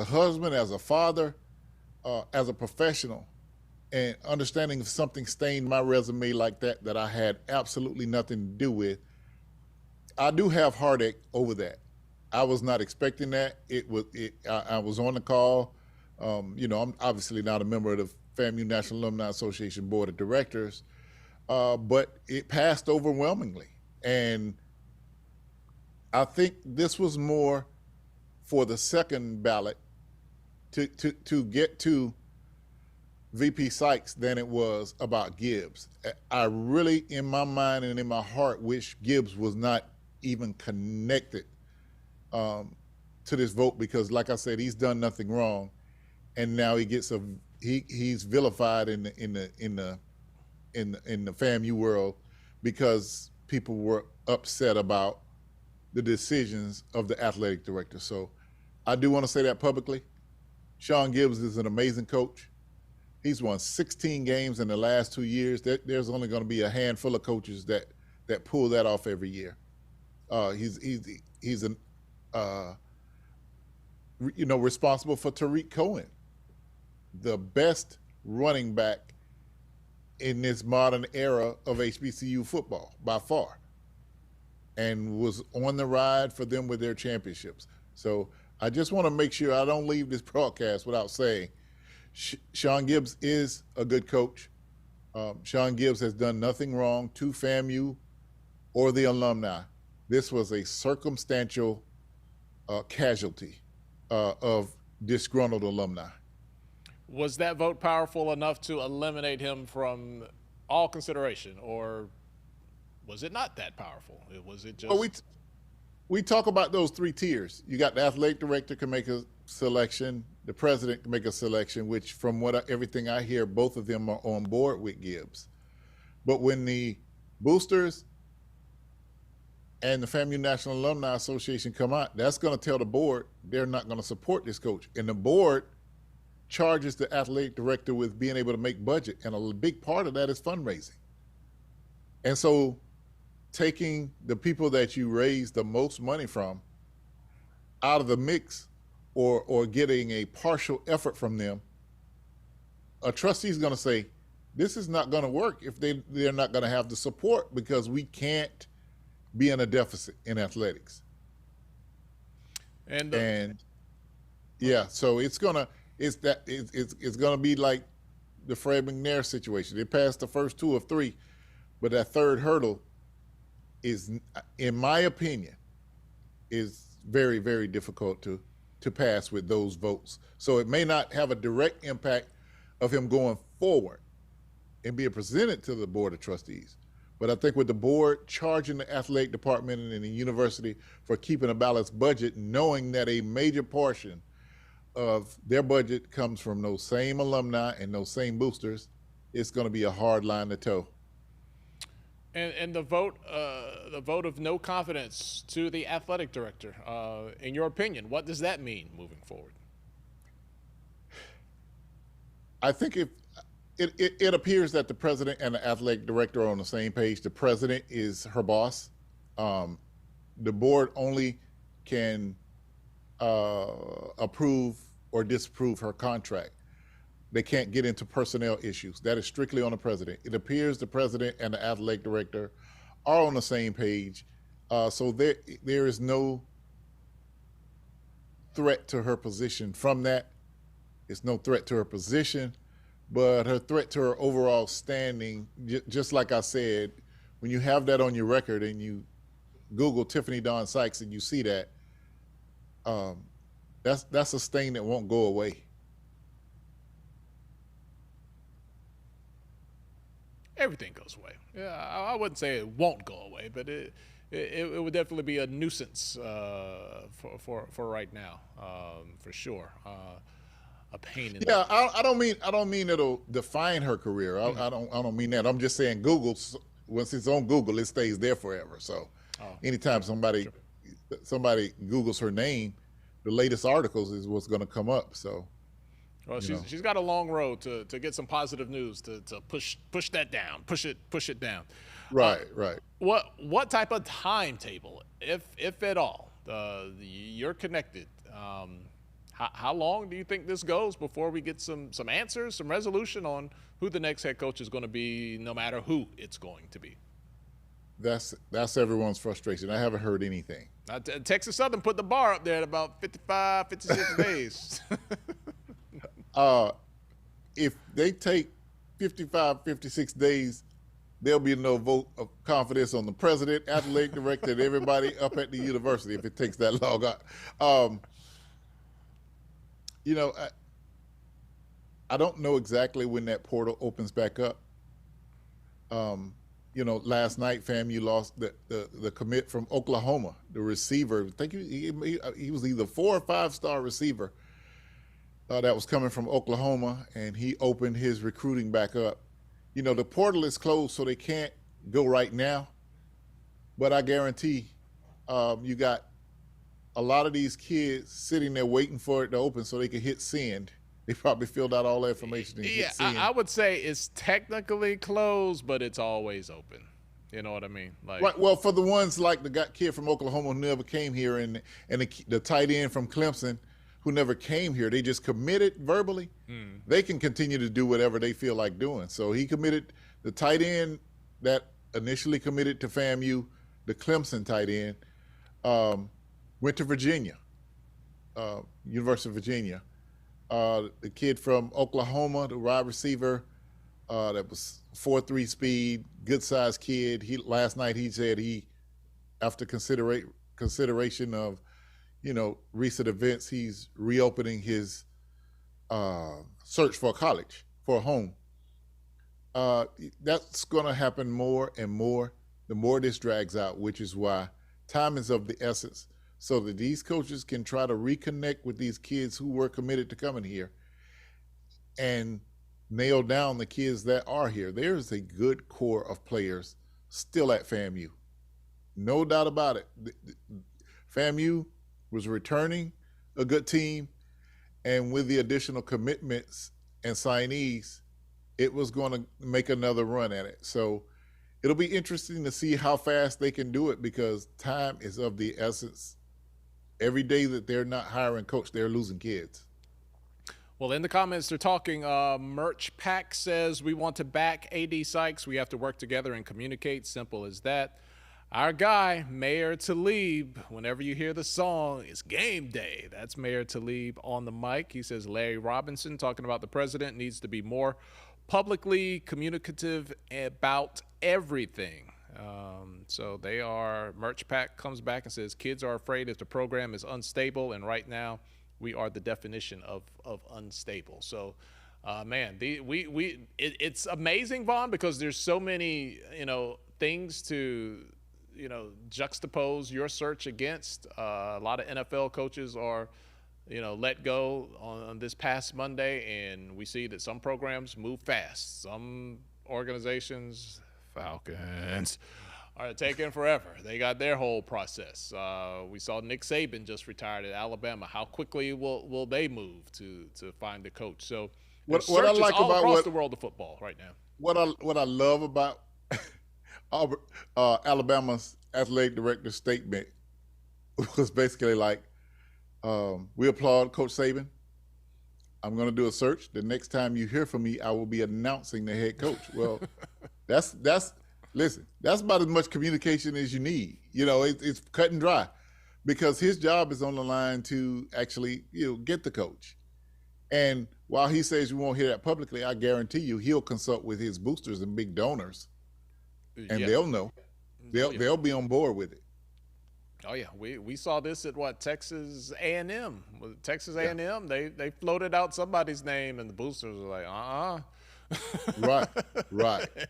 husband, as a father, as a professional, and understanding if something stained my resume like that I had absolutely nothing to do with, I do have heartache over that. I was not expecting that. I was on the call. You know, I'm obviously not a member of the FAMU National Alumni Association Board of Directors, but it passed overwhelmingly. And I think this was more for the second ballot to get to VP Sykes than it was about Gibbs. I really, in my mind and in my heart, wish Gibbs was not even connected to this vote, because, like I said, he's done nothing wrong, and now he gets he's vilified in the FAMU world because people were upset about the decisions of the athletic director. So I do want to say that publicly. Sean Gibbs is an amazing coach. He's won 16 games in the last 2 years. There's only going to be a handful of coaches that pull that off every year. He's an responsible for Tariq Cohen, the best running back in this modern era of HBCU football by far, and was on the ride for them with their championships. So I just want to make sure I don't leave this broadcast without saying Sean Gibbs is a good coach. Sean Gibbs has done nothing wrong to FAMU or the alumni. This was a circumstantial casualty of disgruntled alumni. Was that vote powerful enough to eliminate him from all consideration, or was it not that powerful? Was it just? Well, we talk about those three tiers. You got the athletic director can make a selection, the president can make a selection, which from everything I hear, both of them are on board with Gibbs. But when the boosters and the FAMU National Alumni Association come out, that's going to tell the board they're not going to support this coach. And the board charges the athletic director with being able to make budget, and a big part of that is fundraising. And so taking the people that you raise the most money from out of the mix, or getting a partial effort from them, a trustee is going to say, this is not going to work if they're not going to have the support, because we can't be in a deficit in athletics. And yeah, so it's gonna be like the Fred McNair situation. They passed the first 2 of 3, but that third hurdle is, in my opinion, is very, very difficult to pass with those votes. So it may not have a direct impact of him going forward and being presented to the Board of Trustees. But I think with the board charging the athletic department and the university for keeping a balanced budget, knowing that a major portion of their budget comes from those same alumni and those same boosters, it's going to be a hard line to toe. And the vote of no confidence to the athletic director, in your opinion, what does that mean moving forward? I think if it appears that the president and the athletic director are on the same page. The president is her boss. The board only can approve or disapprove her contract. They can't get into personnel issues. That is strictly on the president. It appears the president and the athletic director are on the same page. So there is no threat to her position from that. It's no threat to her position, but her threat to her overall standing, just like I said, when you have that on your record and you Google Tiffany Dawn Sykes and you see that, that's a stain that won't go away. Everything goes away. Yeah, I wouldn't say it won't go away, but it would definitely be a nuisance for right now, for sure. A pain in the I don't mean it'll define her career. I don't mean that. I'm just saying Google, once it's on Google, it stays there forever. So anytime somebody Googles her name, the latest articles is what's going to come up. So well, she's got a long road to get some positive news to push that down, push it down. Right, right. What type of timetable, if at all, you're connected? How long do you think this goes before we get some answers, some resolution on who the next head coach is going to be, no matter who it's going to be? That's everyone's frustration. I haven't heard anything. Texas Southern put the bar up there at about 55, 56 days. If they take 55, 56 days, there'll be no vote of confidence on the president, athletic director, and everybody up at the university if it takes that long. I don't know exactly when that portal opens back up. Last night FAMU lost the commit from Oklahoma, the receiver. I think he was either 4 or 5 star receiver that was coming from Oklahoma, and he opened his recruiting back up. The portal is closed, so they can't go right now. But I guarantee you got a lot of these kids sitting there waiting for it to open so they can hit send. They probably filled out all the information and hit send. I would say it's technically closed, but it's always open. You know what I mean? Like, right. Well, for the ones like the kid from Oklahoma who never came here, and the tight end from Clemson who never came here, they just committed verbally. They can continue to do whatever they feel like doing. So he committed, the tight end that initially committed to FAMU, the Clemson tight end, went to Virginia, University of Virginia. The kid from Oklahoma, the wide receiver, that was 4.3 speed, good sized kid. Last night he said after consideration of, recent events, he's reopening his search for a college, for a home. That's going to happen more and more the more this drags out, which is why time is of the essence, so that these coaches can try to reconnect with these kids who were committed to coming here and nail down the kids that are here. There's a good core of players still at FAMU. No doubt about it. FAMU was returning a good team, and with the additional commitments and signees, it was going to make another run at it. So it'll be interesting to see how fast they can do it, because time is of the essence. Every day that they're not hiring coach, they're losing kids. Well, in the comments, they're talking. Merch Pack says, we want to back AD Sykes. We have to work together and communicate. Simple as that. Our guy, Mayor Talib, whenever you hear the song, it's game day. That's Mayor Talib on the mic. He says Larry Robinson, talking about the president, needs to be more publicly communicative about everything. So they are, Merch Pack comes back and says, kids are afraid if the program is unstable, and right now we are the definition of unstable. So, man, it's amazing, Vaughn, because there's so many, things to, juxtapose your search against. A lot of NFL coaches are, let go on this past Monday, and we see that some programs move fast. Some organizations, Falcons, are taking forever. They got their whole process. We saw Nick Saban just retired at Alabama. How quickly will they move to find a coach? So what I like all about across the world of football right now. What I love about Alabama's athletic director's statement was basically like, we applaud Coach Saban. I'm going to do a search. The next time you hear from me, I will be announcing the head coach. Well, listen, that's about as much communication as you need. It's cut and dry, because his job is on the line to actually, get the coach. And while he says you won't hear that publicly, I guarantee you he'll consult with his boosters and big donors, and they'll know. They'll be on board with it. Oh yeah, we saw this at Texas A&M. Texas A&M, they floated out somebody's name, and the boosters were like, Right.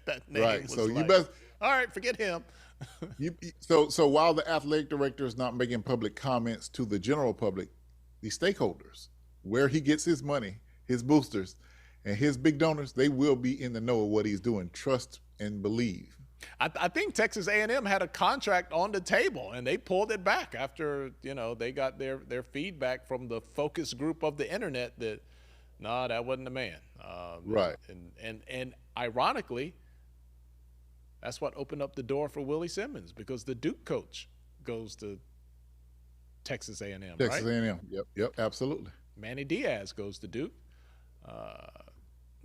That name right. was So like, you best. All right, forget him. So while the athletic director is not making public comments to the general public, the stakeholders, where he gets his money, his boosters, and his big donors, they will be in the know of what he's doing. Trust and believe. I think Texas A&M had a contract on the table, and they pulled it back after they got their feedback from the focus group of the internet that that wasn't the man. Right. And ironically, that's what opened up the door for Willie Simmons, because the Duke coach goes to Texas A&M. Texas right? A&M. Yep, absolutely. Manny Diaz goes to Duke.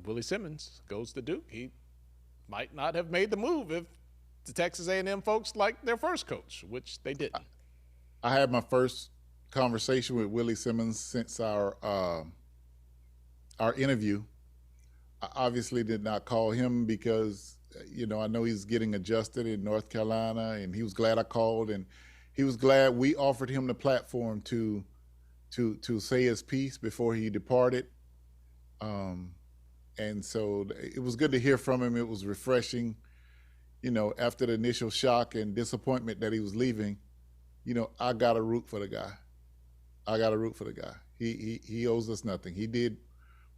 Willie Simmons goes to Duke. He might not have made the move if the Texas A&M folks liked their first coach, which they didn't. I had my first conversation with Willie Simmons since our interview. I obviously did not call him because, I know he's getting adjusted in North Carolina, and he was glad I called, and he was glad we offered him the platform to say his piece before he departed. And so it was good to hear from him. It was refreshing, after the initial shock and disappointment that he was leaving. I got to root for the guy. He owes us nothing. He did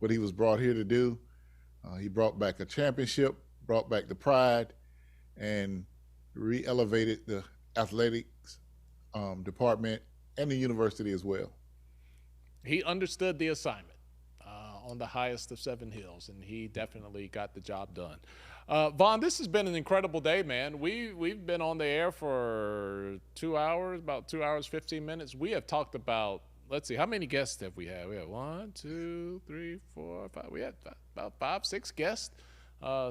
what he was brought here to do. He brought back a championship, brought back the pride, and re-elevated the athletics department and the university as well. He understood the assignment on the highest of seven hills, and he definitely got the job done. Vaughn, this has been an incredible day, man. We've been on the air for 2 hours, about 2 hours, 15 minutes. We have talked about, let's see, how many guests have we had? We had 1, 2, 3, 4, 5. We had about 5, 6 guests.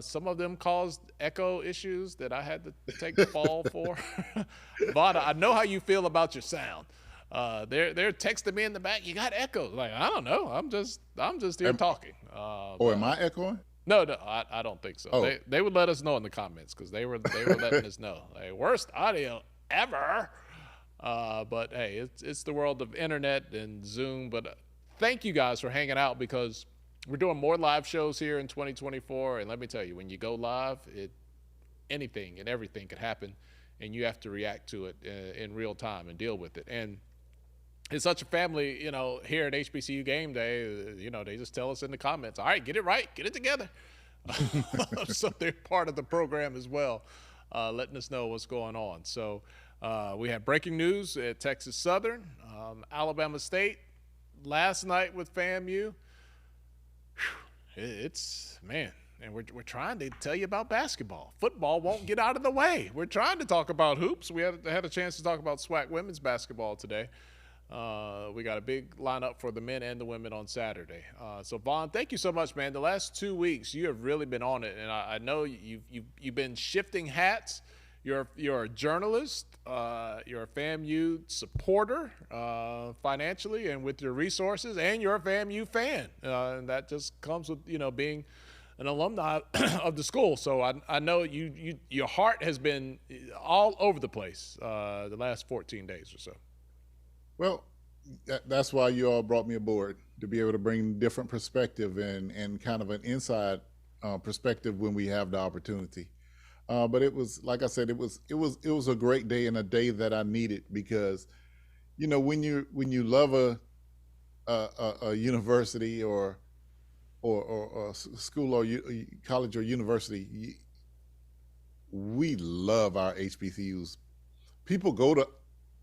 Some of them caused echo issues that I had to take the fall for. Vaughn, I know how you feel about your sound. They're texting me in the back. You got echoes. Like, I don't know. I'm just here talking. Am I echoing? No, I don't think so. Oh. They would let us know in the comments because they were letting us know. Hey, worst audio ever. But hey, it's the world of internet and Zoom. But thank you guys for hanging out because we're doing more live shows here in 2024. And let me tell you, when you go live, anything and everything could happen, and you have to react to it in real time and deal with it. And it's such a family, here at HBCU Game Day, they just tell us in the comments, all right, get it right, get it together. So they're part of the program as well, letting us know what's going on. So we had breaking news at Texas Southern, Alabama State last night with FAMU. It's, man, and we're trying to tell you about basketball. Football won't get out of the way. We're trying to talk about hoops. We had a chance to talk about SWAC women's basketball today. We got a big lineup for the men and the women on Saturday. So Vaughn, thank you so much, man. The last 2 weeks, you have really been on it, and I know you've been shifting hats. You're a journalist. You're a FAMU supporter financially and with your resources, and you're a FAMU fan, and that just comes with being an alumni of the school. So I know your heart has been all over the place the last 14 days or so. Well, that's why you all brought me aboard, to be able to bring different perspective and kind of an inside perspective when we have the opportunity. But it was, like I said, it was a great day and a day that I needed because, when you love a university or a school or college or university, we love our HBCUs. People go to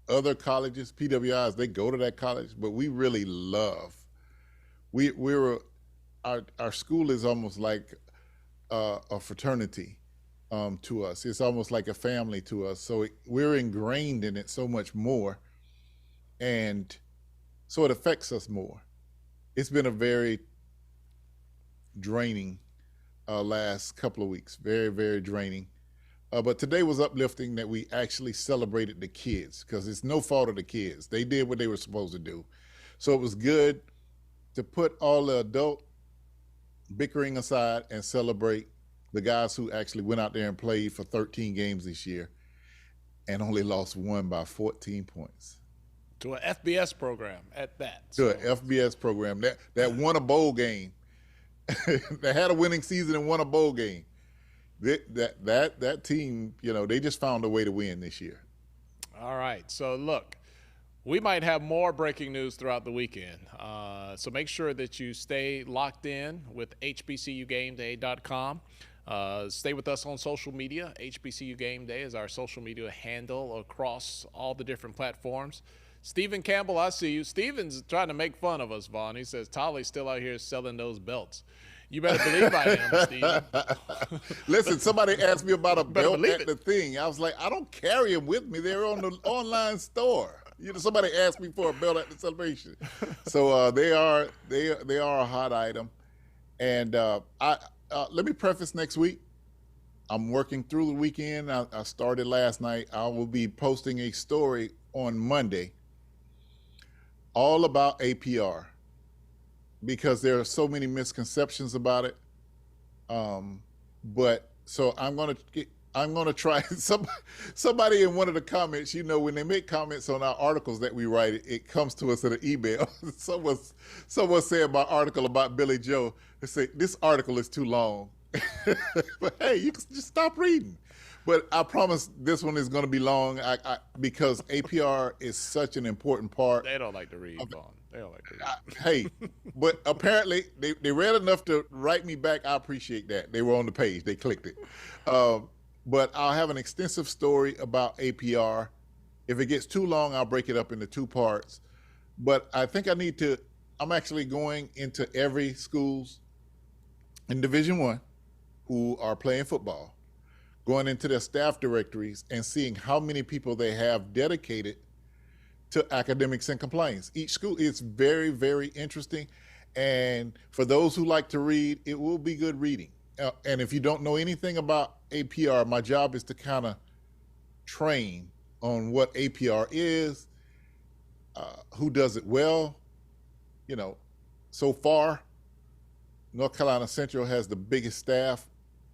other colleges, PWIs, they go to that college, but we really love. Our school is almost like a fraternity to us. It's almost like a family to us. So we're ingrained in it so much more, and so it affects us more. It's been a very draining last couple of weeks, very, very draining. But today was uplifting that we actually celebrated the kids because it's no fault of the kids. They did what they were supposed to do. So it was good to put all the adult bickering aside and celebrate the guys who actually went out there and played for 13 games this year and only lost one by 14 points. To an FBS program at that. To an FBS program that won a bowl game. That had a winning season and won a bowl game. That team, they just found a way to win this year. All right. So, look, we might have more breaking news throughout the weekend. So make sure that you stay locked in with HBCUGameDay.com. Stay with us on social media. HBCU Game Day is our social media handle across all the different platforms. Stephen Campbell, I see you. Stephen's trying to make fun of us, Vaughn. He says, Tolly's still out here selling those belts. You better believe I am, Stephen. Listen, somebody asked me about a belt at the thing. I was like, I don't carry them with me. They're on the online store. Somebody asked me for a belt at the celebration. So they are a hot item. And let me preface next week. I'm working through the weekend. I started last night. I will be posting a story on Monday all about APR because there are so many misconceptions about it. But so I'm gonna try. Somebody in one of the comments, when they make comments on our articles that we write, it comes to us in an email. Someone said my article about Billy Joe. They say this article is too long. But hey, you can just stop reading. But I promise this one is going to be long because APR is such an important part. They don't like to read, Vaughn. They don't like to read. Hey, but apparently they read enough to write me back. I appreciate that. They were on the page. They clicked it. But I'll have an extensive story about APR. If it gets too long, I'll break it up into 2 parts. But I think I'm actually going into every schools in Division I who are playing football, going into their staff directories and seeing how many people they have dedicated to academics and compliance. Each school is very, very interesting. And for those who like to read, it will be good reading. And if you don't know anything about APR, my job is to kind of train on what APR is, who does it well. You know, so far, North Carolina Central has the biggest staff,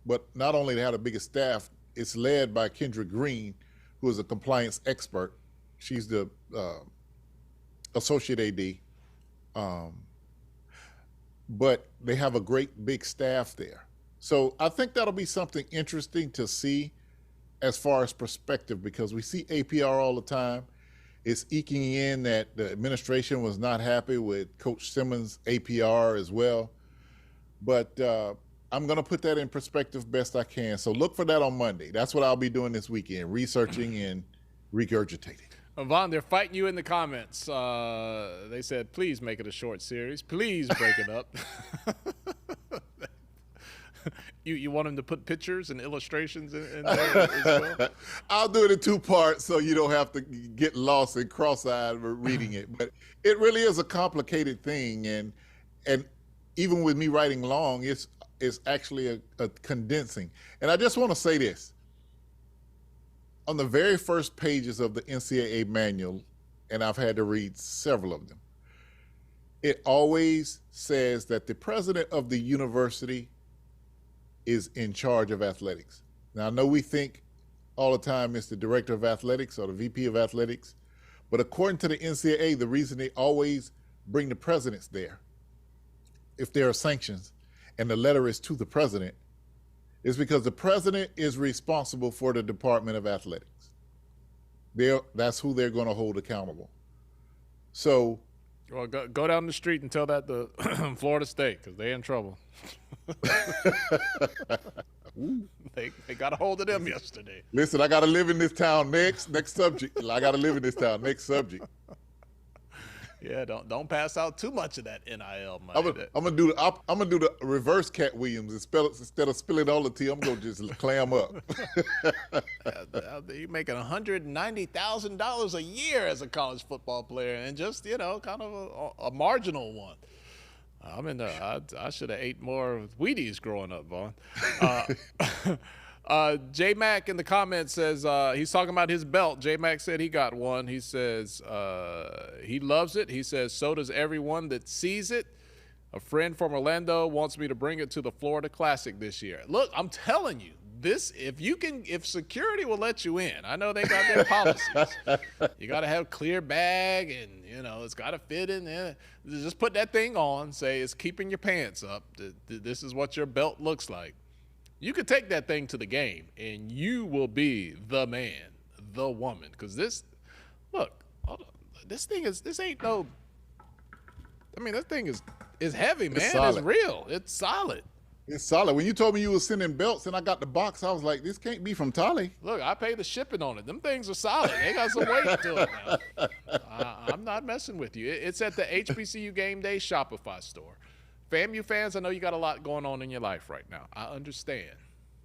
but not only they have the biggest staff, it's led by Kendra Green, who is a compliance expert. She's the associate AD. But they have a great big staff there. So I think that'll be something interesting to see as far as perspective, because we see APR all the time. It's eking in that the administration was not happy with Coach Simmons' APR as well. But I'm going to put that in perspective best I can. So look for that on Monday. That's what I'll be doing this weekend, researching and regurgitating. Vaughn, they're fighting you in the comments. They said, please make it a short series. Please break it up. You want them to put pictures and illustrations in there as well? I'll do it in 2 parts so you don't have to get lost and cross-eyed reading it. But it really is a complicated thing. And even with me writing long, it's actually a condensing. And I just want to say this. On the very first pages of the NCAA manual, and I've had to read several of them, it always says that the president of the university is in charge of athletics. Now, I know we think all the time it's the director of athletics or the VP of athletics, but according to the NCAA, the reason they always bring the presidents there, if there are sanctions, and the letter is to the president, is because the president is responsible for the Department of Athletics. That's who they're going to hold accountable. So, well, go down the street and tell that to Florida State, because they're in trouble. They got a hold of them yesterday. Listen, I got to live in this town. Next subject. I got to live in this town. Next subject. Yeah, don't pass out too much of that NIL money. I'm gonna do the reverse Cat Williams instead of spilling all the tea. I'm gonna just clam up. You're making $190,000 a year as a college football player, and just kind of a marginal one. I should have ate more Wheaties growing up, Vaughn. J-Mac in the comments says he's talking about his belt. J-Mac said he got one. He says he loves it. He says so does everyone that sees it. A friend from Orlando wants me to bring it to the Florida Classic this year. Look, I'm telling you, if security will let you in, I know they got their policies. You got to have clear bag, and it's got to fit in there. Just put that thing on. Say it's keeping your pants up. This is what your belt looks like. You could take that thing to the game, and you will be the man, the woman. Because this thing ain't no. I mean, that thing is heavy, man. It's real. It's solid. It's solid. When you told me you were sending belts and I got the box, I was like, this can't be from Tolly. Look, I paid the shipping on it. Them things are solid. They got some weight to it now. I'm not messing with you. It's at the HBCU Game Day Shopify store. FAMU fans, I know you got a lot going on in your life right now. I understand.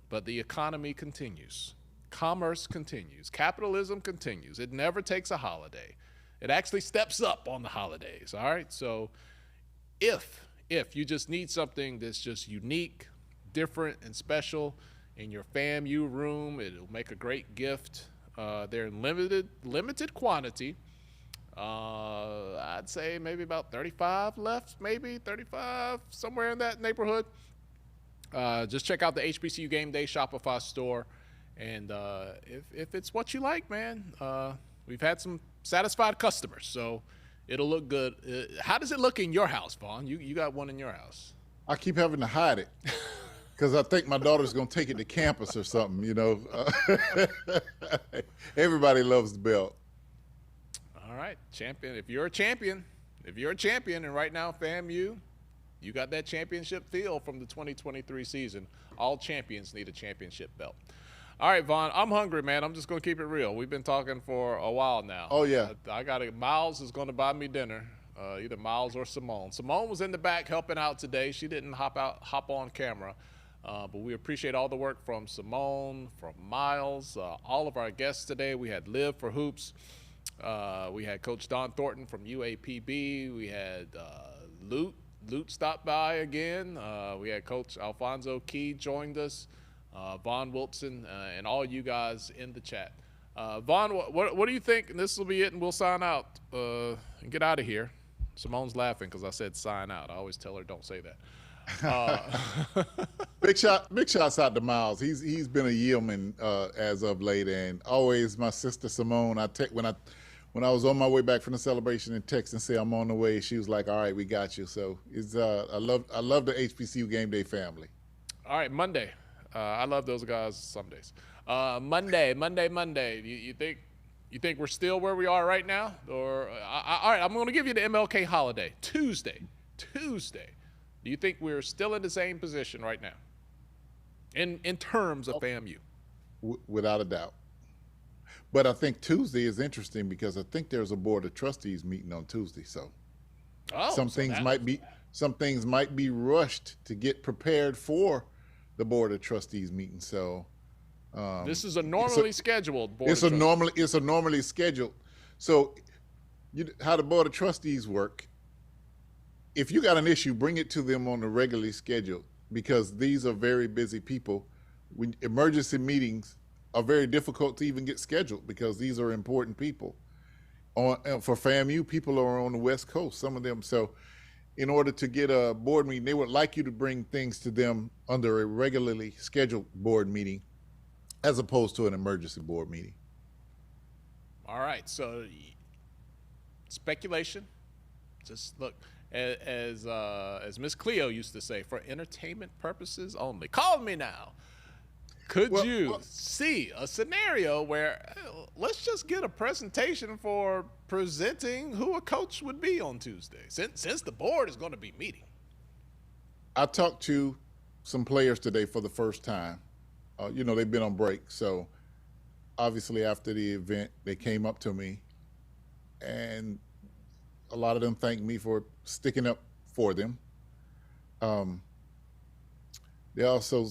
But the economy continues. Commerce continues. Capitalism continues. It never takes a holiday. It actually steps up on the holidays, all right? So if you just need something that's just unique, different, and special in your FAMU room, it'll make a great gift. They're in limited quantity. I'd say maybe about 35 left, maybe 35, somewhere in that neighborhood. Just check out the HBCU Game Day Shopify store. And if it's what you like, man, we've had some satisfied customers, so it'll look good. How does it look in your house, Vaughn? You got one in your house. I keep having to hide it because I think my daughter's going to take it to campus or something, Everybody loves the belt. All right, champion. If you're a champion, and right now, FAMU, you got that championship feel from the 2023 season. All champions need a championship belt. All right, Vaughn, I'm hungry, man. I'm just going to keep it real. We've been talking for a while now. Oh, yeah. Miles is going to buy me dinner, either Miles or Simone. Simone was in the back helping out today. She didn't hop on camera. But we appreciate all the work from Simone, from Miles, all of our guests today. We had Liv for Hoops. We had Coach Dawn Thornton from UAPB. We had Lute stopped by again. We had Coach Alfonso Key joined us, Vaughn Wilson, and all you guys in the chat. Vaughn, what do you think? And this will be it, and we'll sign out and get out of here. Simone's laughing because I said sign out. I always tell her don't say that. Big shouts out to Miles. He's been a yeoman as of late, and always my sister Simone. When I was on my way back from the celebration and text and say I'm on the way, she was like, "All right, we got you." So it's I love the HBCU Game Day family. All right, Monday. I love those guys some days. Monday. You think we're still where we are right now, or all right? I'm going to give you the MLK holiday. Tuesday. Do you think we're still in the same position right now, in terms of FAMU? Without a doubt. But I think Tuesday is interesting because I think there's a board of trustees meeting on Tuesday. So some things might be rushed to get prepared for the board of trustees meeting. So this is a normally scheduled board. It's a normally scheduled. So how the board of trustees work? If you got an issue, bring it to them on the regularly scheduled, because these are very busy people. Emergency meetings are very difficult to even get scheduled because these are important people. For FAMU, people are on the West Coast, some of them. So in order to get a board meeting, they would like you to bring things to them under a regularly scheduled board meeting as opposed to an emergency board meeting. All right, so speculation. Just look, as Miss Cleo used to say, for entertainment purposes only. Call me now. Could you see a scenario where let's just get a presentation for presenting who a coach would be on Tuesday, since the board is going to be meeting? I talked to some players today for the first time. They've been on break, so obviously after the event, they came up to me, and a lot of them thanked me for sticking up for them. They also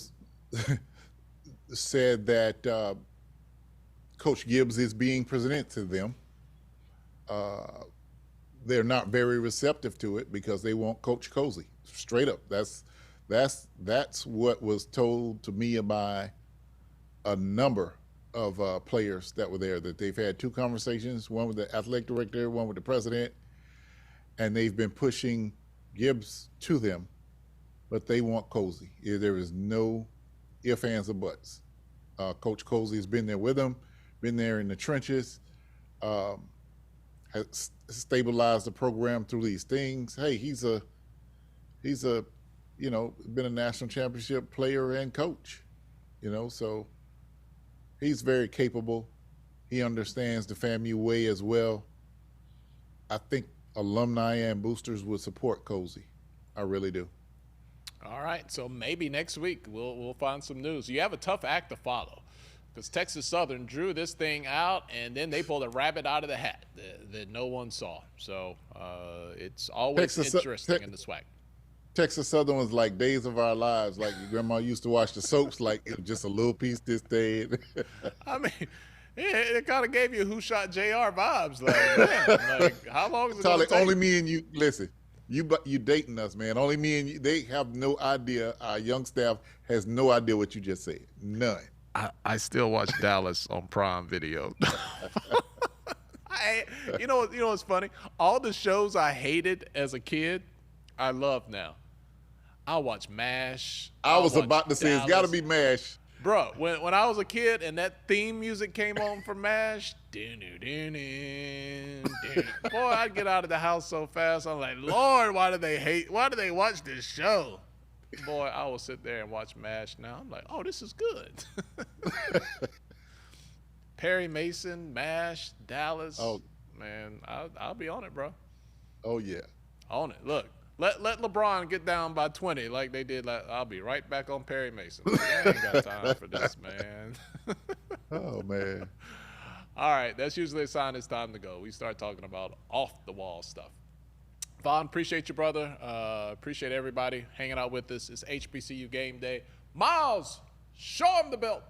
said that Coach Gibbs is being presented to them. They're not very receptive to it because they want Coach Cozy. Straight up, that's what was told to me by a number of players that were there, that they've had two conversations, one with the athletic director, one with the president, and they've been pushing Gibbs to them, but they want Cozy. There is no ifs, ands, or buts. Coach Cozy has been there with them, been there in the trenches, has stabilized the program through these things. Hey, he's been a national championship player and coach, so he's very capable. He understands the FAMU way as well. I think alumni and boosters would support Cozy. I really do. All right, so maybe next week we'll find some news. You have a tough act to follow because Texas Southern drew this thing out, and then they pulled a rabbit out of the hat that no one saw. So it's always interesting in the SWAC. Texas Southern was like Days of Our Lives. Like your grandma used to watch the soaps, like it was just a little piece this day. I mean, it kind of gave you Who Shot JR vibes. Like how long is it going to take? Only me and you, listen. You dating us, man. Only me and you. They have no idea. Our young staff has no idea what you just said. None. I still watch Dallas on Prime Video. You know what's funny? All the shows I hated as a kid, I love now. I watch MASH. I was about to say Dallas. It's got to be MASH. Bro, when I was a kid and that theme music came on for MASH, boy, I'd get out of the house so fast. I'm like, Lord, why do they watch this show? Boy, I will sit there and watch MASH now. I'm like, oh, this is good. Perry Mason, MASH, Dallas. Oh, man, I'll be on it, bro. Oh, yeah. On it. Look. Let LeBron get down by 20 like they did. I'll be right back on Perry Mason. I ain't got time for this, man. Oh, man. All right, that's usually a sign it's time to go. We start talking about off-the-wall stuff. Vaughn, appreciate you, brother. Appreciate everybody hanging out with us. It's HBCU Game Day. Miles, show him the belt.